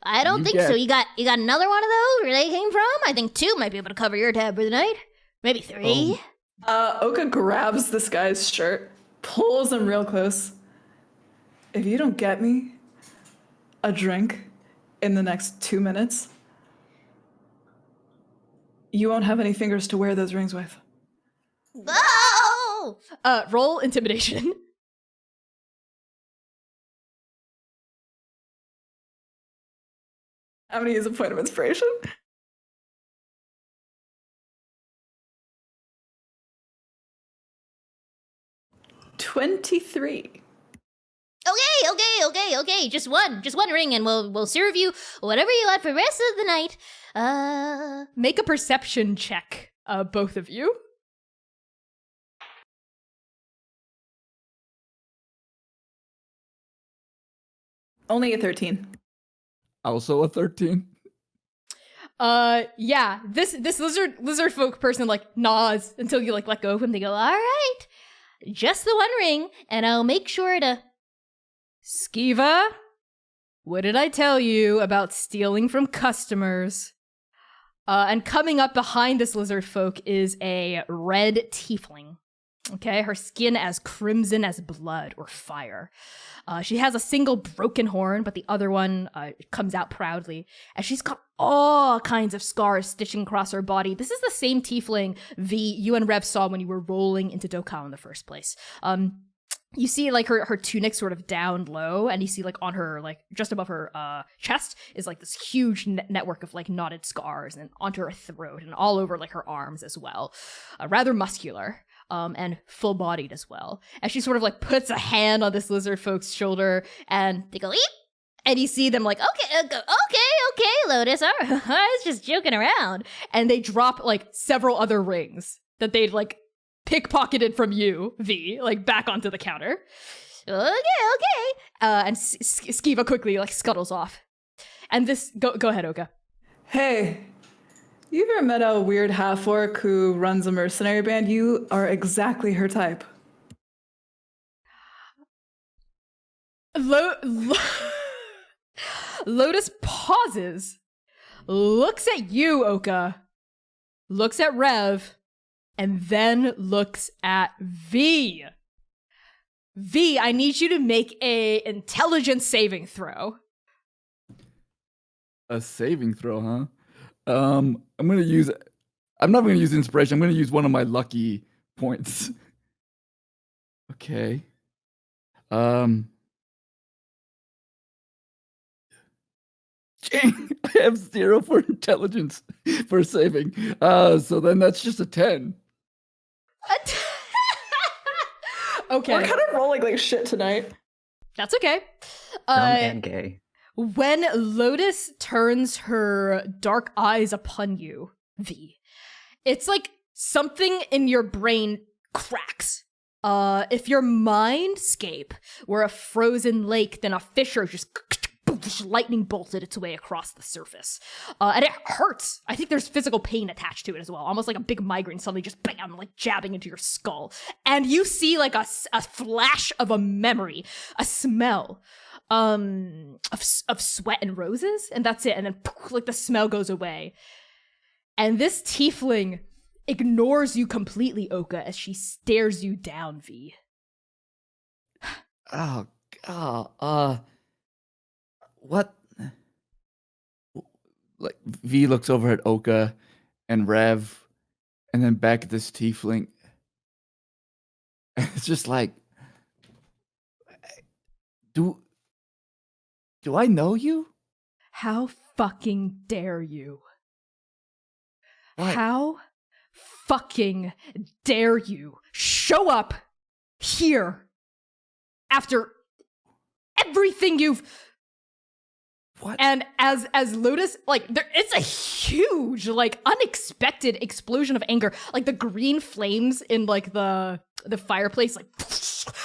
I don't think so. You got another one of those where they came from? I think 2 might be able to cover your tab for the night. Maybe 3. Oka grabs this guy's shirt, pulls him real close. If you don't get me a drink in the next 2 minutes, you won't have any fingers to wear those rings with. Oh! Roll intimidation. I'm gonna use a point of inspiration. $23. Okay. Just one ring, and we'll serve you whatever you want for the rest of the night. Make a perception check, both of you. Only a 13. Also a 13. Yeah. This lizard folk person like nods until you like let go of him. They go, all right, just the one ring, and I'll make sure to Skiva, what did I tell you about stealing from customers? And coming up behind this lizard folk is a red tiefling. Okay, her skin as crimson as blood or fire. She has a single broken horn, but the other one comes out proudly. And she's got all kinds of scars stitching across her body. This is the same tiefling you and Rev saw when you were rolling into Dokkan in the first place. You see like her tunic sort of down low, and you see like on her, like just above her chest is like this huge network of like knotted scars, and onto her throat and all over like her arms as well. Rather muscular. And full-bodied as well. And she sort of like puts a hand on this lizard folk's shoulder, and they go, eep! And you see them like, okay, Lotus, I was just joking around. And they drop like several other rings that they'd like pickpocketed from you, V, like back onto the counter. Okay. And Skiva quickly like scuttles off. And this, go ahead, Oka. Hey, you ever met a weird half-orc who runs a mercenary band? You are exactly her type. Lotus pauses, looks at you, Oka, looks at Rev, and then looks at V. V, I need you to make a intelligence saving throw. A saving throw, huh? I'm not gonna use inspiration. I'm gonna use one of my lucky points. Okay. Dang, I have 0 for intelligence for saving. So then that's just a 10. Okay. We're kind of rolling like shit tonight. That's okay. Dumb and gay. When Lotus turns her dark eyes upon you, V, it's like something in your brain cracks. If your mindscape were a frozen lake, then a fissure just lightning bolted its way across the surface. And it hurts. I think there's physical pain attached to it as well. Almost like a big migraine suddenly just bam, like jabbing into your skull. And you see like a flash of a memory, a smell. Of sweat and roses, and that's it. And then like the smell goes away, and this tiefling ignores you completely, Oka, as she stares you down, V. Oh God. What? Like V looks over at Oka and Rev, and then back at this tiefling. It's just like, Do I know you? How fucking dare you? What? How fucking dare you show up here after everything you've... What? And as Lotus, like, it's a huge, like, unexpected explosion of anger. Like, the green flames in, like, the fireplace,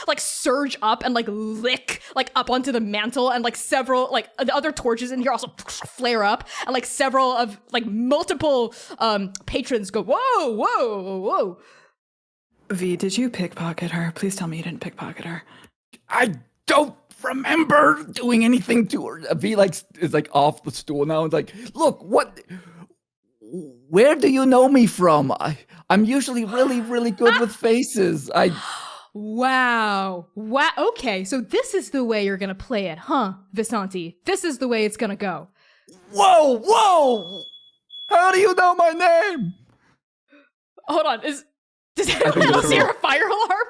like surge up and, like, lick, like, up onto the mantle. And, like, several, like, the other torches in here also flare up. And, like, several of, like, multiple patrons go, whoa. V, did you pickpocket her? Please tell me you didn't pickpocket her. I don't remember doing anything to her. V is like off the stool now and like, look, where do you know me from? I'm usually really good with faces. Wow. Okay, so this is the way you're gonna play it, huh, Visanti? This is the way it's gonna go. Whoa! How do you know my name? Hold on, does anyone else hear a fire alarm?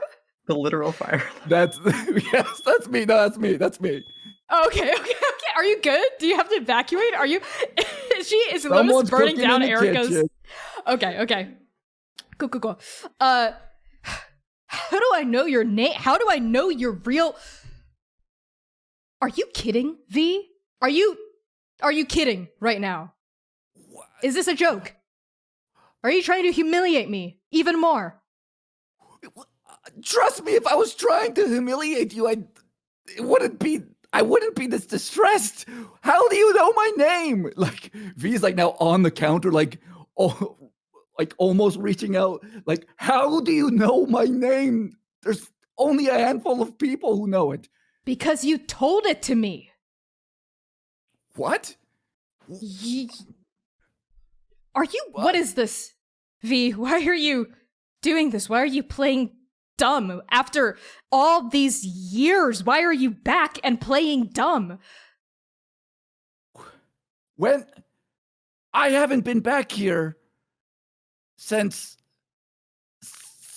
The literal fire. That's me. No, that's me. Okay. Are you good? Do you have to evacuate? Are you? Is Someone's Lotus burning cooking down in the Erica's? kitchen. Okay. Cool. How do I know your name? How do I know your real? Are you kidding, V? Are you kidding right now? What? Is this a joke? Are you trying to humiliate me even more? Trust me, if I was trying to humiliate you, I wouldn't be this distressed. How do you know my name? Like V's like now on the counter, like almost reaching out. Like, how do you know my name? There's only a handful of people who know it. Because you told it to me. What? Are you? What is this? V, why are you doing this? Why are you playing dumb? After all these years, why are you back and playing dumb? When I haven't been back here since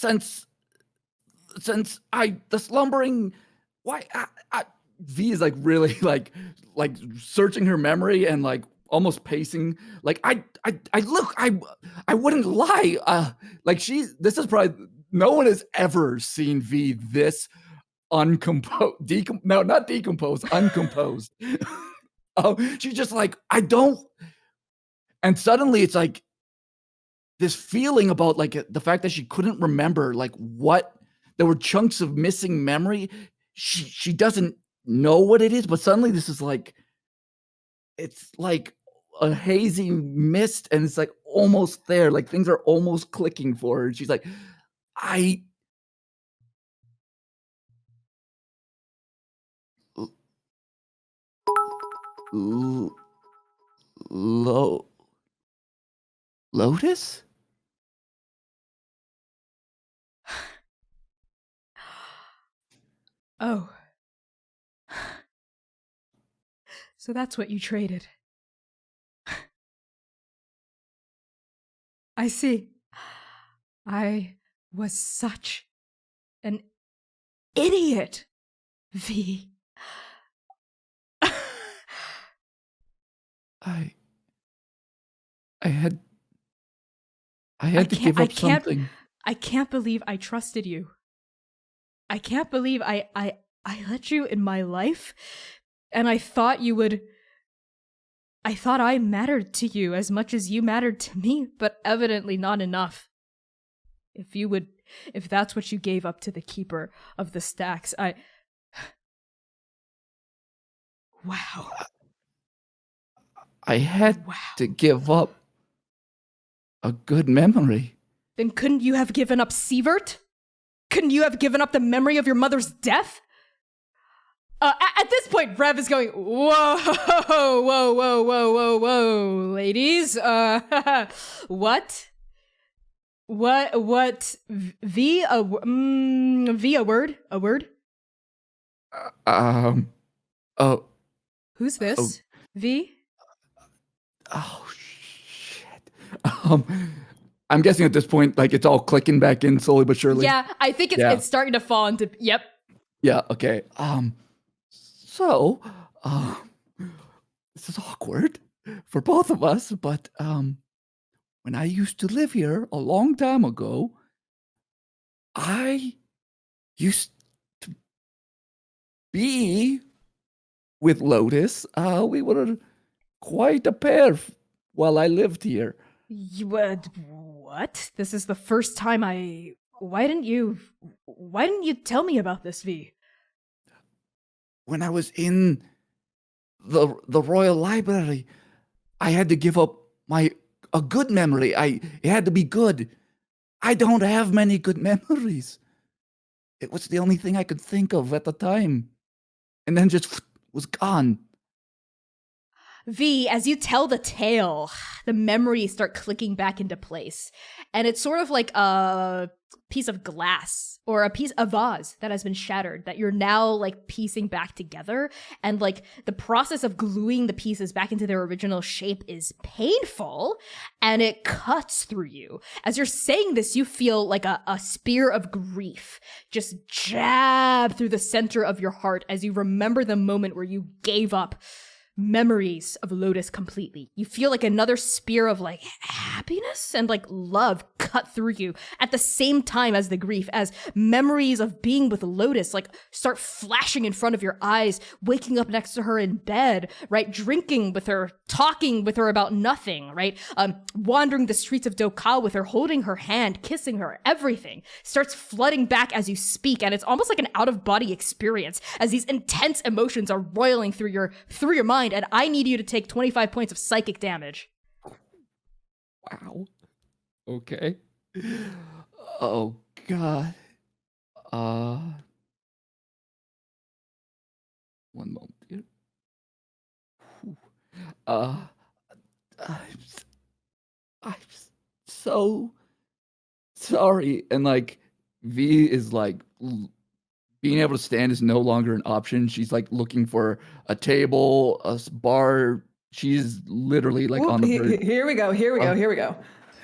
the slumbering. Why? V is like really like searching her memory and like almost pacing. Like I wouldn't lie. This is probably no one has ever seen V this uncomposed. No, not decomposed. Uncomposed. Oh, she's just like, I don't. And suddenly it's like this feeling about like the fact that she couldn't remember like what there were chunks of missing memory. She doesn't know what it is, but suddenly this is like, it's like a hazy mist and it's like almost there. Like things are almost clicking for her. And she's like, Lotus? Oh. So that's what you traded. I see. I was such an idiot, V. I had to give up something. I can't believe I trusted you. I can't believe I let you in my life, and I thought you would. I thought I mattered to you as much as you mattered to me, but evidently not enough. If that's what you gave up to the keeper of the stacks, Wow. I had to give up a good memory. Then couldn't you have given up Sievert? Couldn't you have given up the memory of your mother's death? At this point, Rev is going, whoa, whoa, whoa, whoa, whoa, whoa, ladies. What? V, V, a word? A word? Oh. Who's this? Oh. V? Oh, shit. I'm guessing at this point, like, it's all clicking back in slowly but surely. Yeah, I think it's starting to fall into, yep. Yeah, okay. So, this is awkward for both of us, but, when I used to live here a long time ago, I used to be with Lotus. We were quite a pair while I lived here. What? This is the first time Why didn't you tell me about this, V? When I was in the Royal Library, I had to give up a good memory. It had to be good. I don't have many good memories. It was the only thing I could think of at the time. And then just was gone. V, as you tell the tale, the memories start clicking back into place. And it's sort of like a piece of glass or a vase that has been shattered that you're now like piecing back together. And like the process of gluing the pieces back into their original shape is painful and it cuts through you. As you're saying this, you feel like a spear of grief just jab through the center of your heart as you remember the moment where you gave up memories of Lotus completely. You feel like another spear of like happiness and like love cut through you at the same time as the grief, as memories of being with Lotus like start flashing in front of your eyes, waking up next to her in bed, right? Drinking with her, talking with her about nothing, right? Wandering the streets of Dokal with her, holding her hand, kissing her, everything starts flooding back as you speak, and it's almost like an out-of-body experience as these intense emotions are roiling through your mind. And I need you to take 25 points of psychic damage. Wow. Okay. Oh, God. One moment here. Uh, I'm, I'm so sorry. And like V is like being able to stand is no longer an option. She's like looking for a table, bar. She's literally like Whoop, on the verge. here we go. Here we go. Here we go.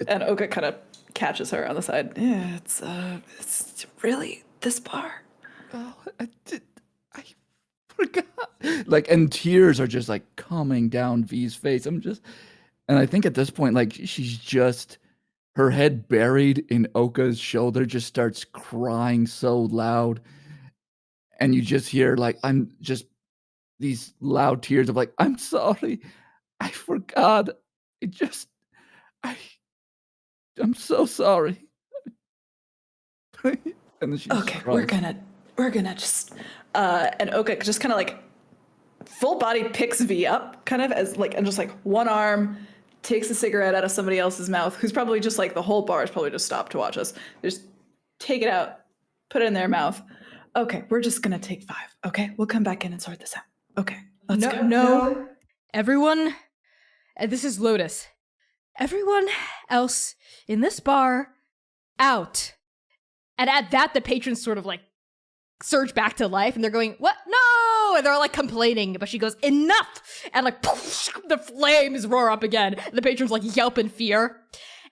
And Oka kind of catches her on the side. Yeah, it's really this bar. Oh, I forgot. Like, and tears are just like coming down V's face. And I think at this point, like she's just her head buried in Oka's shoulder, just starts crying so loud. And you just hear like, I'm just these loud tears of like, I'm sorry. I forgot. I just, I, I'm so sorry. And then she Okay, cries. we're gonna just and Oka just kind of like full body picks V up, kind of as like, and just like one arm takes a cigarette out of somebody else's mouth, who's probably just like the whole bar is probably just stopped to watch us. Just take it out, put it in their mouth. Okay, we're just gonna take 5. Okay, we'll come back in and sort this out. Okay, let's go. No. Everyone, and this is Lotus. Everyone else in this bar, out. And at that, the patrons sort of like surge back to life and they're going, what? No! And they're all like complaining, but she goes, enough! And like, poof, the flames roar up again. And the patrons like yelp in fear.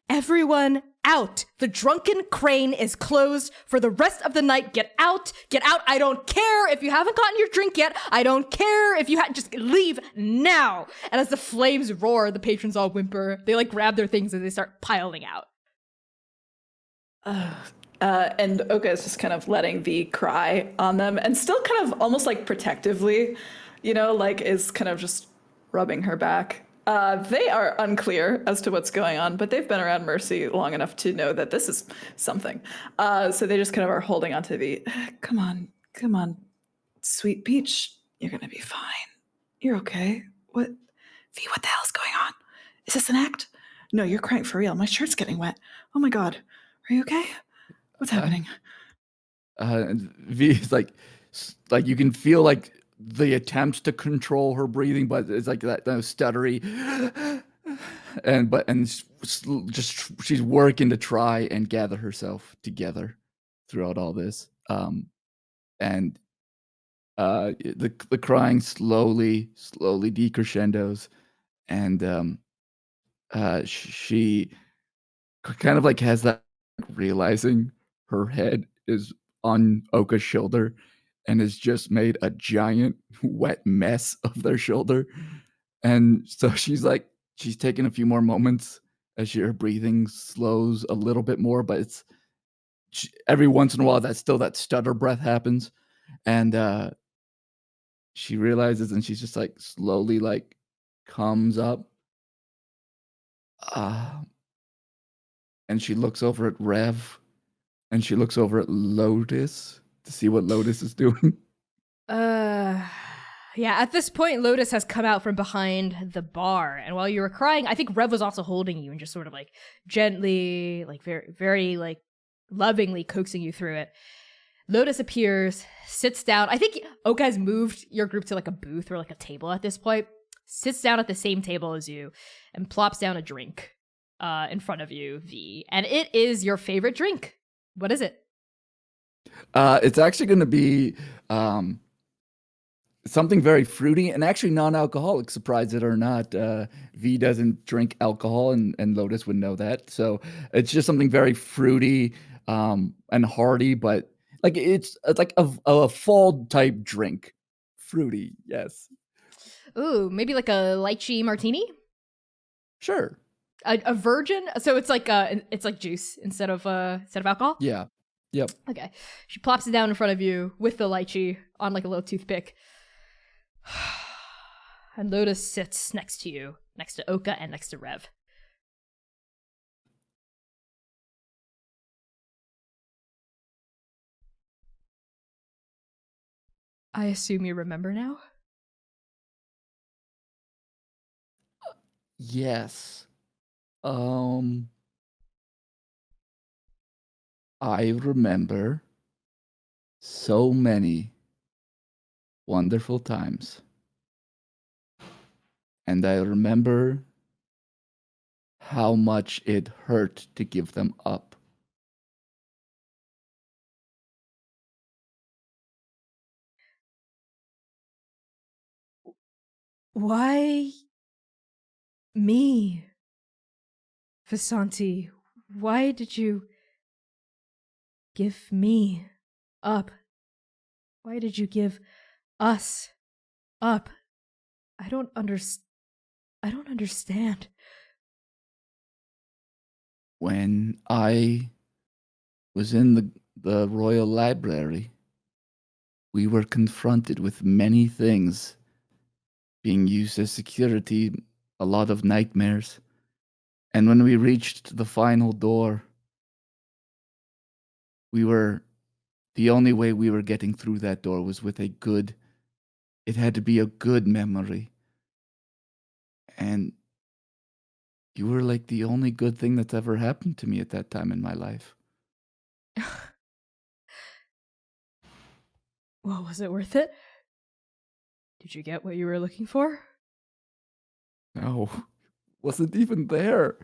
Everyone out. The Drunken Crane is closed for the rest of the night. Get out. Get out. I don't care if you haven't gotten your drink yet. I don't care if you just leave now. And as the flames roar, the patrons all whimper. They like grab their things and they start piling out. And Oka is just kind of letting V cry on them and still kind of almost like protectively, you know, like is kind of just rubbing her back. They are unclear as to what's going on, but they've been around Mercy long enough to know that this is something. So they just kind of are holding on to V. Come on, sweet peach. You're going to be fine. You're okay. What? V, what the hell's going on? Is this an act? No, you're crying for real. My shirt's getting wet. Oh my God. Are you okay? What's happening? V is like you can feel like the attempts to control her breathing, but it's like that stuttery, just she's working to try and gather herself together throughout all this. And the crying slowly decrescendos, and she kind of like has that realizing her head is on Oka's shoulder and has just made a giant wet mess of their shoulder. And so she's taking a few more moments as her breathing slows a little bit more, but every once in a while that stutter breath happens. And she realizes, and she's just like slowly like comes up. And she looks over at Rev, and she looks over at Lotus to see what Lotus is doing. Yeah, at this point, Lotus has come out from behind the bar. And while you were crying, I think Rev was also holding you and just sort of like gently, like very, very like lovingly coaxing you through it. Lotus appears, sits down. I think Oka has moved your group to like a booth or like a table at this point. Sits down at the same table as you and plops down a drink in front of you, V. And it is your favorite drink. What is it? It's actually going to be something very fruity and actually non-alcoholic, surprise it or not. V doesn't drink alcohol, and Lotus would know that. So it's just something very fruity and hearty, but like it's like a fall type drink. Fruity, yes. Ooh, maybe like a lychee martini? Sure. A virgin? So it's like juice instead of alcohol? Yeah. Yep. Okay. She plops it down in front of you with the lychee on like a little toothpick. And Lotus sits next to you, next to Oka and next to Rev. I assume you remember now? Yes. I remember so many wonderful times. And I remember how much it hurt to give them up. Why me, Vasanti? Why did you give me up? Why did you give us up? I don't understand. When I was in the Royal Library, we were confronted with many things being used as security, a lot of nightmares. And when we reached the final door, the only way we were getting through that door was with it had to be a good memory. And you were like the only good thing that's ever happened to me at that time in my life. Well, was it worth it? Did you get what you were looking for? No, wasn't even there.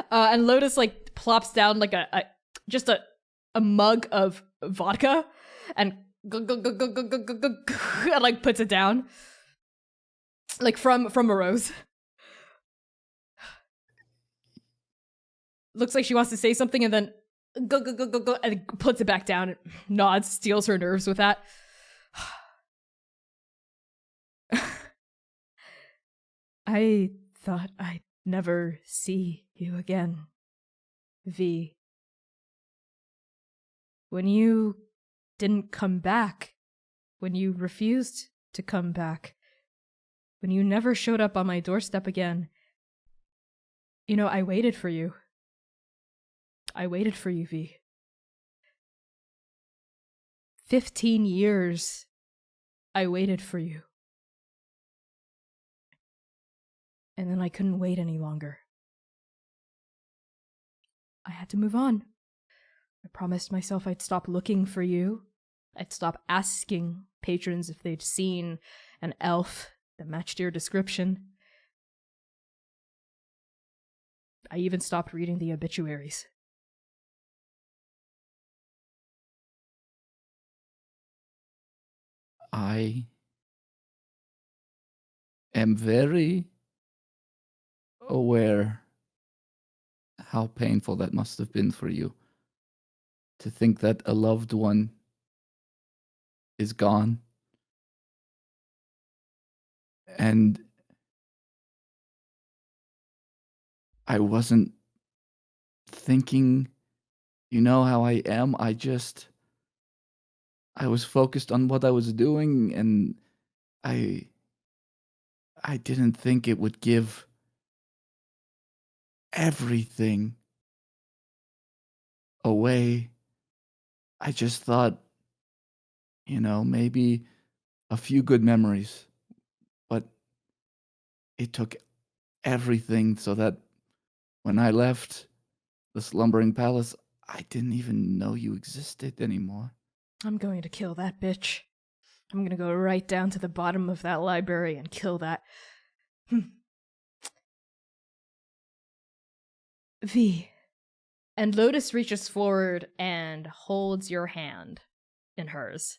And Lotus like plops down like just a mug of vodka and and like puts it down like from a rose. Looks like she wants to say something and then and puts it back down and nods, steals her nerves with that. I thought I'd never see you again, V. When you didn't come back, when you refused to come back, when you never showed up on my doorstep again, you know, I waited for you. I waited for you, V. 15 years I waited for you. And then I couldn't wait any longer. I had to move on. I promised myself I'd stop looking for you. I'd stop asking patrons if they'd seen an elf that matched your description. I even stopped reading the obituaries. I am very aware how painful that must have been for you. To think that a loved one is gone. And I wasn't thinking, you know how I am. I was focused on what I was doing, and I didn't think it would give everything away. I just thought, you know, maybe a few good memories, but it took everything so that when I left the slumbering palace, I didn't even know you existed anymore. I'm going to kill that bitch. I'm going to go right down to the bottom of that library and kill that. V. And Lotus reaches forward and holds your hand in hers.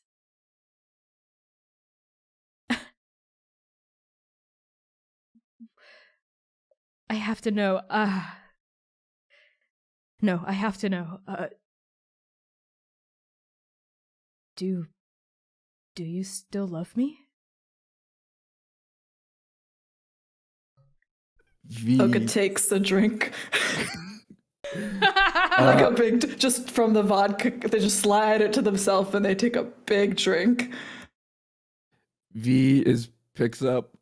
I have to know. No, I have to know. Do you still love me? Oka takes the drink. Like a big, just from the vodka, they just slide it to themselves and they take a big drink. Picks up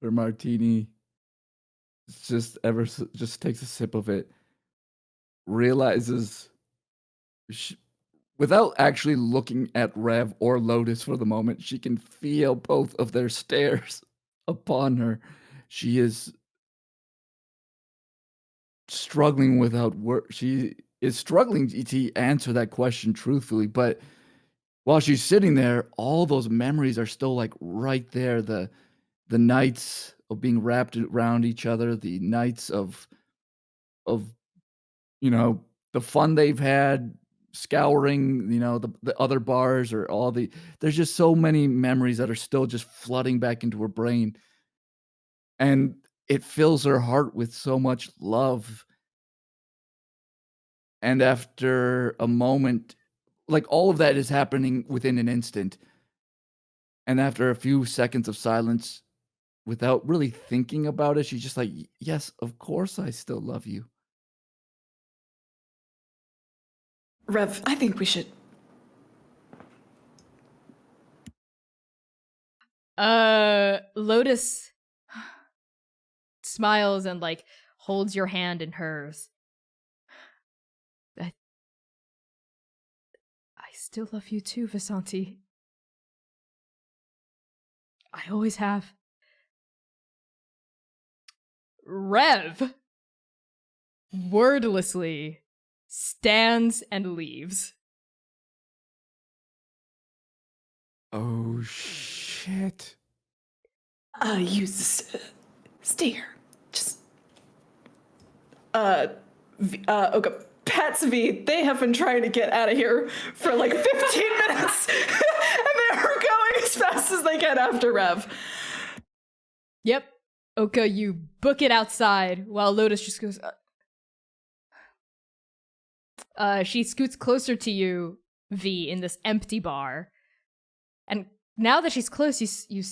her martini, just takes a sip of it, realizes without actually looking at Rev or Lotus for the moment, she can feel both of their stares upon her. She is struggling without word. She is struggling to answer that question truthfully, but while she's sitting there, all those memories are still like right there. The nights of being wrapped around each other, the nights of you know, the fun they've had scouring, you know, the other bars or all the there's just so many memories that are still just flooding back into her brain. And it fills her heart with so much love. And after a moment, like all of that is happening within an instant. And after a few seconds of silence, without really thinking about it, she's just like, yes, of course I still love you. Rev, I think we should. Lotus smiles and like holds your hand in hers. I still love you too, Vasanti. I always have. Rev wordlessly stands and leaves. Oh, shit. You stay here. Just. Oka pats V. They have been trying to get out of here for like 15 minutes, and they're going as fast as they can after Rev. Yep. Oka, you book it outside while Lotus just goes. She scoots closer to you, V, in this empty bar. And now that she's close, you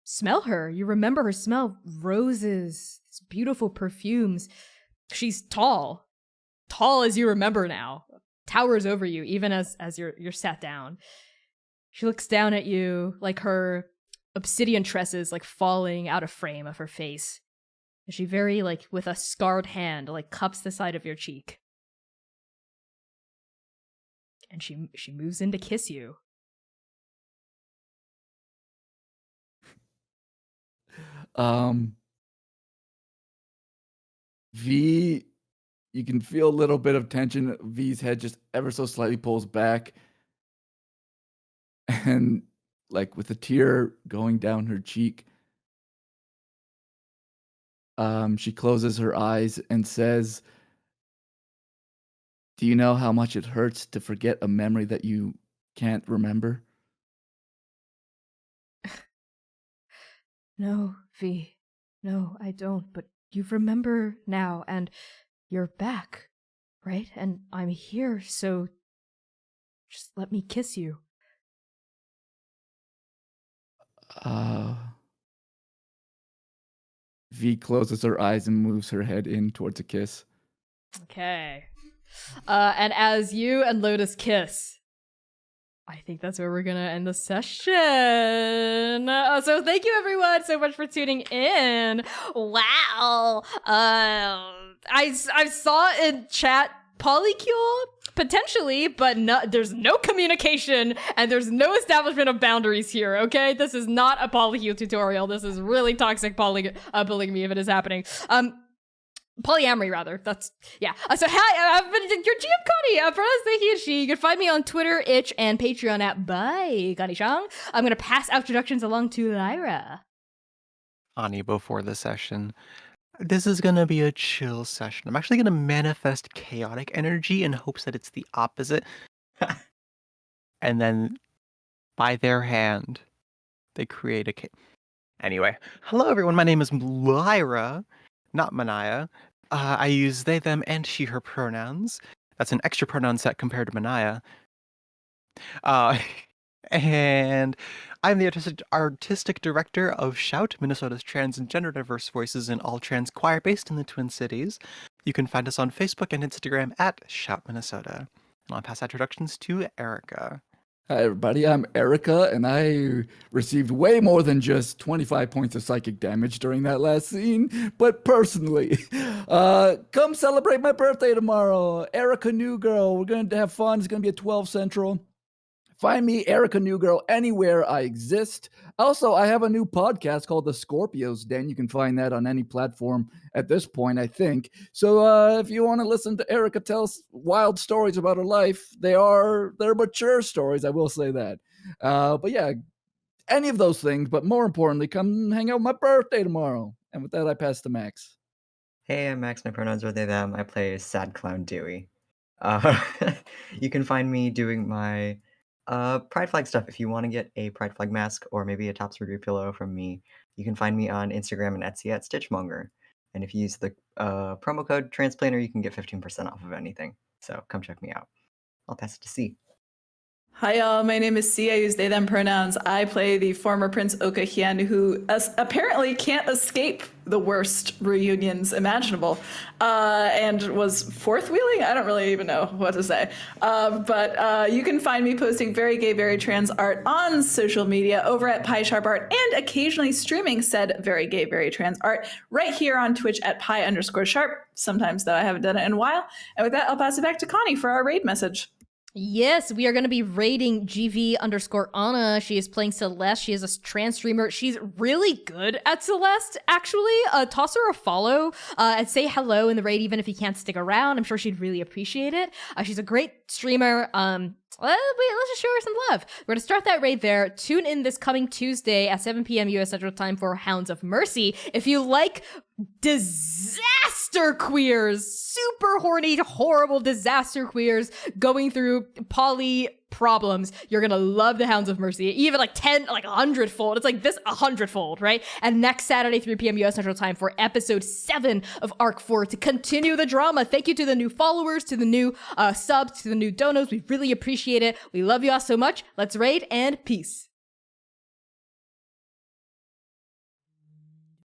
smell her. You remember her smell. Roses, beautiful perfumes. She's tall. Tall as you remember now. Towers over you, even as you're sat down. She looks down at you, like her obsidian tresses like falling out of frame of her face. And she very, like, with a scarred hand, like cups the side of your cheek. And she moves in to kiss you. V, you can feel a little bit of tension. V's head just ever so slightly pulls back. And like with a tear going down her cheek, she closes her eyes and says, do you know how much it hurts to forget a memory that you can't remember? No, V. No, I don't. But you remember now, and you're back, right? And I'm here, so just let me kiss you. V closes her eyes and moves her head in towards a kiss. Okay. And as you and Lotus kiss, I think that's where we're gonna end the session. So thank you everyone so much for tuning in. Wow. I saw in chat polycule potentially, but there's no communication and there's no establishment of boundaries here. Okay, this is not a polycule tutorial. This is really toxic polygamy if it is happening. Polyamory, rather. That's, yeah. So, hi, I've been your GM Connie, pronounced the he and she. You can find me on Twitter, Itch, and Patreon at by Connie-Chang. I'm going to pass introductions along to Lyra. Ani, before the session, this is going to be a chill session. I'm actually going to manifest chaotic energy in hopes that it's the opposite. And then, by their hand, they create a... Anyway, hello everyone, my name is Lyra, not Manaya. I use they, them, and she, her pronouns. That's an extra pronoun set compared to Manaya. And I'm the artistic director of Shout, Minnesota's trans and gender diverse voices in all trans choir based in the Twin Cities. You can find us on Facebook and Instagram at Shout Minnesota. And I'll pass introductions to Erica. Hi, everybody. I'm Erica, and I received way more than just 25 points of psychic damage during that last scene, but personally. Come celebrate my birthday tomorrow. Erica New Girl. We're going to have fun. It's going to be at 12 Central. Find me, Erica New Girl, anywhere I exist. Also, I have a new podcast called The Scorpio's Den. You can find that on any platform at this point, I think. So if you want to listen to Erica tell wild stories about her life, they're mature stories, I will say that. But yeah, any of those things, but more importantly, come hang out on my birthday tomorrow. And with that, I pass to Max. Hey, I'm Max. My pronouns are they, them. I play Sad Clown Dewey. Uh, you can find me doing my Pride Flag stuff. If you want to get a Pride Flag mask or maybe a top surgery pillow from me, you can find me on Instagram and Etsy at Stitchmonger. And if you use the promo code Transplanar, you can get 15% off of anything. So come check me out. I'll pass it to C. Hi, y'all. My name is C. I use they, them pronouns. I play the former Prince Oka Hien, who apparently can't escape the worst reunions imaginable, and was fourth wheeling. I don't really even know what to say. But you can find me posting very gay, very trans art on social media over at Pi Sharp Art, and occasionally streaming said very gay, very trans art right here on Twitch at Pi_Sharp. Sometimes, though, I haven't done it in a while. And with that, I'll pass it back to Connie for our raid message. Yes, we are going to be raiding GV_Anna. She is playing Celeste. She is a trans streamer. She's really good at Celeste, actually. Toss her a follow and say hello in the raid, even if you can't stick around. I'm sure she'd really appreciate it. She's a great streamer. Let's just show her some love. We're going to start that raid there. Tune in this coming Tuesday at 7 p.m. U.S. Central Time for Hounds of Mercy. If you like disaster queers, super horny, horrible disaster queers going through poly problems, you're gonna love the Hounds of Mercy. Even like 10, like 100-fold. It's like this 100-fold, right? And next Saturday, 3 p.m. U.S. Central Time for episode 7 of Arc 4 to continue the drama. Thank you to the new followers, to the new subs, to the new donos. We really appreciate it. We love you all so much. Let's raid and peace.